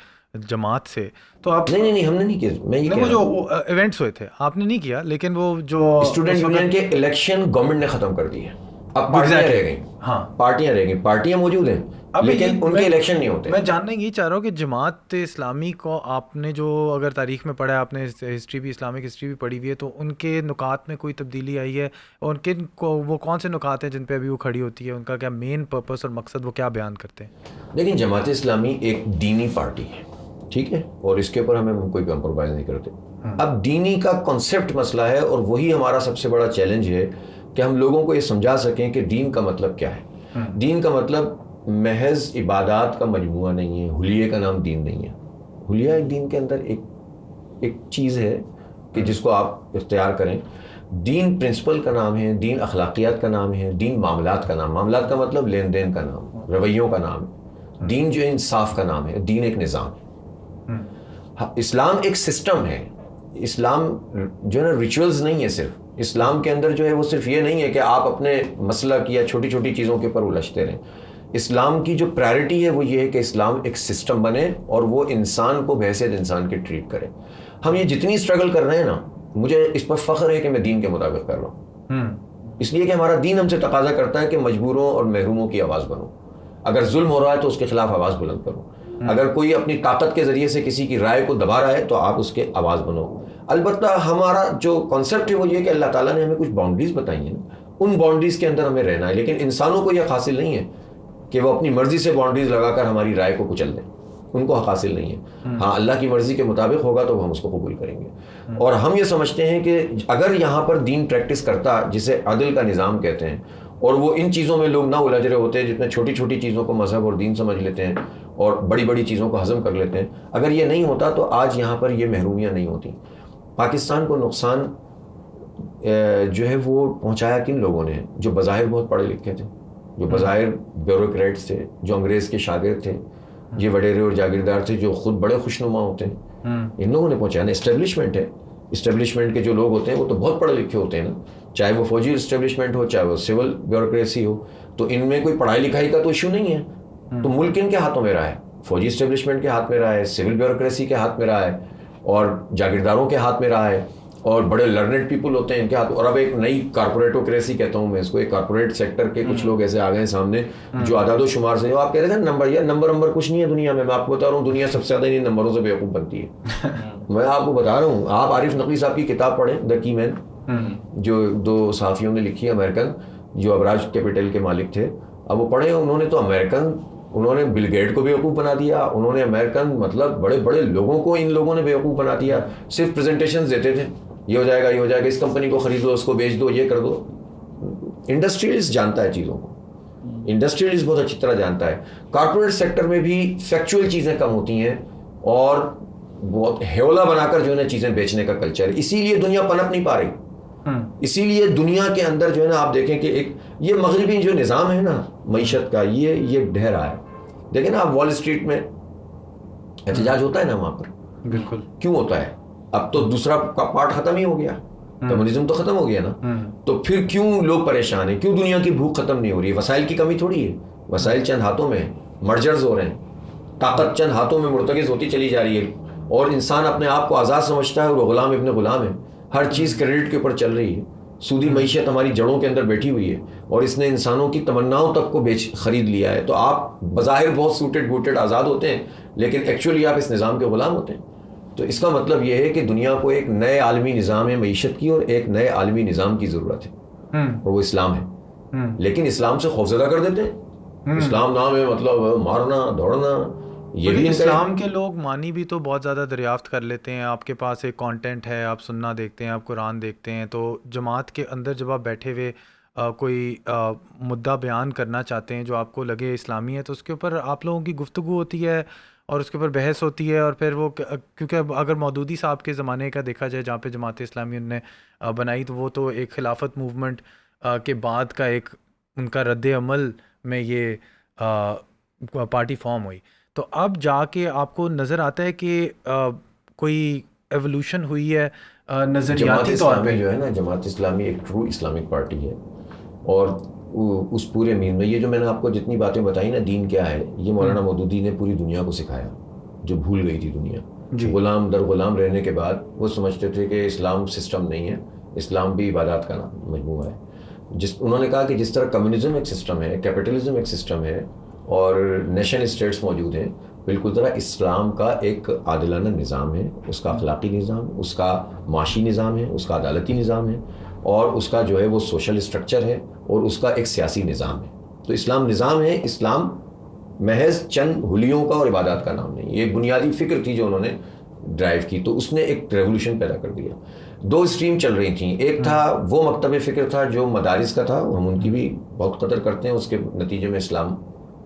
جماعت سے، تو آپ نہیں ہم نے نہیں کیا. میں یہ وہ جو ایونٹس ہوئے تھے آپ نے نہیں کیا، لیکن وہ جو اسٹوڈنٹ یونین کے الیکشن گورنمنٹ نے ختم کر دیے. اب پارٹیاں رہ گئیں. ہاں پارٹیاں رہ گئیں، پارٹیاں موجود ہیں لیکن ان کے الیکشن نہیں ہوتے. میں جاننا یہ چاہ رہا ہوں کہ جماعت اسلامی کو آپ نے جو اگر تاریخ میں پڑھا ہے، آپ نے ہسٹری بھی، اسلامک ہسٹری بھی پڑھی ہوئی ہے، تو ان کے نکات میں کوئی تبدیلی آئی ہے؟ اور ان کے وہ کون سے نکات ہیں جن پہ ابھی وہ کھڑی ہوتی ہے؟ ان کا کیا مین پرپس اور مقصد وہ کیا بیان کرتے ہیں؟ لیکن جماعت اسلامی ایک دینی پارٹی ہے، ٹھیک ہے، اور اس کے اوپر ہمیں کوئی کمپرومائز نہیں کرتے. اب دینی کا کنسیپٹ مسئلہ ہے، اور وہی ہمارا سب سے بڑا چیلنج ہے کہ ہم لوگوں کو یہ سمجھا سکیں کہ دین کا مطلب کیا ہے. دین کا مطلب محض عبادات کا مجموعہ نہیں ہے، حلیے کا نام دین نہیں ہے. حلیہ ایک دین کے اندر ایک چیز ہے کہ جس کو آپ اختیار کریں. دین پرنسپل کا نام ہے، دین اخلاقیات کا نام ہے، دین معاملات کا نام. معاملات کا مطلب لین دین کا نام، رویوں کا نام ہے. دین جو ہے انصاف کا نام ہے. دین ایک نظام ہے. اسلام ایک سسٹم ہے. اسلام جو ہے نا ریچولز نہیں ہے صرف. اسلام کے اندر جو ہے وہ صرف یہ نہیں ہے کہ آپ اپنے مسلک یا چھوٹی چھوٹی چیزوں کے اوپر الجھتے رہیں. اسلام کی جو پرائرٹی ہے وہ یہ ہے کہ اسلام ایک سسٹم بنے اور وہ انسان کو بحیثیت انسان کے ٹریٹ کرے. ہم یہ جتنی اسٹرگل کر رہے ہیں نا، مجھے اس پر فخر ہے کہ میں دین کے مطابق کر رہا ہوں. اس لیے کہ ہمارا دین ہم سے تقاضا کرتا ہے کہ مجبوروں اور محروموں کی آواز بنو. اگر ظلم ہو رہا ہے تو اس کے خلاف آواز بلند کرو. اگر کوئی اپنی طاقت کے ذریعے سے کسی کی رائے کو دبا رہا ہے تو آپ اس کے آواز بنو. البتہ ہمارا جو کانسیپٹ ہے وہ یہ کہ اللہ تعالیٰ نے ہمیں کچھ باؤنڈریز بتائی ہیں، ان باؤنڈریز کے اندر ہمیں رہنا ہے. لیکن انسانوں کو یہ حاصل نہیں ہے کہ وہ اپنی مرضی سے باؤنڈریز لگا کر ہماری رائے کو کچل دیں. ان کو حق حاصل نہیں ہے. ہاں اللہ کی مرضی کے مطابق ہوگا تو ہم اس کو قبول کریں گے. اور ہم یہ سمجھتے ہیں کہ اگر یہاں پر دین پریکٹس کرتا، جسے عدل کا نظام کہتے ہیں، اور وہ ان چیزوں میں لوگ نہ الجھ رہے ہوتے جتنے چھوٹی چھوٹی چیزوں کو مذہب اور دین سمجھ لیتے ہیں اور بڑی بڑی چیزوں کو ہضم کر لیتے ہیں، اگر یہ نہیں ہوتا تو آج یہاں پر یہ محرومیاں نہیں ہوتی. پاکستان کو نقصان جو ہے وہ پہنچایا کن لوگوں نے جو بظاہر بہت پڑھے لکھے تھے. جو بظاہر بیوروکریٹس تھے, جو انگریز کے شاگرد تھے, یہ وڈیرے اور جاگیردار تھے جو خود بڑے خوشنما ہوتے ہیں, ان لوگوں نے پہنچایا نا. اسٹیبلشمنٹ ہے, اسٹیبلشمنٹ کے جو لوگ ہوتے ہیں وہ تو بہت پڑھے لکھے ہوتے ہیں نا, چاہے وہ فوجی اسٹیبلشمنٹ ہو, چاہے وہ سول بیوروکریسی ہو, تو ان میں کوئی پڑھائی لکھائی کا تو ایشو نہیں ہے. تو ملک ان کے ہاتھوں میں رہا ہے, فوجی اسٹیبلشمنٹ کے ہاتھ میں رہا ہے, سول بیوروکریسی کے ہاتھ میں رہا ہے, اور جاگیرداروں کے ہاتھ میں رہا ہے, اور بڑے لرنڈ پیپل ہوتے ہیں ان کے ہاتھ. اور اب ایک نئی کارپوریٹوکریسی کہتا ہوں میں اس کو, ایک کارپوریٹ سیکٹر کے کچھ لوگ ایسے آ گئے ہیں سامنے جو اعداد و شمار سے, آپ کہہ رہے تھے نمبر, یا نمبر کچھ نہیں ہے دنیا میں آپ کو بتا رہا ہوں, دنیا سب سے زیادہ انہیں نمبروں سے بیوقوف بنتی ہے. میں آپ کو بتا رہا ہوں, آپ عارف نقوی صاحب کی کتاب پڑھیں, دا کی مین, جو 2 صحافیوں نے لکھی ہے امریکن, جو ابراج کیپٹل کے مالک تھے. اب وہ پڑھیں, انہوں نے تو امریکن, انہوں نے بل گیٹ کو بیوقوف بنا دیا, انہوں نے امریکن مطلب بڑے بڑے لوگوں کو ان لوگوں نے بیوقوف بنا دیا. صرف پریزنٹیشنز دیتے تھے, یہ ہو جائے گا, یہ ہو جائے گا, اس کمپنی کو خرید دو, اس کو بیچ دو, یہ کر دو. انڈسٹریلسٹ جانتا ہے چیزوں کو, انڈسٹریلسٹ بہت اچھی طرح جانتا ہے. کارپوریٹ سیکٹر میں بھی فیکچوئل چیزیں کم ہوتی ہیں اور بہت ہیولا بنا کر جو ہے نا چیزیں بیچنے کا کلچر ہے. اسی لیے دنیا پنپ نہیں پا رہی, اسی لیے دنیا کے اندر جو ہے نا آپ دیکھیں کہ ایک یہ مغربی جو نظام ہے نا معیشت کا, یہ ڈھہ رہا ہے. دیکھیں نا آپ وال اسٹریٹ میں احتجاج ہوتا ہے نا وہاں پر, بالکل. کیوں ہوتا ہے؟ اب تو دوسرا پارٹ ختم ہی ہو گیا, کمیونزم تو ختم ہو گیا نا, تو پھر کیوں لوگ پریشان ہیں؟ کیوں دنیا کی بھوک ختم نہیں ہو رہی ہے؟ وسائل کی کمی تھوڑی ہے, وسائل چند ہاتھوں میں, مرجرز ہو رہے ہیں, طاقت چند ہاتھوں میں مرتکز ہوتی چلی جا رہی ہے, اور انسان اپنے آپ کو آزاد سمجھتا ہے اور وہ غلام ابن غلام ہے. ہر چیز کریڈٹ کے اوپر چل رہی ہے, سودی معیشت ہماری جڑوں کے اندر بیٹھی ہوئی ہے, اور اس نے انسانوں کی تمناؤں تک کو خرید لیا ہے. تو آپ بظاہر بہت سوٹڈ بوٹڈ آزاد ہوتے ہیں, لیکن ایکچولی آپ اس نظام کے غلام ہوتے ہیں. تو اس کا مطلب یہ ہے کہ دنیا کو ایک نئے عالمی نظام معیشت کی اور ایک نئے عالمی نظام کی ضرورت ہے, اور وہ اسلام ہے. لیکن اسلام سے خوفزدہ کر دیتے ہیں. اسلام نام ہے مطلب مارنا دوڑنا. یہ بھی اسلام کے لوگ معنی بھی تو بہت زیادہ دریافت کر لیتے ہیں. آپ کے پاس ایک کانٹینٹ ہے, آپ سننا دیکھتے ہیں, آپ قرآن دیکھتے ہیں, تو جماعت کے اندر جب آپ بیٹھے ہوئے کوئی مدعا بیان کرنا چاہتے ہیں جو آپ کو لگے اسلامی ہے, تو اس کے اوپر آپ لوگوں کی گفتگو ہوتی ہے اور اس کے اوپر بحث ہوتی ہے. اور پھر وہ, کیونکہ اگر مودودی صاحب کے زمانے کا دیکھا جائے جہاں پہ جماعت اسلامی انہوں نے بنائی, تو وہ تو ایک خلافت موومنٹ کے بعد کا ایک ان کا رد عمل میں یہ پارٹی فارم ہوئی. تو اب جا کے آپ کو نظر آتا ہے کہ کوئی ایولیوشن ہوئی ہے نظریاتی طور پہ. جو ہے نا جماعت اسلامی ایک ٹرو اسلامک پارٹی ہے, اور اس پورے مین میں یہ جو میں نے آپ کو جتنی باتیں بتائی نا دین کیا ہے, یہ مولانا مودودی نے پوری دنیا کو سکھایا, جو بھول گئی تھی دنیا. غلام در غلام رہنے کے بعد وہ سمجھتے تھے کہ اسلام سسٹم نہیں ہے, اسلام بھی عبادات کا مجموعہ ہے. انہوں نے کہا کہ جس طرح کمیونزم ایک سسٹم ہے, کیپٹلزم ایک سسٹم ہے, اور نیشن اسٹیٹس موجود ہیں, بالکل طرح اسلام کا ایک عادلانہ نظام ہے, اس کا اخلاقی نظام, اس کا معاشی نظام ہے, اس کا عدالتی نظام ہے, اور اس کا جو ہے وہ سوشل اسٹرکچر ہے, اور اس کا ایک سیاسی نظام ہے. تو اسلام نظام ہے. اسلام محض چند حلیوں کا اور عبادات کا نام نہیں. یہ ایک بنیادی فکر تھی جو انہوں نے ڈرائیو کی, تو اس نے ایک ریولوشن پیدا کر دیا. 2 اسٹریم چل رہی تھیں. ایک تھا وہ مکتب فکر تھا جو مدارس کا تھا, ہم ان کی بھی بہت قدر کرتے ہیں, اس کے نتیجے میں اسلام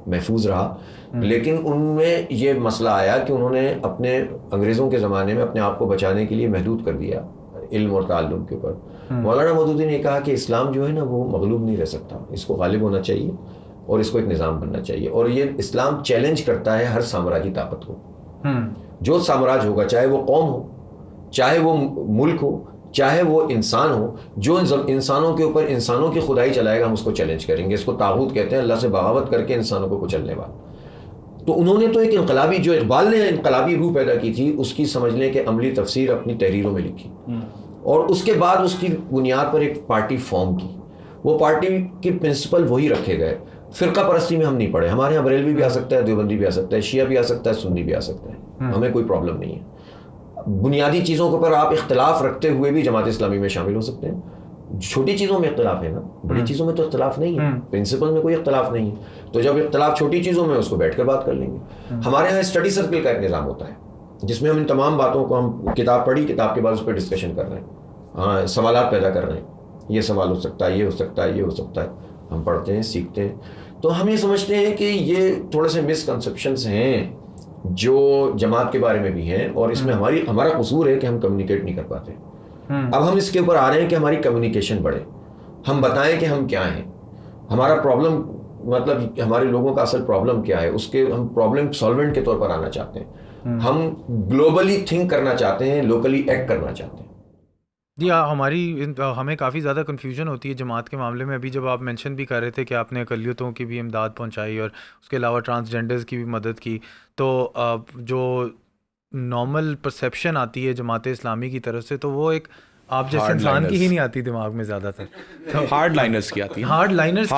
محفوظ رہا. لیکن ان میں یہ مسئلہ آیا کہ انہوں نے اپنے انگریزوں کے زمانے میں اپنے آپ کو بچانے کے لیے محدود کر دیا علم اور تعلم کے اوپر. مولانا مودودی نے کہا کہ اسلام جو ہے نا وہ مغلوب نہیں رہ سکتا, اس کو غالب ہونا چاہیے اور اس کو ایک نظام بننا چاہیے. اور یہ اسلام چیلنج کرتا ہے ہر سامراجی طاقت کو. جو سامراج ہوگا, چاہے وہ قوم ہو, چاہے وہ ملک ہو, چاہے وہ انسان ہو, جو انسانوں کے اوپر انسانوں کی خدائی چلائے گا, ہم اس کو چیلنج کریں گے. اس کو طاغوت کہتے ہیں, اللہ سے بغاوت کر کے انسانوں کو کچلنے والا. تو انہوں نے تو ایک انقلابی, جو اقبال نے انقلابی روح پیدا کی تھی, اس کی سمجھ لیں کہ عملی تفسیر اپنی تحریروں میں لکھی, اور اس کے بعد اس کی بنیاد پر ایک پارٹی فارم کی. وہ پارٹی کی پرنسپل وہی رکھے گئے. فرقہ پرستی میں ہم نہیں پڑے. ہمارے یہاں بریلوی بھی آ سکتا ہے, دیوبندی بھی آ سکتا ہے, شیعہ بھی آ سکتا ہے, سنی بھی آ سکتا ہے, ہمیں کوئی پرابلم نہیں ہے. بنیادی چیزوں کے اوپر آپ اختلاف رکھتے ہوئے بھی جماعت اسلامی میں شامل ہو سکتے ہیں. چھوٹی چیزوں میں اختلاف ہے نا, بڑی چیزوں میں تو اختلاف نہیں ہے, پرنسپل میں کوئی اختلاف نہیں ہے. تو جب اختلاف چھوٹی چیزوں میں, اس کو بیٹھ کر بات کر لیں گے. ہمارے یہاں اسٹڈی سرکل کا ایک نظام ہوتا ہے جس میں ہم ان تمام باتوں کو, ہم کتاب پڑھی, کتاب کے بعد اس پہ ڈسکشن کر رہے ہیں, ہاں سوالات پیدا کر رہے ہیں, یہ سوال ہو سکتا ہے, یہ ہو سکتا ہے, یہ ہو سکتا ہے. ہم پڑھتے ہیں, سیکھتے ہیں. تو ہم یہ سمجھتے ہیں کہ یہ تھوڑے سے مسکنسیپشنس ہیں جو جماعت کے بارے میں بھی ہیں, اور اس میں ہمارا قصور ہے کہ ہم کمیونیکیٹ نہیں کر پاتے. اب ہم اس کے اوپر آ رہے ہیں کہ ہماری کمیونیکیشن بڑھے, ہم بتائیں کہ ہم کیا ہیں. ہمارا پرابلم مطلب ہمارے لوگوں کا اصل پرابلم کیا ہے، اس کے ہم پرابلم سالوینٹ کے طور پر آنا چاہتے ہیں. ہم گلوبلی تھنک کرنا چاہتے ہیں، لوکلی ایکٹ کرنا چاہتے ہیں. جی ہمیں کافی زیادہ کنفیوژن ہوتی ہے جماعت کے معاملے میں. ابھی جب آپ مینشن بھی کر رہے تھے کہ آپ نے اقلیتوں کی بھی امداد پہنچائی اور اس کے علاوہ ٹرانسجینڈرز کی بھی مدد کی، تو جو نارمل پرسیپشن آتی ہے جماعت اسلامی کی طرف سے، تو وہ ایک آپ جیسے انسان کی ہی نہیں آتی دماغ میں زیادہ تر. ہارڈ لائنرز کی آتی ہے، ہارڈ لائنرز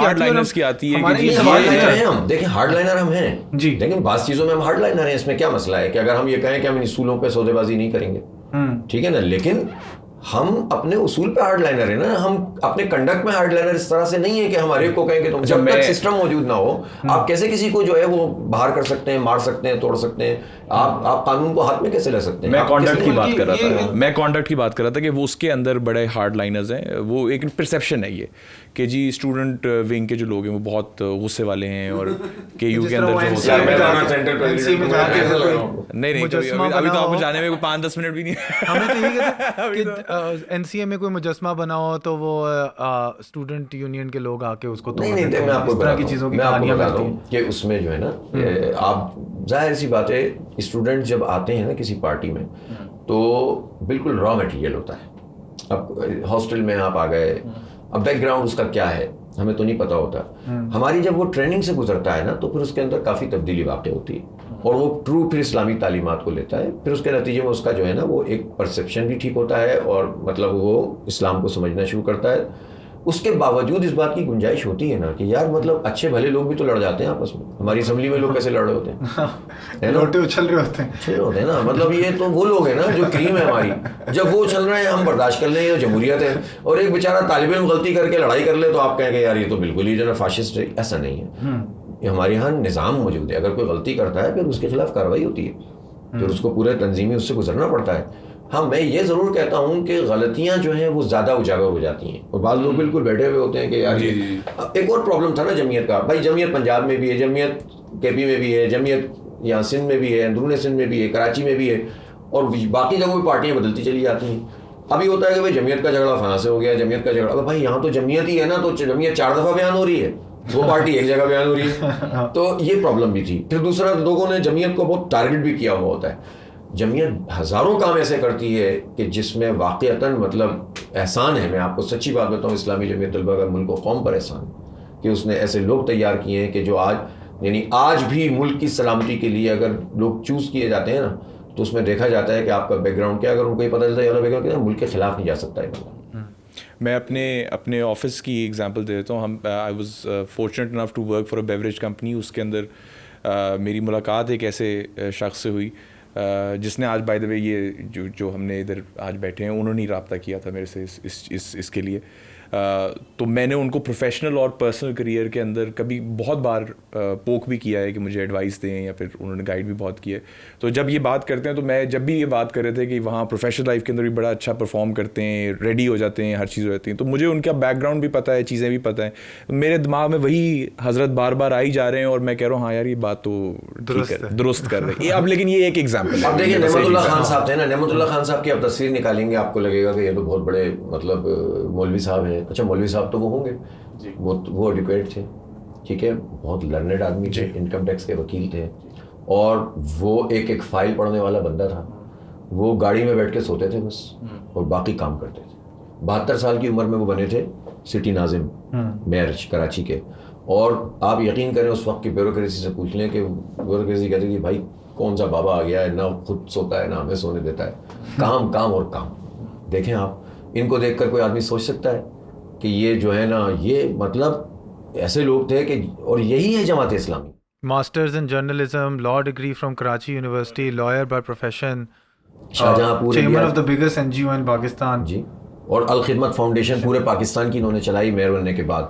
کی آتی ہے ہارڈ لائنر ہیں ہم. دیکھیں ہارڈ لائنر ہم ہیں جی، لیکن بعض چیزوں میں ہم ہارڈ لائنر ہیں. اس میں کیا مسئلہ ہے کہ اگر ہم یہ کہیں کہ ہم ان اصولوں پہ سودے بازی نہیں کریں گے، ٹھیک ہے نا، لیکن ہم اپنے اصول پہ ہارڈ لائنر ہیں نا. ہم اپنے کنڈکٹ میں ہارڈ لائنر اس طرح سے نہیں ہے کہ ہمارے کو کہیں کہ تم جب تک سسٹم موجود نہ ہو آپ کیسے کسی کو جو ہے وہ باہر کر سکتے ہیں، مار سکتے ہیں، توڑ سکتے ہیں. آپ قانون کو ہاتھ میں کیسے لے سکتے ہیں؟ میں کانڈکٹ کی بات کر رہا تھا کہ وہ اس کے اندر بڑے ہارڈ لائنرز ہیں. وہ ایک پرسیپشن ہے یہ کہ جی اسٹوڈنٹ ونگ کے جو لوگ ہیں وہ بہت غصے والے ہیں، اور کے یو کے اندر جو نہیں ابھی تو آپ کو جانے میں کوئی 5-10 منٹ بھی نہیں ہے. ہمیں تو یہ کہتے این سی اے میں کوئی مجسمہ بنا ہو تو وہ اسٹوڈنٹ یونین کے لوگ آ کے اس کو توڑ دیتے ہیں. اس طرح کی چیزوں کی کہانیاں ملتی ہیں کہ اس میں جو ہے نا، آپ ظاہر سی بات ہے اسٹوڈنٹ جب آتے ہیں نا کسی پارٹی میں تو بالکل را مٹیریل ہوتا ہے. اب ہاسٹل میں آپ آ گئے، اب بیک گراؤنڈ اس کا کیا ہے ہمیں تو نہیں پتا ہوتا. ہماری جب وہ ٹریننگ سے گزرتا ہے نا تو پھر اس کے اندر کافی تبدیلی واقع ہوتی ہے، اور وہ ٹرو پھر اسلامی تعلیمات کو لیتا ہے. پھر اس کے نتیجے میں اس کا جو ہے نا وہ ایک پرسیپشن بھی ٹھیک ہوتا ہے، اور مطلب وہ اسلام کو سمجھنا شروع کرتا ہے. اس کے باوجود اس بات کی گنجائش ہوتی ہے نا کہ یار مطلب اچھے بھلے لوگ بھی تو لڑ جاتے ہیں آپس میں. ہماری اسمبلی میں لوگ کیسے لڑ رہے ہوتے ہیں، لوٹے اچھل رہے ہوتے ہیں نا. مطلب یہ تو وہ لوگ ہیں نا جو کریم ہے ہماری. جب وہ چل رہے ہیں ہم برداشت کر لیں، یہ جمہوریت ہے. اور ایک بیچارہ طالب علم غلطی کر کے لڑائی کر لے تو آپ کہیں گے یار یہ تو بالکل ہی جو ہے فاشسٹ ہے. ایسا نہیں ہے. یہ ہمارے یہاں نظام موجود ہے. اگر کوئی غلطی کرتا ہے پھر اس کے خلاف کارروائی ہوتی ہے، پھر اس کو پورے تنظیمی اس سے گزرنا پڑتا ہے. ہاں میں یہ ضرور کہتا ہوں کہ غلطیاں جو ہیں وہ زیادہ اجاگر ہو جاتی ہیں، اور بعض لوگ بالکل بیٹھے ہوئے ہوتے ہیں کہ یار ایک اور پرابلم تھا نا جمعیت کا. بھائی جمعیت پنجاب میں بھی ہے، جمعیت کے پی میں بھی ہے، جمعیت یہاں سندھ میں بھی ہے، اندرون سندھ میں بھی ہے، کراچی میں بھی ہے، اور باقی جگہوں پہ پارٹیاں بدلتی چلی جاتی ہیں. ابھی ہوتا ہے کہ بھائی جمعیت کا جھگڑا فلاں سے ہو گیا، جمعیت کا جھگڑا. اب بھائی یہاں تو جمعیت ہی ہے نا، تو جمعیت 4 دفعہ بیان ہو رہی ہے، وہ پارٹی ایک جگہ بیان ہو رہی ہے. تو یہ پرابلم بھی تھی. پھر دوسرا لوگوں نے جمعیت کو بہت ٹارگٹ بھی کیا ہوا ہوتا ہے. جمعیت ہزاروں کام ایسے کرتی ہے کہ جس میں واقعتاً مطلب احسان ہے. میں آپ کو سچی بات بتاؤں، اسلامی جمعیت طلبہ کا ملک و قوم پر احسان کہ اس نے ایسے لوگ تیار کیے ہیں کہ جو آج بھی ملک کی سلامتی کے لیے اگر لوگ چوز کیے جاتے ہیں نا تو اس میں دیکھا جاتا ہے کہ آپ کا بیک گراؤنڈ کیا. اگر ان کو یہ پتہ چلتا ہے بیک گراؤنڈ کیا، ملک کے خلاف نہیں جا سکتا ہے. میں اپنے آفس کی ایگزامپل دے دیتا ہوں. I was fortunate enough to work for a beverage company. اس کے اندر میری ملاقات ایک ایسے شخص سے ہوئی جس نے آج بائی دا وے یہ جو ہم نے ادھر آج بیٹھے ہیں انہوں نے رابطہ کیا تھا میرے سے اس کے لیے. تو میں نے ان کو پروفیشنل اور پرسنل کریئر کے اندر کبھی بہت بار پوک بھی کیا ہے کہ مجھے ایڈوائس دیں، یا پھر انہوں نے گائیڈ بھی بہت کیا ہے. تو جب یہ بات کرتے ہیں تو میں جب بھی یہ بات کر رہے تھے کہ وہاں پروفیشنل لائف کے اندر بھی بڑا اچھا پرفارم کرتے ہیں، ریڈی ہو جاتے ہیں، ہر چیز ہو جاتی ہیں، تو مجھے ان کا بیک گراؤنڈ بھی پتہ ہے، چیزیں بھی پتہ ہیں. میرے دماغ میں وہی حضرت بار بار آئی جا رہے ہیں، اور میں کہہ رہا ہوں ہاں یار یہ بات تو درست کر رہے ہیں. اب لیکن یہ ایک ایگزامپل ہے. اب دیکھیں نعمت اللہ خان صاحب تھے نا، نعمت اللہ خان صاحب کی آپ تصویر نکالیں گے آپ کو لگے گا کہ یہ تو بہت بڑے مطلب مولوی صاحب ہیں. اچھا مولوی صاحب تو وہ ہوں گے، وہ ایڈوکیٹ تھے، ٹھیک ہے، بہت لرنڈ آدمی تھے، انکم ٹیکس کے وکیل تھے، اور وہ ایک فائل پڑھنے والا بندہ تھا. وہ گاڑی میں بیٹھ کے سوتے تھے بس، اور باقی کام کرتے تھے. 72 سال کی عمر میں وہ بنے تھے سٹی ناظم میئر کراچی کے. اور آپ یقین کریں اس وقت کی بیوروکریسی سے پوچھ لیں کہ بیوروکریسی کہتی تھی بھائی کون سا بابا آ گیا ہے، نہ خود سوتا ہے نہ ہمیں سونے دیتا ہے، کام کام اور کام. دیکھیں آپ ان کو دیکھ کر کوئی آدمی سوچ سکتا ہے کہ یہ جو ہے نا یہ مطلب ایسے لوگ تھے کہ، اور یہی ہے Jamaat Islami. Masters in journalism, law degree from Karachi university, lawyer by profession, Shahjahanpur chairman of the biggest NGO in او ان پاکستان. جی، اور الخدمت فاؤنڈیشن پورے پاکستان کی انہوں نے چلائی میئر بننے کے بعد،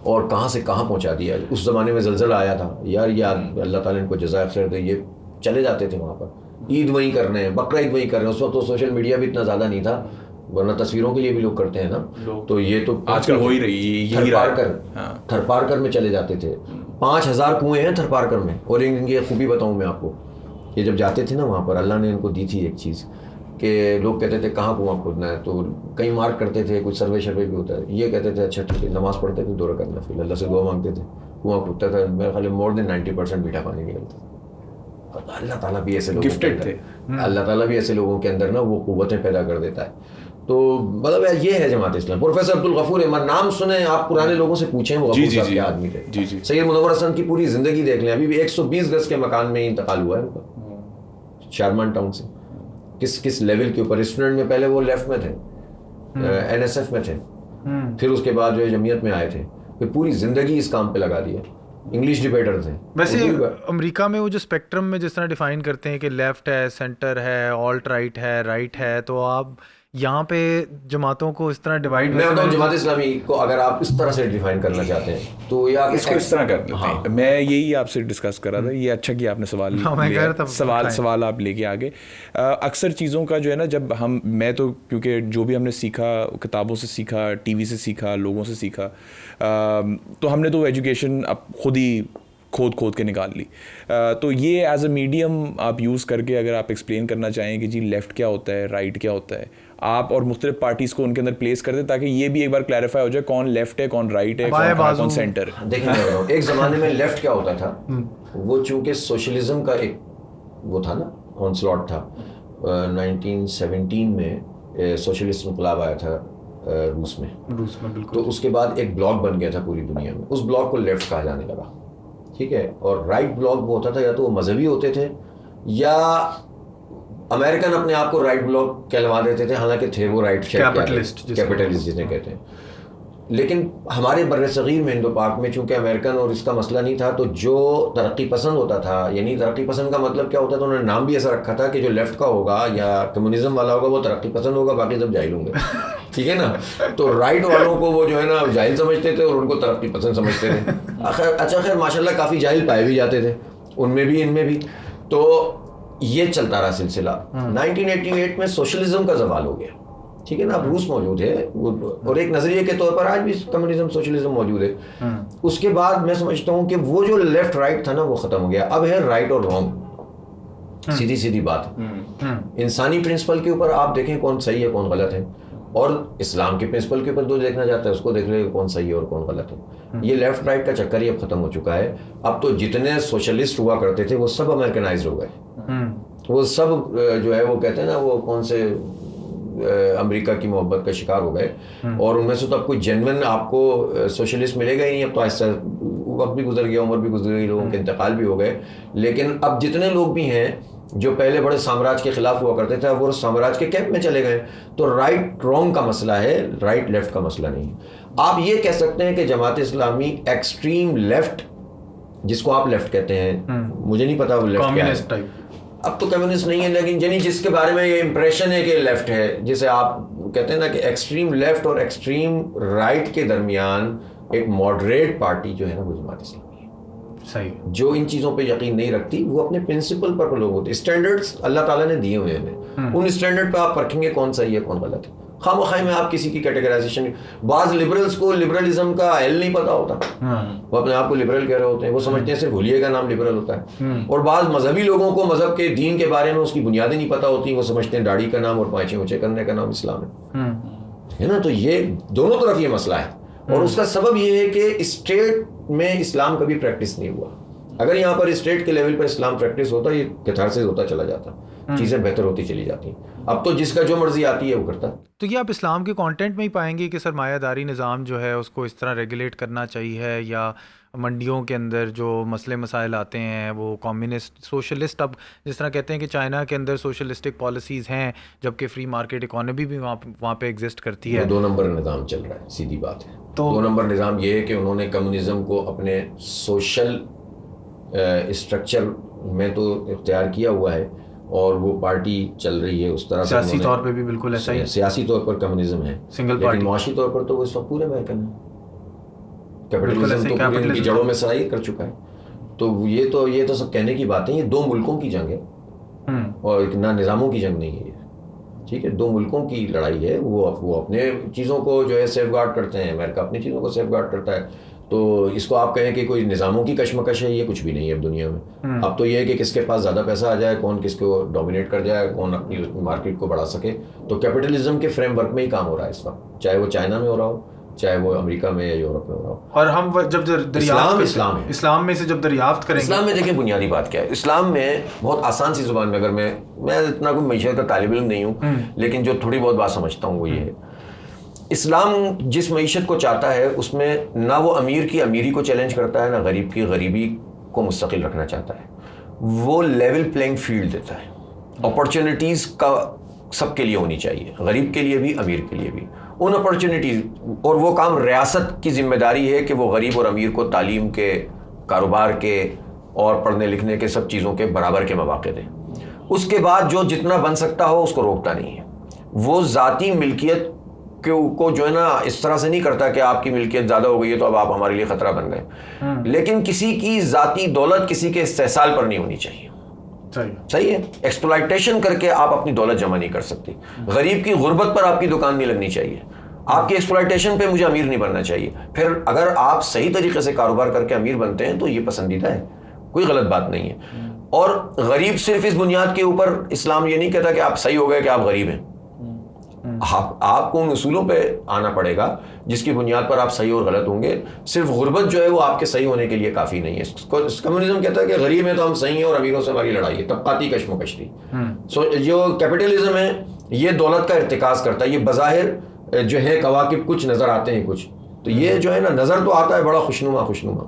اور کہاں سے کہاں پہنچا دیا. اس زمانے میں زلزلہ آیا تھا یار، یہ اللہ تعالیٰ ان کو جزائے خیر دے، یہ چلے جاتے تھے وہاں پر عید وہیں کرنے ہیں، بقرہ عید وہیں کر رہے ہیں. اس وقت تو سوشل میڈیا بھی اتنا زیادہ نہیں تھا، ورنہ تصویروں کے لیے بھی لوگ کرتے ہیں نا. تو یہ تو آج کل ہو ہی رہی ہے. تھر پارکر میں چلے جاتے تھے. 5000 کنویں ہیں تھر پارکر میں. اور ان کی خوبی بتاؤں میں آپ کو، یہ جب جاتے تھے نا وہاں پر اللہ نے ان کو دی تھی ایک چیز کہ لوگ کہتے تھے کہاں کنواں کھودنا ہے, تو کئی مارک کرتے تھے, کچھ سروے شروے بھی ہوتا ہے, یہ کہتے تھے اچھا ٹھیک ہے, نماز پڑھتے تھے 2 رکعت نفل, اللہ سے دعا مانگتے تھے, کنواں کھودتا تھا, میرے خیال میں مور دین 90% میٹھا پانی نکلتا تھا. اللہ تعالیٰ بھی ایسے لوگوں گفٹڈ تھے, اللہ تعالیٰ بھی ایسے لوگوں کے اندر نا وہ قوتیں پیدا کر دیتا ہے. تو مطلب یہ ہے جماعت اسلام. پروفیسر عبدالغفور احمد نام سنیں آپ, پرانے لوگوں سے پوچھیں وہ غفور صاحب کے آدمی تھے. جی جی. سید منور حسن کی پوری زندگی دیکھ لیں, ابھی بھی 120 گز کے مکان میں انتقال ہوا ہے ان کا شارمان ٹاؤن سے. کس لیول کے اوپر, اسٹوڈنٹ میں پہلے وہ لیفٹ میں تھے, NSF میں تھے, پھر اس کے بعد جو ہے جمعیت میں آئے تھے, پھر پوری زندگی اس کام پہ لگا دیا. انگلش ڈبیٹر تھے. ویسے امریکہ میں وہ جو اسپیکٹرم میں جس طرح ڈیفائن کرتے ہیں کہ لیفٹ ہے, سینٹر ہے, آلٹ رائٹ ہے, رائٹ ہے, تو آپ یہاں پہ جماعتوں کو اس طرح ڈیوائڈ, میں بتاؤں جماعت اسلامی کو اگر آپ اس طرح سے ڈیفائن کرنا چاہتے ہیں تو یا اس کو اس طرح کر لیتے ہیں. میں یہی آپ سے ڈسکس کر رہا تھا, یہ اچھا کیا آپ نے سوال آپ لے کے آگے. اکثر چیزوں کا جو ہے نا, جب میں تو کیونکہ جو بھی ہم نے سیکھا کتابوں سے سیکھا, ٹی وی سے سیکھا, لوگوں سے سیکھا, تو ہم نے تو ایجوکیشن اب خود ہی کھود کے نکال لی. تو یہ ایز اے میڈیم آپ یوز کر کے اگر آپ ایکسپلین کرنا چاہیں کہ جی لیفٹ کیا ہوتا ہے, رائٹ کیا ہوتا ہے, آپ اور مختلف پارٹیز کو ان کے اندر پلیس کر دیں تاکہ یہ بھی ایک بار کلیریفائی ہو جائے کون لیفٹ ہے, کون رائٹ ہے, کون سینٹر ہے. دیکھیں ایک زمانے میں لیفٹ کیا ہوتا تھا, وہ چونکہ سوشلزم کا ایک وہ تھا نا, آنسلاٹ تھا. 1917 میں سوشلسٹ انقلاب آیا تھا روس میں, تو اس کے بعد ایک بلاک بن گیا تھا پوری دنیا میں, اس بلاک کو لیفٹ کہا جانے لگا. ٹھیک ہے, اور رائٹ بلاک وہ ہوتا تھا یا تو وہ مذہبی ہوتے تھے یا امریکن اپنے آپ کو رائٹ بلاک کہلوا دیتے تھے, حالانکہ تھے وہ رائٹ کیپٹلسٹ جسے کہتے ہیں. لیکن ہمارے بر صغیر میں, ہندو پاک میں, چونکہ امریکن اور اس کا مسئلہ نہیں تھا, تو جو ترقی پسند ہوتا تھا, یعنی ترقی پسند کا مطلب کیا ہوتا تھا, انہوں نے نام بھی ایسا رکھا تھا کہ جو لیفٹ کا ہوگا یا کمیونزم والا ہوگا وہ ترقی پسند ہوگا, باقی سب جاہل ہوں گے. ٹھیک ہے نا, تو رائٹ والوں کو وہ جو ہے نا جاہل سمجھتے تھے اور ان کو ترقی پسند سمجھتے تھے. اچھا خیر ماشاء اللہ کافی جاہل پائے بھی جاتے تھے ان میں بھی ان میں بھی. تو یہ چلتا رہا سلسلہ. 1988 میں سوشلزم کا زوال ہو گیا. ٹھیک ہے نا, اب روس موجود ہے اور ایک نظریے کے طور پر آج بھی کمیونزم سوشلزم موجود ہے. اس کے بعد میں سمجھتا ہوں کہ وہ جو لیفٹ رائٹ تھا نا وہ ختم ہو گیا. اب ہے رائٹ اور رانگ, سیدھی بات. انسانی پرنسپل کے اوپر آپ دیکھیں کون صحیح ہے کون غلط ہے, اور اسلام کے پرنسپل کے اوپر جو دیکھنا چاہتا ہے اس کو دیکھ لے کون صحیح ہے اور کون غلط ہے. یہ لیفٹ رائٹ کا چکر ہی اب ختم ہو چکا ہے. اب تو جتنے سوشلسٹ ہوا کرتے تھے وہ سب امریکنائزڈ ہو گئے, وہ سب جو ہے وہ کہتے ہیں نا وہ کون سے امریکہ کی محبت کا شکار ہو گئے, اور ان میں سے تو اب کوئی جینوئن آپ کو سوشلسٹ ملے گا ہی نہیں. اب تو آہستہ وقت بھی گزر گیا, عمر بھی گزر گئی, لوگوں کے انتقال بھی ہو گئے. لیکن اب جتنے لوگ بھی ہیں جو پہلے بڑے سامراج کے خلاف ہوا کرتے تھے, وہ سامراج کے کیمپ میں چلے گئے. تو رائٹ رانگ کا مسئلہ ہے, رائٹ لیفٹ کا مسئلہ نہیں. آپ یہ کہہ سکتے ہیں کہ جماعت اسلامی ایکسٹریم لیفٹ, جس کو آپ لیفٹ کہتے ہیں, مجھے نہیں پتا وہ لیفٹ کیا ہے, اب تو کمیونسٹ نہیں ہے, لیکن یعنی جس کے بارے میں یہ امپریشن ہے کہ لیفٹ ہے, جسے آپ کہتے ہیں نا کہ ایکسٹریم لیفٹ اور ایکسٹریم رائٹ کے درمیان ایک ماڈریٹ پارٹی جو ہے نا وہ جماعت اسلامی ہے. صحیح. جو ان چیزوں پہ یقین نہیں رکھتی, وہ اپنے پرنسپل پر لوگ ہوتے. اسٹینڈرڈس اللہ تعالیٰ نے دیے ہوئے ہیں, ان اسٹینڈرڈ پہ آپ پرکھیں گے کون صحیح ہے کون غلط ہے. خواہ مخواہ میں آپ کسی کی کیٹیگرائزیشن, بعض لبرلس کو لبرلزم کا ایل نہیں پتا ہوتا, وہ اپنے آپ کو لبرل کہہ رہے ہوتے ہیں, وہ سمجھتے ہیں صرف حلیے کا نام لبرل ہوتا ہے. اور بعض مذہبی لوگوں کو مذہب کے دین کے بارے میں اس کی بنیادیں نہیں پتا ہوتی, وہ سمجھتے ہیں داڑھی کا نام اور پانچیں اونچے کرنے کا نام اسلام ہے نا. تو یہ دونوں طرف یہ مسئلہ ہے, اور اس کا سبب یہ ہے کہ اسٹیٹ میں اسلام کبھی پریکٹس نہیں ہوا. اگر یہاں پر اسٹیٹ کے لیول پر اسلام پریکٹس ہوتا, یہ کیتھارسس ہوتا چلا جاتا, چیزیں بہتر ہوتی چلی جاتی. اب تو جس کا جو مرضی آتی ہے وہ کرتا. تو یہ آپ اسلام کے کانٹینٹ میں ہی پائیں گے کہ سرمایہ داری نظام جو ہے اس کو اس طرح ریگولیٹ کرنا چاہیے, یا منڈیوں کے اندر جو مسئلے مسائل آتے ہیں وہ کمیونسٹ سوشلسٹ, اب جس طرح کہتے ہیں کہ چائنا کے اندر سوشلسٹک پالیسیز ہیں جبکہ فری مارکیٹ اکانومی بھی وہاں پہ ایگزسٹ کرتی ہے. 2 نمبر نظام چل رہا ہے, سیدھی بات ہے. تو 2 نمبر نظام یہ ہے کہ انہوں نے کمیونزم کو اپنے سوشل اسٹرکچر میں تو اختیار کیا ہوا ہے, اور وہ پارٹی چل رہی ہے اس طرح سے. سیاسی طور پہ بھی بالکل ایسا ہی, سیاسی طور پر کمیونزم ہے سنگل پارٹی. معاشی طور پر تو وہ اس وقت پورے امریکن ہے. کیپٹلزم تو پوری ان کی جڑوں میں سرایت کر چکا ہے. تو یہ تو سب کہنے کی باتیں, یہ 2 ملکوں کی جنگ ہے, اور نہ نظاموں کی جنگ نہیں ہے. ٹھیک ہے, 2 ملکوں کی لڑائی ہے. وہ اپنے چیزوں کو جو ہے سیف گارڈ کرتے ہیں, امریکہ اپنی چیزوں کو سیف گارڈ کرتا ہے. تو اس کو آپ کہیں کہ کوئی نظاموں کی کشمکش ہے، یہ کچھ بھی نہیں ہے اب دنیا میں. اب تو یہ ہے کہ کس کے پاس زیادہ پیسہ آ جائے، کون کس کو ڈومینیٹ کر جائے، کون اپنی مارکیٹ کو بڑھا سکے. تو کیپٹلزم کے فریم ورک میں ہی کام ہو رہا ہے اس وقت، چاہے وہ چائنا میں ہو رہا ہو، چاہے وہ امریکہ میں یا یورپ میں ہو رہا ہو. اور ہم جب دریافت اسلام ہے. اسلام میں سے جب دریافت کریں گے، اسلام میں دیکھیں بنیادی بات کیا ہے. اسلام میں بہت آسان سی زبان میں، اگر میں اتنا کوئی معیشت کا طالب علم نہیں ہوں، لیکن جو تھوڑی بہت بات سمجھتا ہوں وہ یہ ہے، اسلام جس معیشت کو چاہتا ہے اس میں نہ وہ امیر کی امیری کو چیلنج کرتا ہے، نہ غریب کی غریبی کو مستقل رکھنا چاہتا ہے. وہ لیول پلینگ فیلڈ دیتا ہے. اپرچونیٹیز کا سب کے لیے ہونی چاہیے، غریب کے لیے بھی، امیر کے لیے بھی. ان اپرچونیٹیز، اور وہ کام ریاست کی ذمہ داری ہے کہ وہ غریب اور امیر کو تعلیم کے، کاروبار کے اور پڑھنے لکھنے کے سب چیزوں کے برابر کے مواقع دیں. اس کے بعد جو جتنا بن سکتا ہو اس کو روکتا نہیں ہے. وہ ذاتی ملکیت کو جو ہے نا اس طرح سے نہیں کرتا کہ آپ کی ملکیت زیادہ ہو گئی ہے تو اب آپ ہمارے لیے خطرہ بن گئے. لیکن کسی کی ذاتی دولت کسی کے استحصال پر نہیں ہونی چاہیے. صحیح ہے. ایکسپلائٹیشن کر کے آپ اپنی دولت جمع نہیں کر سکتے. غریب کی غربت پر آپ کی دکان نہیں لگنی چاہیے. آپ کی ایکسپلائٹیشن پہ مجھے امیر نہیں بننا چاہیے. پھر اگر آپ صحیح طریقے سے کاروبار کر کے امیر بنتے ہیں تو یہ پسندیدہ ہے، کوئی غلط بات نہیں ہے. اور غریب صرف اس بنیاد کے اوپر اسلام یہ نہیں کہتا کہ آپ صحیح ہو گئے کہ آپ غریب ہیں. آپ کو ان اصولوں پہ آنا پڑے گا جس کی بنیاد پر آپ صحیح اور غلط ہوں گے. صرف غربت جو ہے وہ آپ کے صحیح ہونے کے لیے کافی نہیں ہے. کمیونزم کہتا ہے کہ غریب ہیں تو ہم صحیح ہیں اور امیروں سے ہماری لڑائی ہے، طبقاتی کشمکش تھی. جو کیپٹلزم ہے یہ دولت کا ارتکاز کرتا ہے. یہ بظاہر جو ہے کواکب کچھ نظر آتے ہیں کچھ، تو یہ جو ہے نا نظر تو آتا ہے بڑا خوشنما،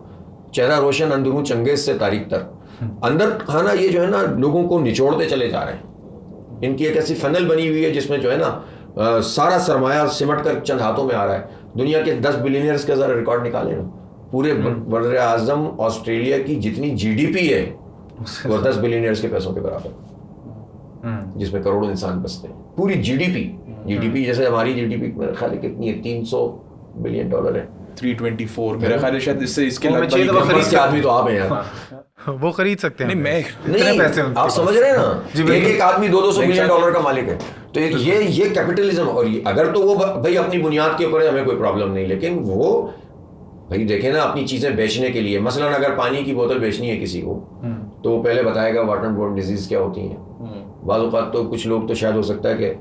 چہرہ روشن اندروں چنگیز سے تاریک تر. اندر کھانا یہ جو ہے نا لوگوں کو نچوڑتے چلے جا رہے ہیں. ان کی ایک ایسی فنل بنی ہوئی ہے جس میں جو ہے نا سارا سرمایہ سمٹ کر چند ہاتھوں میں آ رہا ہے. دنیا کے 10 بلینئرز کا ذرا ریکارڈ نکالیں نا. پورے بر اعظم آسٹریلیا کی جتنی جی ڈی پی ہے وہ 10 بلینئرز کے پیسوں کے برابر، جس میں کروڑوں انسان بستے ہیں. پوری جی ڈی پی جیسے ہماری جی ڈی پی میرے خیال ہے کتنی ہے، $300 بلین ہے. 324 میرا خیال ہے شاید اس سے اس کے آدمی تو آپ ہیں یار، وہ خرید سکتے ہیں. نہیں آپ سمجھ رہے ہیں نا، ایک آدمی $200 بلین کا مالک ہے. تو یہ کیپٹلزم. اور اگر تو وہ بھائی اپنی بنیاد کے اوپر ہمیں کوئی پرابلم نہیں، لیکن وہ بھائی دیکھیں نا اپنی چیزیں بیچنے کے لیے، مثلا اگر پانی کی بوتل بیچنی ہے کسی کو تو وہ پہلے بتائے گا واٹر بورن ڈیزیز کیا ہوتی ہیں. بعض اوقات تو کچھ لوگ تو شاید ہو سکتا ہے کہ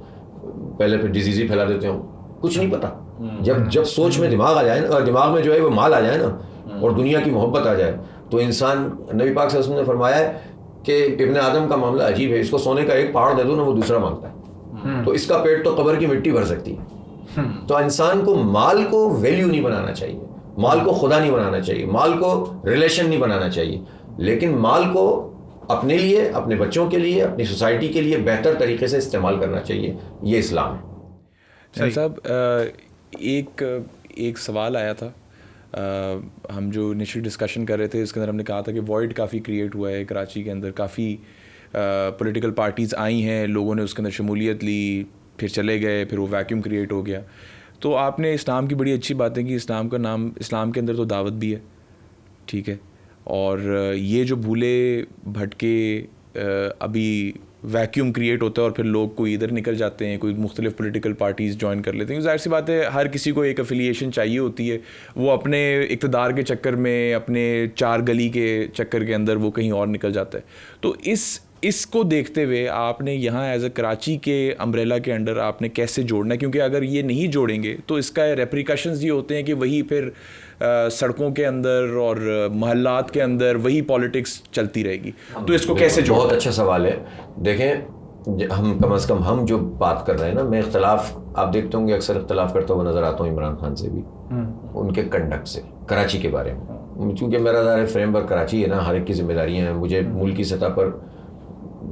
پہلے پھر ڈیزیز ہی پھیلا دیتے ہوں، کچھ نہیں پتا. جب سوچ میں دماغ آ جائے نا، دماغ میں جو ہے وہ مال آ جائے نا اور دنیا کی محبت آ جائے تو انسان، نبی پاک صلی اللہ علیہ وسلم نے فرمایا ہے کہ ابن آدم کا معاملہ عجیب ہے. اس کو سونے کا ایک پہاڑ دے دو نا وہ دوسرا مانگتا ہے. تو اس کا پیٹ تو قبر کی مٹی بھر سکتی ہے. تو انسان کو مال کو ویلیو نہیں بنانا چاہیے، مال کو خدا نہیں بنانا چاہیے، مال کو ریلیشن نہیں بنانا چاہیے، لیکن مال کو اپنے لیے، اپنے بچوں کے لیے، اپنی سوسائٹی کے لیے بہتر طریقے سے استعمال کرنا چاہیے. یہ اسلام ہے. صاحب ایک سوال آیا تھا، ہم جو انیشل ڈسکشن کر رہے تھے اس کے اندر ہم نے کہا تھا کہ وائڈ کافی کریٹ ہوا ہے کراچی کے اندر، کافی پولیٹیکل پارٹیز آئی ہیں، لوگوں نے اس کے اندر شمولیت لی، پھر چلے گئے، پھر وہ ویکیوم کریٹ ہو گیا. تو آپ نے اسلام کی بڑی اچھی باتیں کی. اسلام کا نام، اسلام کے اندر تو دعوت بھی ہے، ٹھیک ہے، اور یہ جو بھولے بھٹکے ابھی ویکیوم کریٹ ہوتا ہے اور پھر لوگ کوئی ادھر نکل جاتے ہیں، کوئی مختلف پولیٹیکل پارٹیز جوائن کر لیتے ہیں. ظاہر سی بات ہے ہر کسی کو ایک افیلیشن چاہیے ہوتی ہے، وہ اپنے اقتدار کے چکر میں، اپنے چار گلی کے چکر کے اندر وہ کہیں اور نکل جاتا ہے. تو اس کو دیکھتے ہوئے آپ نے یہاں ایز اے کراچی کے امبریلا کے انڈر آپ نے کیسے جوڑنا ہے؟ کیونکہ اگر یہ نہیں جوڑیں گے تو اس کا ریپریکاشنز یہ ہوتے ہیں کہ وہی پھر سڑکوں کے اندر اور محلات کے اندر وہی پالیٹکس چلتی رہے گی. تو اس کو کیسے جوڑنا؟ بہت اچھا سوال ہے. دیکھیں ہم کم از کم ہم جو بات کر رہے ہیں نا، میں اختلاف آپ دیکھتے ہوں گے اکثر اختلاف کرتا ہوا نظر آتا ہوں عمران خان سے بھی، ان کے کنڈکٹ سے کراچی کے بارے میں. چونکہ میرا ظاہر فریم ورک کراچی ہے نا، ہر ایک کی ذمہ داریاں ہیں. مجھے ملک کی سطح پر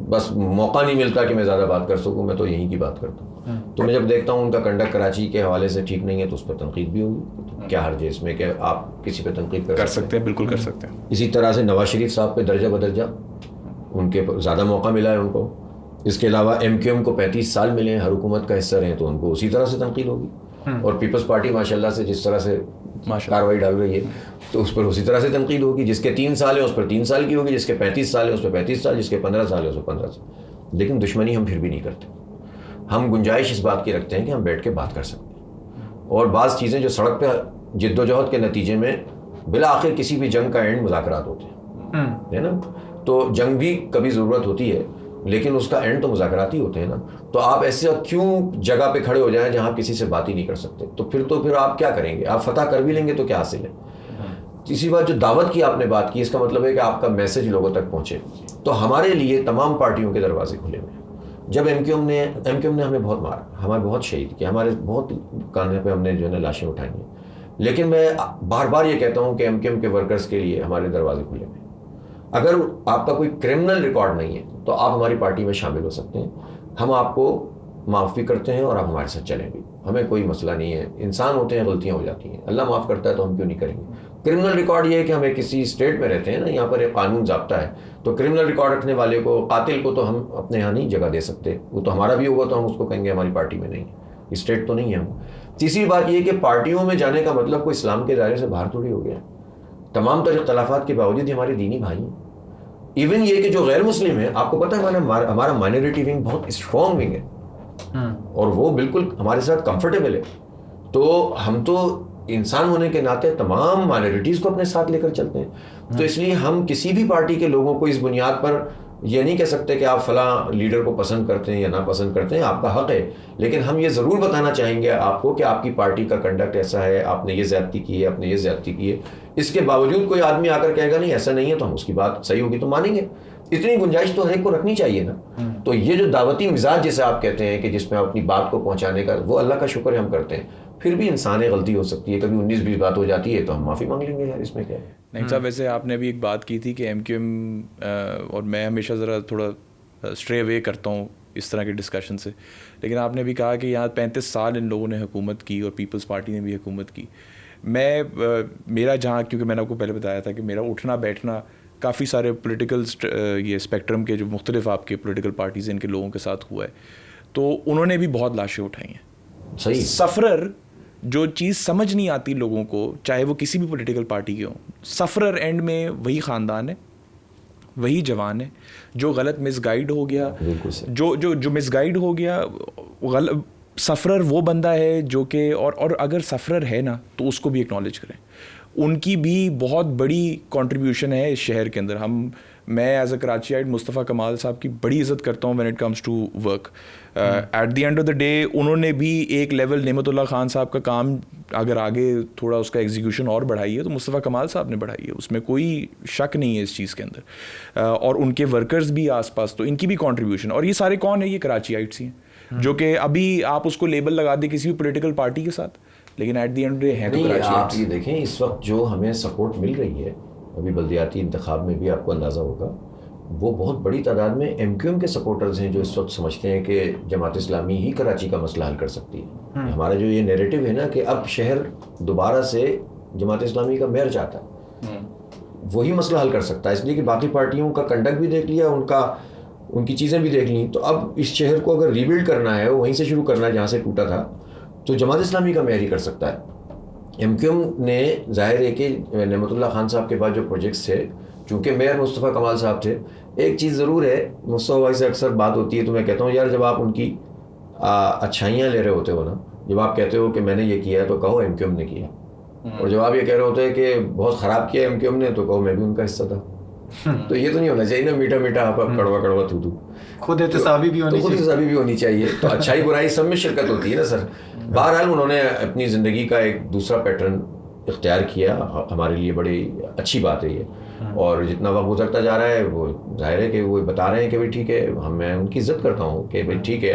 بس موقع نہیں ملتا کہ میں زیادہ بات کر سکوں، میں تو یہیں کی بات کرتا ہوں. تو میں جب دیکھتا ہوں ان کا کنڈکٹ کراچی کے حوالے سے ٹھیک نہیں ہے تو اس پر تنقید بھی ہوگی. کیا حرج ہے اس میں کہ آپ کسی پہ تنقید کر سکتے ہیں؟ بالکل کر سکتے ہیں. اسی طرح سے نواز شریف صاحب پہ درجہ بدرجہ ان کے زیادہ موقع ملا ہے ان کو. اس کے علاوہ MQM کو 35 سال ملے ہیں، ہر حکومت کا حصہ رہے تو ان کو اسی طرح سے تنقید ہوگی. اور پیپلز پارٹی ماشاءاللہ سے جس طرح سے کارروائی ڈال رہی ہے تو اس پر اسی طرح سے تنقید ہوگی. جس کے 3 سال ہیں اس پر 3 سال کی ہوگی، جس کے 35 سال ہیں اس پر 35 سال، جس کے 15 سال ہیں اس پر 15 سال. لیکن دشمنی ہم پھر بھی نہیں کرتے. ہم گنجائش اس بات کی رکھتے ہیں کہ ہم بیٹھ کے بات کر سکتے ہیں. اور بعض چیزیں جو سڑک پہ جد و جہد کے نتیجے میں بالآخر کسی بھی جنگ کا اینڈ مذاکرات ہوتے ہیں، ہے نا. تو جنگ بھی کبھی ضرورت ہوتی ہے لیکن اس کا اینڈ تو مذاکرات ہی ہوتے ہیں نا. تو آپ ایسے کیوں جگہ پہ کھڑے ہو جائیں جہاں کسی سے بات ہی نہیں کر سکتے؟ تو پھر آپ کیا کریں گے؟ آپ فتح کر بھی لیں گے تو کیا حاصل ہے؟ تیسری بات جو دعوت کی آپ نے بات کی، اس کا مطلب ہے کہ آپ کا میسج لوگوں تک پہنچے. تو ہمارے لیے تمام پارٹیوں کے دروازے کھلے ہوئے ہیں. جب ایم کیو ایم نے ہمیں بہت مارا، ہمارے بہت شہید کیا، ہمارے بہت کاندھے پہ ہم نے جو ہے نا لاشیں اٹھائی ہیں، لیکن میں بار بار یہ کہتا ہوں کہ ایم کیو ایم کے ورکرز کے لیے ہمارے دروازے کھلے ہوئے ہیں. اگر آپ کا کوئی کرمنل ریکارڈ نہیں ہے تو آپ ہماری پارٹی میں شامل ہو سکتے ہیں. ہم آپ کو معاف بھی کرتے ہیں اور آپ ہمارے ساتھ چلیں بھی، ہمیں کوئی مسئلہ نہیں ہے. انسان ہوتے ہیں، غلطیاں ہو جاتی ہیں، اللہ معاف کرتا ہے تو ہم کیوں نہیں کریں گے. کرمنل ریکارڈ یہ ہے کہ ہمیں کسی اسٹیٹ میں رہتے ہیں نا، یہاں پر ایک قانون ضابطہ ہے، تو کرمنل ریکارڈ رکھنے والے کو، قاتل کو تو ہم اپنے یہاں نہیں جگہ دے سکتے. وہ تو ہمارا بھی ہوگا تو ہم اس کو کہیں گے ہماری پارٹی میں نہیں، اسٹیٹ تو نہیں ہے ہم. تیسری بات یہ کہ پارٹیوں میں جانے کا مطلب کوئی اسلام کے دائرے سے باہر تھوڑی ہو گیا. تمام تر اختلافات کے باوجود ہمارے دینی بھائی ہیں. ایون یہ کہ جو غیر مسلم ہیں، آپ کو پتہ ہے ہمارا مائنورٹی ونگ بہت اسٹرانگ ونگ ہے اور وہ بالکل ہمارے ساتھ کمفرٹیبل ہے. تو ہم تو انسان ہونے کے ناطے تمام مائنورٹیز کو اپنے ساتھ لے کر چلتے ہیں. تو اس لیے ہم کسی بھی پارٹی کے لوگوں کو اس بنیاد پر یہ نہیں کہہ سکتے کہ آپ فلاں لیڈر کو پسند کرتے ہیں یا ناپسند کرتے ہیں. آپ کا حق ہے، لیکن ہم یہ ضرور بتانا چاہیں گے آپ کو کہ آپ کی پارٹی کا کنڈکٹ ایسا ہے، آپ نے یہ زیادتی کی ہے، آپ نے یہ زیادتی کی ہے. اس کے باوجود کوئی آدمی آ کر کہے گا نہیں ایسا نہیں ہے، تو ہم اس کی بات صحیح ہوگی تو مانیں گے. اتنی گنجائش تو ہر ایک کو رکھنی چاہیے نا. تو یہ جو دعوتی مزاج جسے آپ کہتے ہیں کہ جس میں اپنی بات کو پہنچانے کا، وہ اللہ کا شکر ہے ہم کرتے ہیں. پھر بھی انسان ہے، غلطی ہو سکتی ہے، کبھی 19-20 بات ہو جاتی ہے تو ہم معافی مانگ لیں گے یار، اس میں کیا ہے. نہیں صاحب، ویسے آپ نے بھی ایک بات کی تھی کہ ایم کیو ایم، اور میں ہمیشہ ذرا تھوڑا اسٹرے اوے کرتا ہوں اس طرح کے ڈسکشن سے، لیکن آپ نے بھی کہا کہ یہاں 35 سال ان لوگوں نے حکومت کی اور پیپلز پارٹی نے بھی حکومت کی. میرا جہاں، کیونکہ میں نے آپ کو پہلے بتایا تھا کہ میرا اٹھنا بیٹھنا کافی سارے پولیٹیکل یہ اسپیکٹرم کے جو مختلف آپ کے پولیٹیکل پارٹیز ہیں ان کے لوگوں کے ساتھ ہوا ہے، تو انہوں نے بھی بہت لاشیں اٹھائی ہیں. صحیح. سفرر جو چیز سمجھ نہیں آتی لوگوں کو، چاہے وہ کسی بھی پولیٹیکل پارٹی کے ہوں، سفرر اینڈ میں وہی خاندان ہے، وہی جوان ہے جو غلط مس گائیڈ ہو گیا، جو مس گائیڈ ہو گیا. سفرر وہ بندہ ہے جو کہ اور اگر سفرر ہے نا تو اس کو بھی اکنالج کریں. ان کی بھی بہت بڑی کنٹریبیوشن ہے اس شہر کے اندر. میں ایز اے کراچی آئٹ مصطفیٰ کمال صاحب کی بڑی عزت کرتا ہوں when it comes to work. At the end of the day انہوں نے بھی ایک لیول نعمت اللہ خان صاحب کا کام اگر آگے تھوڑا اس کا ایگزیکیوشن اور بڑھائی ہے تو مصطفیٰ کمال صاحب نے بڑھائی ہے، اس میں کوئی شک نہیں ہے اس چیز کے اندر. اور ان کے ورکرز بھی آس پاس، تو ان کی بھی کنٹریبیوشن. اور یہ سارے کون ہیں؟ یہ کراچی آئٹس ہی ہیں، جو کہ ابھی آپ اس کو لیبل لگا دیں کسی بھی پولیٹیکل پارٹی کے ساتھ، لیکن ایٹ دی اینڈ ہیں تو کراچی. آپ یہ دیکھیں اس وقت جو ہمیں سپورٹ مل رہی ہے، ابھی بلدیاتی انتخاب میں بھی آپ کو اندازہ ہوگا، وہ بہت بڑی تعداد میں ایم کیو ایم کے سپورٹرز ہیں جو اس وقت سمجھتے ہیں کہ جماعت اسلامی ہی کراچی کا مسئلہ حل کر سکتی ہے. ہمارا جو یہ نیریٹو ہے نا کہ اب شہر دوبارہ سے جماعت اسلامی کا میئر چاہتا ہے، وہی مسئلہ حل کر سکتا ہے. اس لیے کہ باقی پارٹیوں کا کنڈکٹ بھی دیکھ لیا، ان کی چیزیں بھی دیکھ لیں، تو اب اس شہر کو اگر ریبلڈ کرنا ہے، وہیں سے شروع کرنا ہے جہاں سے ٹوٹا تھا، تو جماعت اسلامی کا میئر ہی کر سکتا ہے. ایم کیو ایم نے ظاہر ہے کہ نعمت اللہ خان صاحب کے بعد جو پروجیکٹس تھے، چونکہ میئر مصطفیٰ کمال صاحب تھے، ایک چیز ضرور ہے، مصطفیٰ بھائی سے اکثر بات ہوتی ہے تو میں کہتا ہوں یار جب آپ ان کی اچھائیاں لے رہے ہوتے ہو نا، جب آپ کہتے ہو کہ میں نے یہ کیا ہے تو کہو ایم کیو ایم نے کیا، اور جب آپ یہ کہہ رہے ہوتے ہیں کہ بہت خراب کیا ایم کیو ایم نے تو کہو میں بھی ان کا حصہ تھا. تو یہ تو نہیں ہونا چاہیے نا میٹھا میٹھا آپ کڑوا کڑوا تو خود احتسابی بھی ہونی چاہیے. تو اچھائی برائی سب میں شرکت ہوتی ہے نا سر. بہرحال انہوں نے اپنی زندگی کا ایک دوسرا پیٹرن اختیار کیا، ہمارے لیے بڑی اچھی بات ہے یہ. اور جتنا وقت گزرتا جا رہا ہے وہ ظاہر ہے کہ وہ بتا رہے ہیں کہ بھائی ٹھیک ہے، میں ان کی عزت کرتا ہوں کہ بھائی ٹھیک ہے،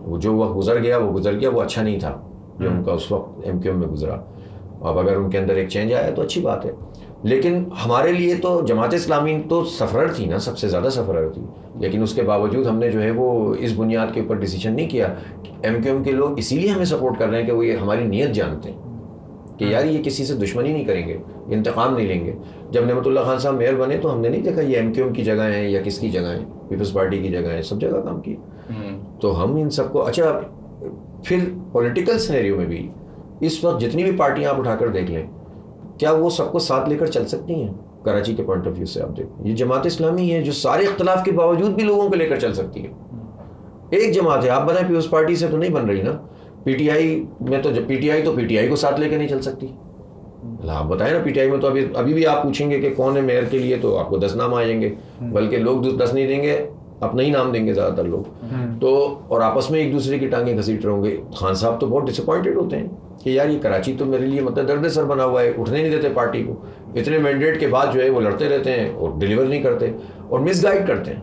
وہ جو وقت گزر گیا وہ اچھا نہیں تھا جو ان کا اس وقت ایم کیو ایم میں گزرا. اب اگر ان کے اندر ایک چینج آیا تو اچھی بات ہے. لیکن ہمارے لیے تو جماعت اسلامی تو سفرر تھی نا، سب سے زیادہ سفرر تھی، لیکن اس کے باوجود ہم نے جو ہے وہ اس بنیاد کے اوپر ڈیسیجن نہیں کیا. ایم کیو ایم کے لوگ اسی لیے ہمیں سپورٹ کر رہے ہیں کہ وہ یہ ہماری نیت جانتے ہیں کہ یار یہ کسی سے دشمنی نہیں کریں گے، انتقام نہیں لیں گے. جب نعمت اللہ خان صاحب میئر بنے تو ہم نے نہیں دیکھا یہ ایم کیو ایم کی جگہ ہیں یا کس کی جگہ ہیں، پیپلز پارٹی کی جگہ ہیں، سب جگہ کام کی. تو ہم ان سب کو اچھا پھر پولیٹیکل سینیریو میں بھی اس وقت جتنی بھی پارٹیاں آپ اٹھا کر دیکھ لیں، کیا وہ سب کو ساتھ لے کر چل سکتی ہیں؟ کراچی کے پوائنٹ آف ویو سے آپ دیکھیں، یہ جماعت اسلامی ہے جو سارے اختلاف کے باوجود بھی لوگوں کو لے کر چل سکتی ہے. ایک جماعت ہے، آپ بتائیں پیپلز پارٹی سے تو نہیں بن رہی نا. پی ٹی آئی میں تو پی ٹی آئی کو ساتھ لے کے نہیں چل سکتی. آپ بتائیں نا پی ٹی آئی میں تو ابھی بھی آپ پوچھیں گے کہ کون ہے میئر کے لیے تو آپ کو 10 نام آ جائیں گے, بلکہ لوگ 10 نہیں دیں گے, اپنا ہی نام دیں گے زیادہ تر لوگ. تو اور آپس میں ایک دوسرے کی ٹانگیں گھسیٹ رہے ہوں گے. خان صاحب تو بہت ڈس اپوائنٹڈ ہوتے ہیں کہ یار یہ کراچی تو میرے لیے مطلب درد سر بنا ہوا ہے, اٹھنے نہیں دیتے پارٹی کو, اتنے مینڈیٹ کے بعد جو ہے وہ لڑتے رہتے ہیں اور ڈیلیور نہیں کرتے اور مس گائڈ کرتے ہیں.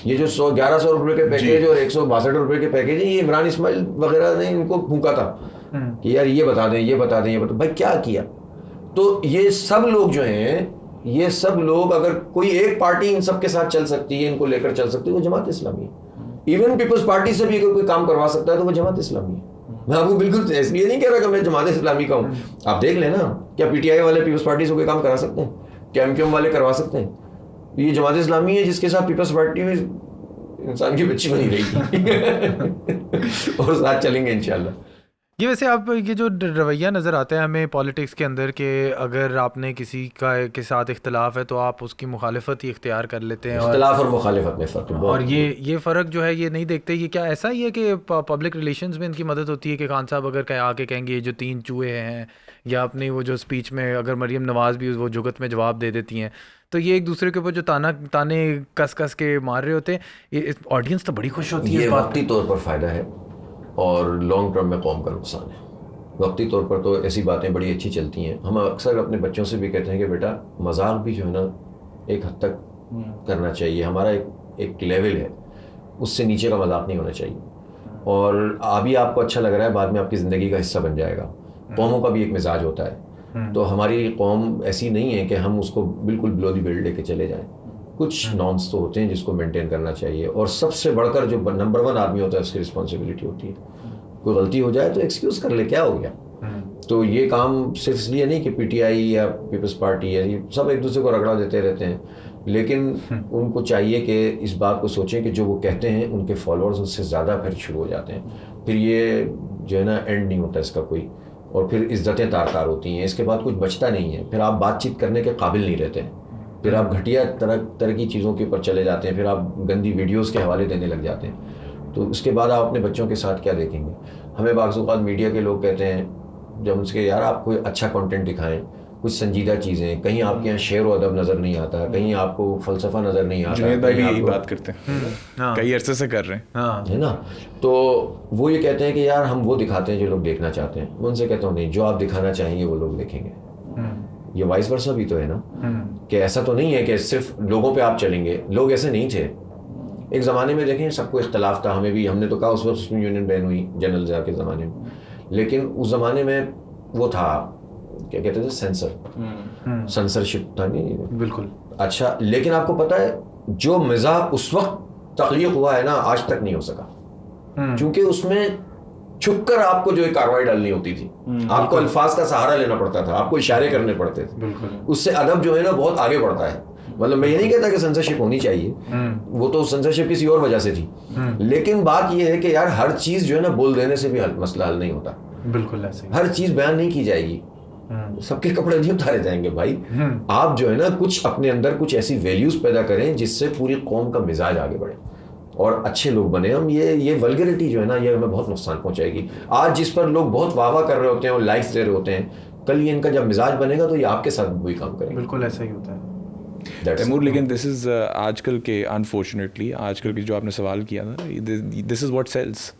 یہ جو 1100 روپے کے پیکیج اور 162 روپے کے پیکیج ہیں, یہ عمران اسماعیل وغیرہ نے ان کو پھونکا تھا کہ یار یہ بتا دیں, یہ بتا دیں, یہ بتا. بھائی کیا کیا؟ تو یہ سب لوگ جو ہیں, یہ سب لوگ اگر کوئی ایک پارٹی ان سب کے ساتھ چل سکتی ہے, ان کو لے کر چل سکتی ہے, وہ جماعت اسلامی ہے. ایون پیپلز پارٹی سے بھی اگر کوئی کام کروا سکتا ہے تو وہ جماعت اسلامی ہے. میں آپ کو بالکل اس لیے نہیں کہہ رہا کہ میں جماعت اسلامی کا ہوں. آپ دیکھ لیں نا, کیا پی ٹی آئی والے پیپلز پارٹی سے کوئی کام کرا سکتے ہیں؟ کیا ایم کیو ایم والے کروا سکتے ہیں؟ یہ جماعت اسلامی ہے جس کے ساتھ پیپلز پارٹی میں انسان کی بچی بنی رہی تھی اور ساتھ چلیں گے انشاءاللہ. یہ ویسے آپ یہ جو رویہ نظر آتا ہے ہمیں پالیٹکس کے اندر کہ اگر آپ نے کسی کے ساتھ اختلاف ہے تو آپ اس کی مخالفت ہی اختیار کر لیتے ہیں. اختلاف اور مخالفت میں فرق ہے. اور یہ فرق جو ہے یہ نہیں دیکھتے. یہ کیا ایسا ہی ہے کہ پبلک ریلیشنز میں ان کی مدد ہوتی ہے کہ خان صاحب اگر آ کے کہیں گے یہ جو 3 چوہے ہیں, یا اپنی وہ جو اسپیچ میں اگر مریم نواز بھی وہ جگت میں جواب دے دیتی ہیں, تو یہ ایک دوسرے کے اوپر جو تانے کس کس کے مار رہے ہوتے ہیں, یہ آڈینس تو بڑی خوش ہوتی ہے. یہ وقتی طور پر فائدہ ہے اور لانگ ٹرم میں قوم کا نقصان ہے. وقتی طور پر تو ایسی باتیں بڑی اچھی چلتی ہیں. ہم اکثر اپنے بچوں سے بھی کہتے ہیں کہ بیٹا مذاق بھی جو ہے نا ایک حد تک کرنا چاہیے. ہمارا ایک لیول ہے, اس سے نیچے کا مذاق نہیں ہونا چاہیے. اور ابھی آپ کو اچھا لگ رہا ہے, بعد میں آپ کی زندگی کا حصہ بن جائے گا. قوموں کا بھی ایک مزاج ہوتا ہے. تو ہماری قوم ایسی نہیں ہے کہ ہم اس کو بالکل بلو دی بیلٹ لے کے چلے جائیں. کچھ نارمس تو ہوتے ہیں جس کو مینٹین کرنا چاہیے. اور سب سے بڑھ کر جو نمبر 1 آدمی ہوتا ہے اس کی رسپانسبلٹی ہوتی ہے. کوئی غلطی ہو جائے تو ایکسکیوز کر لے, کیا ہو گیا. تو یہ کام صرف اس لیے نہیں کہ پی ٹی آئی یا پیپلز پارٹی ہے, یہ سب ایک دوسرے کو رگڑا دیتے رہتے ہیں. لیکن ان کو چاہیے کہ اس بات کو سوچیں کہ جو وہ کہتے ہیں ان کے فالوورز ان سے زیادہ پھر شروع ہو جاتے ہیں. پھر یہ جو ہے نا اینڈ نہیں ہوتا اس کا کوئی, اور پھر عزتیں تار تار ہوتی ہیں. اس کے بعد کچھ بچتا نہیں ہے. پھر آپ بات چیت کرنے کے قابل نہیں رہتے ہیں. پھر آپ گھٹیا طرح کی چیزوں کے اوپر چلے جاتے ہیں. پھر آپ گندی ویڈیوز کے حوالے دینے لگ جاتے ہیں. تو اس کے بعد آپ اپنے بچوں کے ساتھ کیا دیکھیں گے. ہمیں بعض اوقات میڈیا کے لوگ کہتے ہیں جب ان سے یار آپ کوئی اچھا کنٹینٹ دکھائیں, کچھ سنجیدہ چیزیں, کہیں آپ کے یہاں شعر و ادب نظر نہیں آتا, کہیں آپ کو فلسفہ نظر نہیں آتا. جنید بھائی بھی یہی بات کرتے ہیں, کئی عرصے سے کر رہے ہیں, ہے نا. تو وہ یہ کہتے ہیں کہ یار ہم وہ دکھاتے ہیں جو لوگ دیکھنا چاہتے ہیں. میں ان سے کہتا ہوں نہیں, جو آپ دکھانا چاہیں گے وہ لوگ دیکھیں گے. یہ وائس ورثہ بھی تو ہے نا, کہ ایسا تو نہیں ہے کہ صرف لوگوں پہ آپ چلیں گے. لوگ ایسے نہیں تھے ایک زمانے میں. دیکھیں سب کو اختلاف تھا, ہم نے تو کہا اس وقت یونین بین ہوئی جنرل ضیاء کے زمانے میں, لیکن اس زمانے میں وہ تھا کیا کہتے تھے, سینسرشپ تھا. نہیں بالکل اچھا. لیکن آپ کو پتہ ہے جو مزاح اس وقت تخلیق ہوا ہے نا آج تک نہیں ہو سکا, کیونکہ اس میں چھپ کر آپ کو جو ایک کاروائی ڈالنی ہوتی تھی, آپ کو الفاظ کا سہارا لینا پڑتا تھا, آپ کو اشارے کرنے پڑتے تھے. اس سے ادب جو ہے نا بہت آگے بڑھتا ہے. مطلب میں یہ نہیں کہتا کہ سینسرشپ ہونی چاہیے, وہ تو سینسرشپ کسی اور وجہ سے تھی. لیکن بات یہ ہے کہ یار ہر چیز جو ہے نا بول دینے سے بھی مسئلہ حل نہیں ہوتا. بالکل ایسے ہر چیز بیان نہیں کی جائے گی, سب کے کپڑے نہیں اتارے جائیں گے بھائی. آپ جو ہے نا کچھ اپنے اندر کچھ ایسی ویلیوز پیدا کریں جس سے پوری قوم کا مزاج آگے بڑھے اور اچھے لوگ بنے ہم. یہ ولگریٹی جو ہے نا یہ ہمیں بہت نقصان پہنچائے گی. آج جس پر لوگ بہت واہ واہ کر رہے ہوتے ہیں اور لائکس دے رہے ہوتے ہیں, کل یہ ان کا جب مزاج بنے گا تو یہ آپ کے ساتھ وہی کام کریں گے. بالکل ایسا ہی ہوتا ہے تیمور. لیکن دس از آج کل کے انفارچونیٹلی آج کل کی جو آپ نے سوال کیا تھا, this is what sales.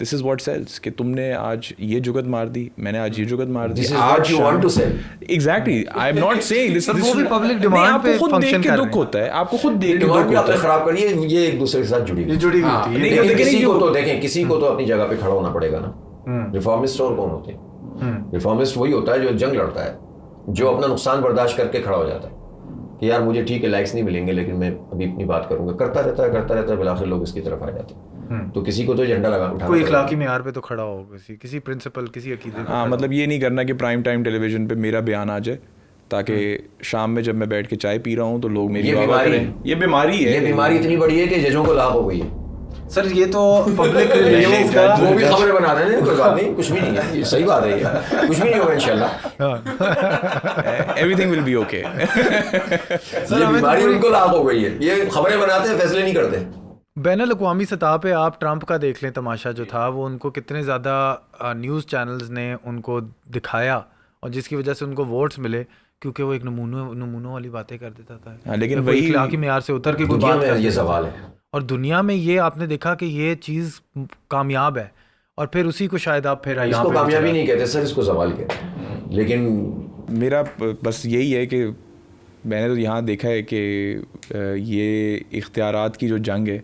This is what sales کہ تم نے آج یہ جگت مار دی, میں نے آج یہ جگت مار دی. آج you want to sell. Exactly, I am not seeing this. وہ بھی پبلک ڈیمانڈ پہ خود دیکھ کے دکھ ہوتا ہے, آپ کو خود دیکھ کے دکھ ہوتا ہے. خراب کریے, یہ ایک دوسرے کے ساتھ جڑی ہوئی ہوتی ہے. کسی کو تو دیکھیں, کسی کو تو اپنی جگہ پہ کھڑا ہونا پڑے گا نا. ریفارمسٹ اور کون ہوتے ہیں؟ ریفارمسٹ وہی ہوتا ہے جو جنگ لڑتا ہے, جو اپنا نقصان برداشت کر کے کھڑا ہو جاتا ہے کہ یار مجھے ٹھیک ہے لائکس نہیں ملیں گے لیکن میں ابھی اپنی بات کروں گا. کرتا رہتا ہے بالآخر لوگ اس کی طرف آ جاتے ہیں. تو کسی کو تو جھنڈا لگا اٹھانا, کوئی اخلاقی معیار پہ تو کھڑا ہو, کسی پرنسپل, کسی عقیدے. ہاں, مطلب یہ نہیں کرنا کہ پرائم ٹائم ٹیلی ویژن پہ میرا بیان آ جائے تاکہ شام میں جب میں بیٹھ کے چائے پی رہا ہوں تو لوگ میری واہ کریں. یہ بیماری ہے, یہ بیماری اتنی بڑی ہے کہ ججوں کو لاحق ہو گئی ہے. سر یہ تو پبلک ریلیشنز کا وہ بھی خبریں بنا رہے ہیں, کوئی بات نہیں, کچھ بھی نہیں ہے, یہ صحیح بات ہے, یہ کچھ بھی نہیں ہوگا انشاءاللہ, everything will be okay. یہ بیماری ان کو لاحق ہو گئی ہے, یہ خبریں بناتے ہیں, فیصلے نہیں کرتے. بین الاقوامی سطح پہ آپ ٹرمپ کا دیکھ لیں تماشا جو تھا, وہ ان کو کتنے زیادہ نیوز چینلز نے ان کو دکھایا اور جس کی وجہ سے ان کو ووٹس ملے کیونکہ وہ ایک نمونوں والی باتیں کر دیتا تھا. ہاں لیکن وہ وہی اخلاقی معیار سے اتر کے کوئی دنیا بات میں کر یہ دیتا تھا. زوال ہے. اور دنیا میں یہ آپ نے دیکھا کہ یہ چیز کامیاب ہے اور پھر اسی کو شاید آپ پھر اس یہاں کو پہ بھی کامیابی چلا. نہیں کہتے سر, اس کو زوال کہتے ہیں. لیکن میرا بس یہی ہے کہ میں نے تو یہاں دیکھا ہے کہ یہ اختیارات کی جو جنگ ہے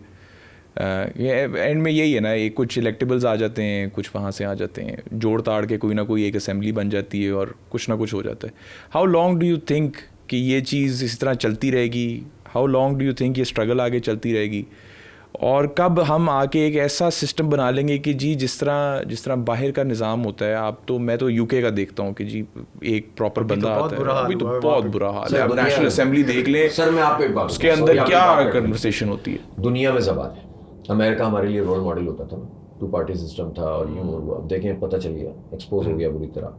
یہ اینڈ میں یہی ہے نا, ایک کچھ الیکٹیبلز آ جاتے ہیں, کچھ وہاں سے آ جاتے ہیں, جوڑ تاڑ کے کوئی نہ کوئی ایک اسمبلی بن جاتی ہے اور کچھ نہ کچھ ہو جاتا ہے. How long do you think کہ یہ چیز اسی طرح چلتی رہے گی؟ How long do you think یہ اسٹرگل آگے چلتی رہے گی؟ اور کب ہم آ کے ایک ایسا سسٹم بنا لیں گے کہ جی جس طرح باہر کا نظام ہوتا ہے, آپ تو میں تو یو کے کا دیکھتا ہوں کہ جی ایک پراپر بندہ آتا ہے, ابھی تو بہت برا حال ہے. آپ نیشنل اسمبلی دیکھ لیں سر, میں آپ کو ایک بات اس کے اندر کیا کنورسیشن ہوتی ہے. دنیا میں زوال ہے. امریکہ ہمارے لیے رول ماڈل ہوتا تھا نا, 2 پارٹی سسٹم تھا اور یوں اور وہ. اب دیکھیں پتہ چل گیا, ایکسپوز ہو گیا بری طرح.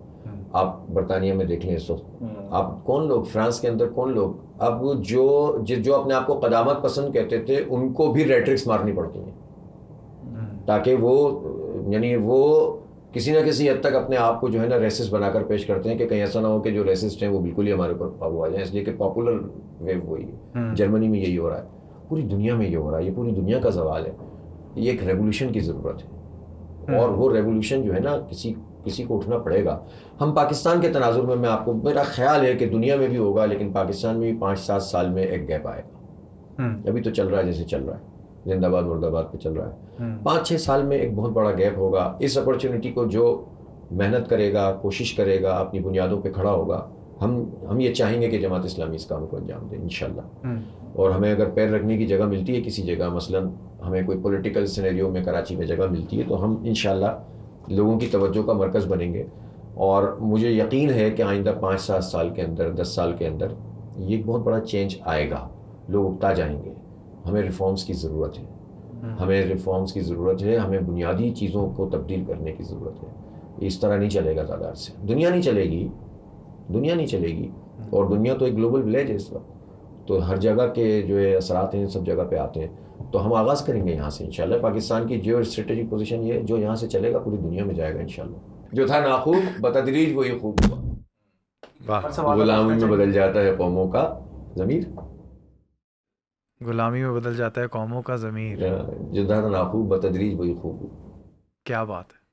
آپ برطانیہ میں دیکھ لیں اس وقت, آپ کون لوگ, فرانس کے اندر کون لوگ, اب جو اپنے آپ کو قدامت پسند کہتے تھے ان کو بھی ریٹرکس مارنی پڑتی ہیں تاکہ وہ یعنی وہ کسی نہ کسی حد تک اپنے آپ کو جو ہے نا ریسسٹ بنا کر پیش کرتے ہیں کہ کہیں ایسا نہ ہو کہ جو ریسسٹ ہیں وہ بالکل ہی ہمارے اوپر قابو آ جائیں. اس لیے کہ پاپولر ویو وہی ہے. جرمنی میں یہی ہو رہا ہے, پوری دنیا میں یہ ہو رہا ہے. یہ پوری دنیا کا زوال ہے. یہ ایک ریولیوشن کی ضرورت ہے اور وہ ریولیوشن جو ہے نا کسی کو اٹھنا پڑے گا. ہم پاکستان کے تناظر میں آپ کو, میرا خیال ہے کہ دنیا میں بھی ہوگا لیکن پاکستان میں بھی 5-7 سال میں ایک گیپ آئے گا. ابھی تو چل رہا ہے جیسے چل رہا ہے, زندہ باد مرد آباد پہ چل رہا ہے. 5-6 سال میں ایک بہت بڑا گیپ ہوگا. اس اپرچونٹی کو جو محنت کرے گا, کوشش کرے گا, اپنی بنیادوں پہ کھڑا ہوگا, ہم یہ چاہیں گے کہ جماعت اسلامی اس کام کو انجام دے انشاءاللہ. اور ہمیں اگر پیر رکھنے کی جگہ ملتی ہے کسی جگہ, مثلاً ہمیں کوئی پولیٹیکل سینیریو میں کراچی میں جگہ ملتی ہے, تو ہم انشاءاللہ لوگوں کی توجہ کا مرکز بنیں گے. اور مجھے یقین ہے کہ آئندہ 5-7 سال کے اندر, 10 سال کے اندر یہ ایک بہت بڑا چینج آئے گا. لوگ اکتا جائیں گے. ہمیں ریفارمز کی ضرورت ہے, ہمیں ریفارمز کی ضرورت ہے, ہمیں بنیادی چیزوں کو تبدیل کرنے کی ضرورت ہے. اس طرح نہیں چلے گا زیادہ سے, دنیا نہیں چلے گی, دنیا نہیں چلے گی. اور دنیا تو ایک گلوبل ولیج ہے اس وقت, تو ہر جگہ کے جو ہے اثرات ہیں سب جگہ پہ آتے ہیں. تو ہم آغاز کریں گے یہاں سے انشاءاللہ. پاکستان کی جیو اسٹریٹجک پوزیشن یہ, جو یہاں سے چلے گا پوری دنیا میں جائے گا انشاءاللہ. جو تھا ناخوب بتدریج وہی خوب ہوا. غلامی میں بدل جاتا ہے قوموں کا ضمیر, غلامی میں بدل جاتا ہے قوموں کا ضمیر. جو تھا ناخوب بتدریج وہی خوب. کیا بات ہے.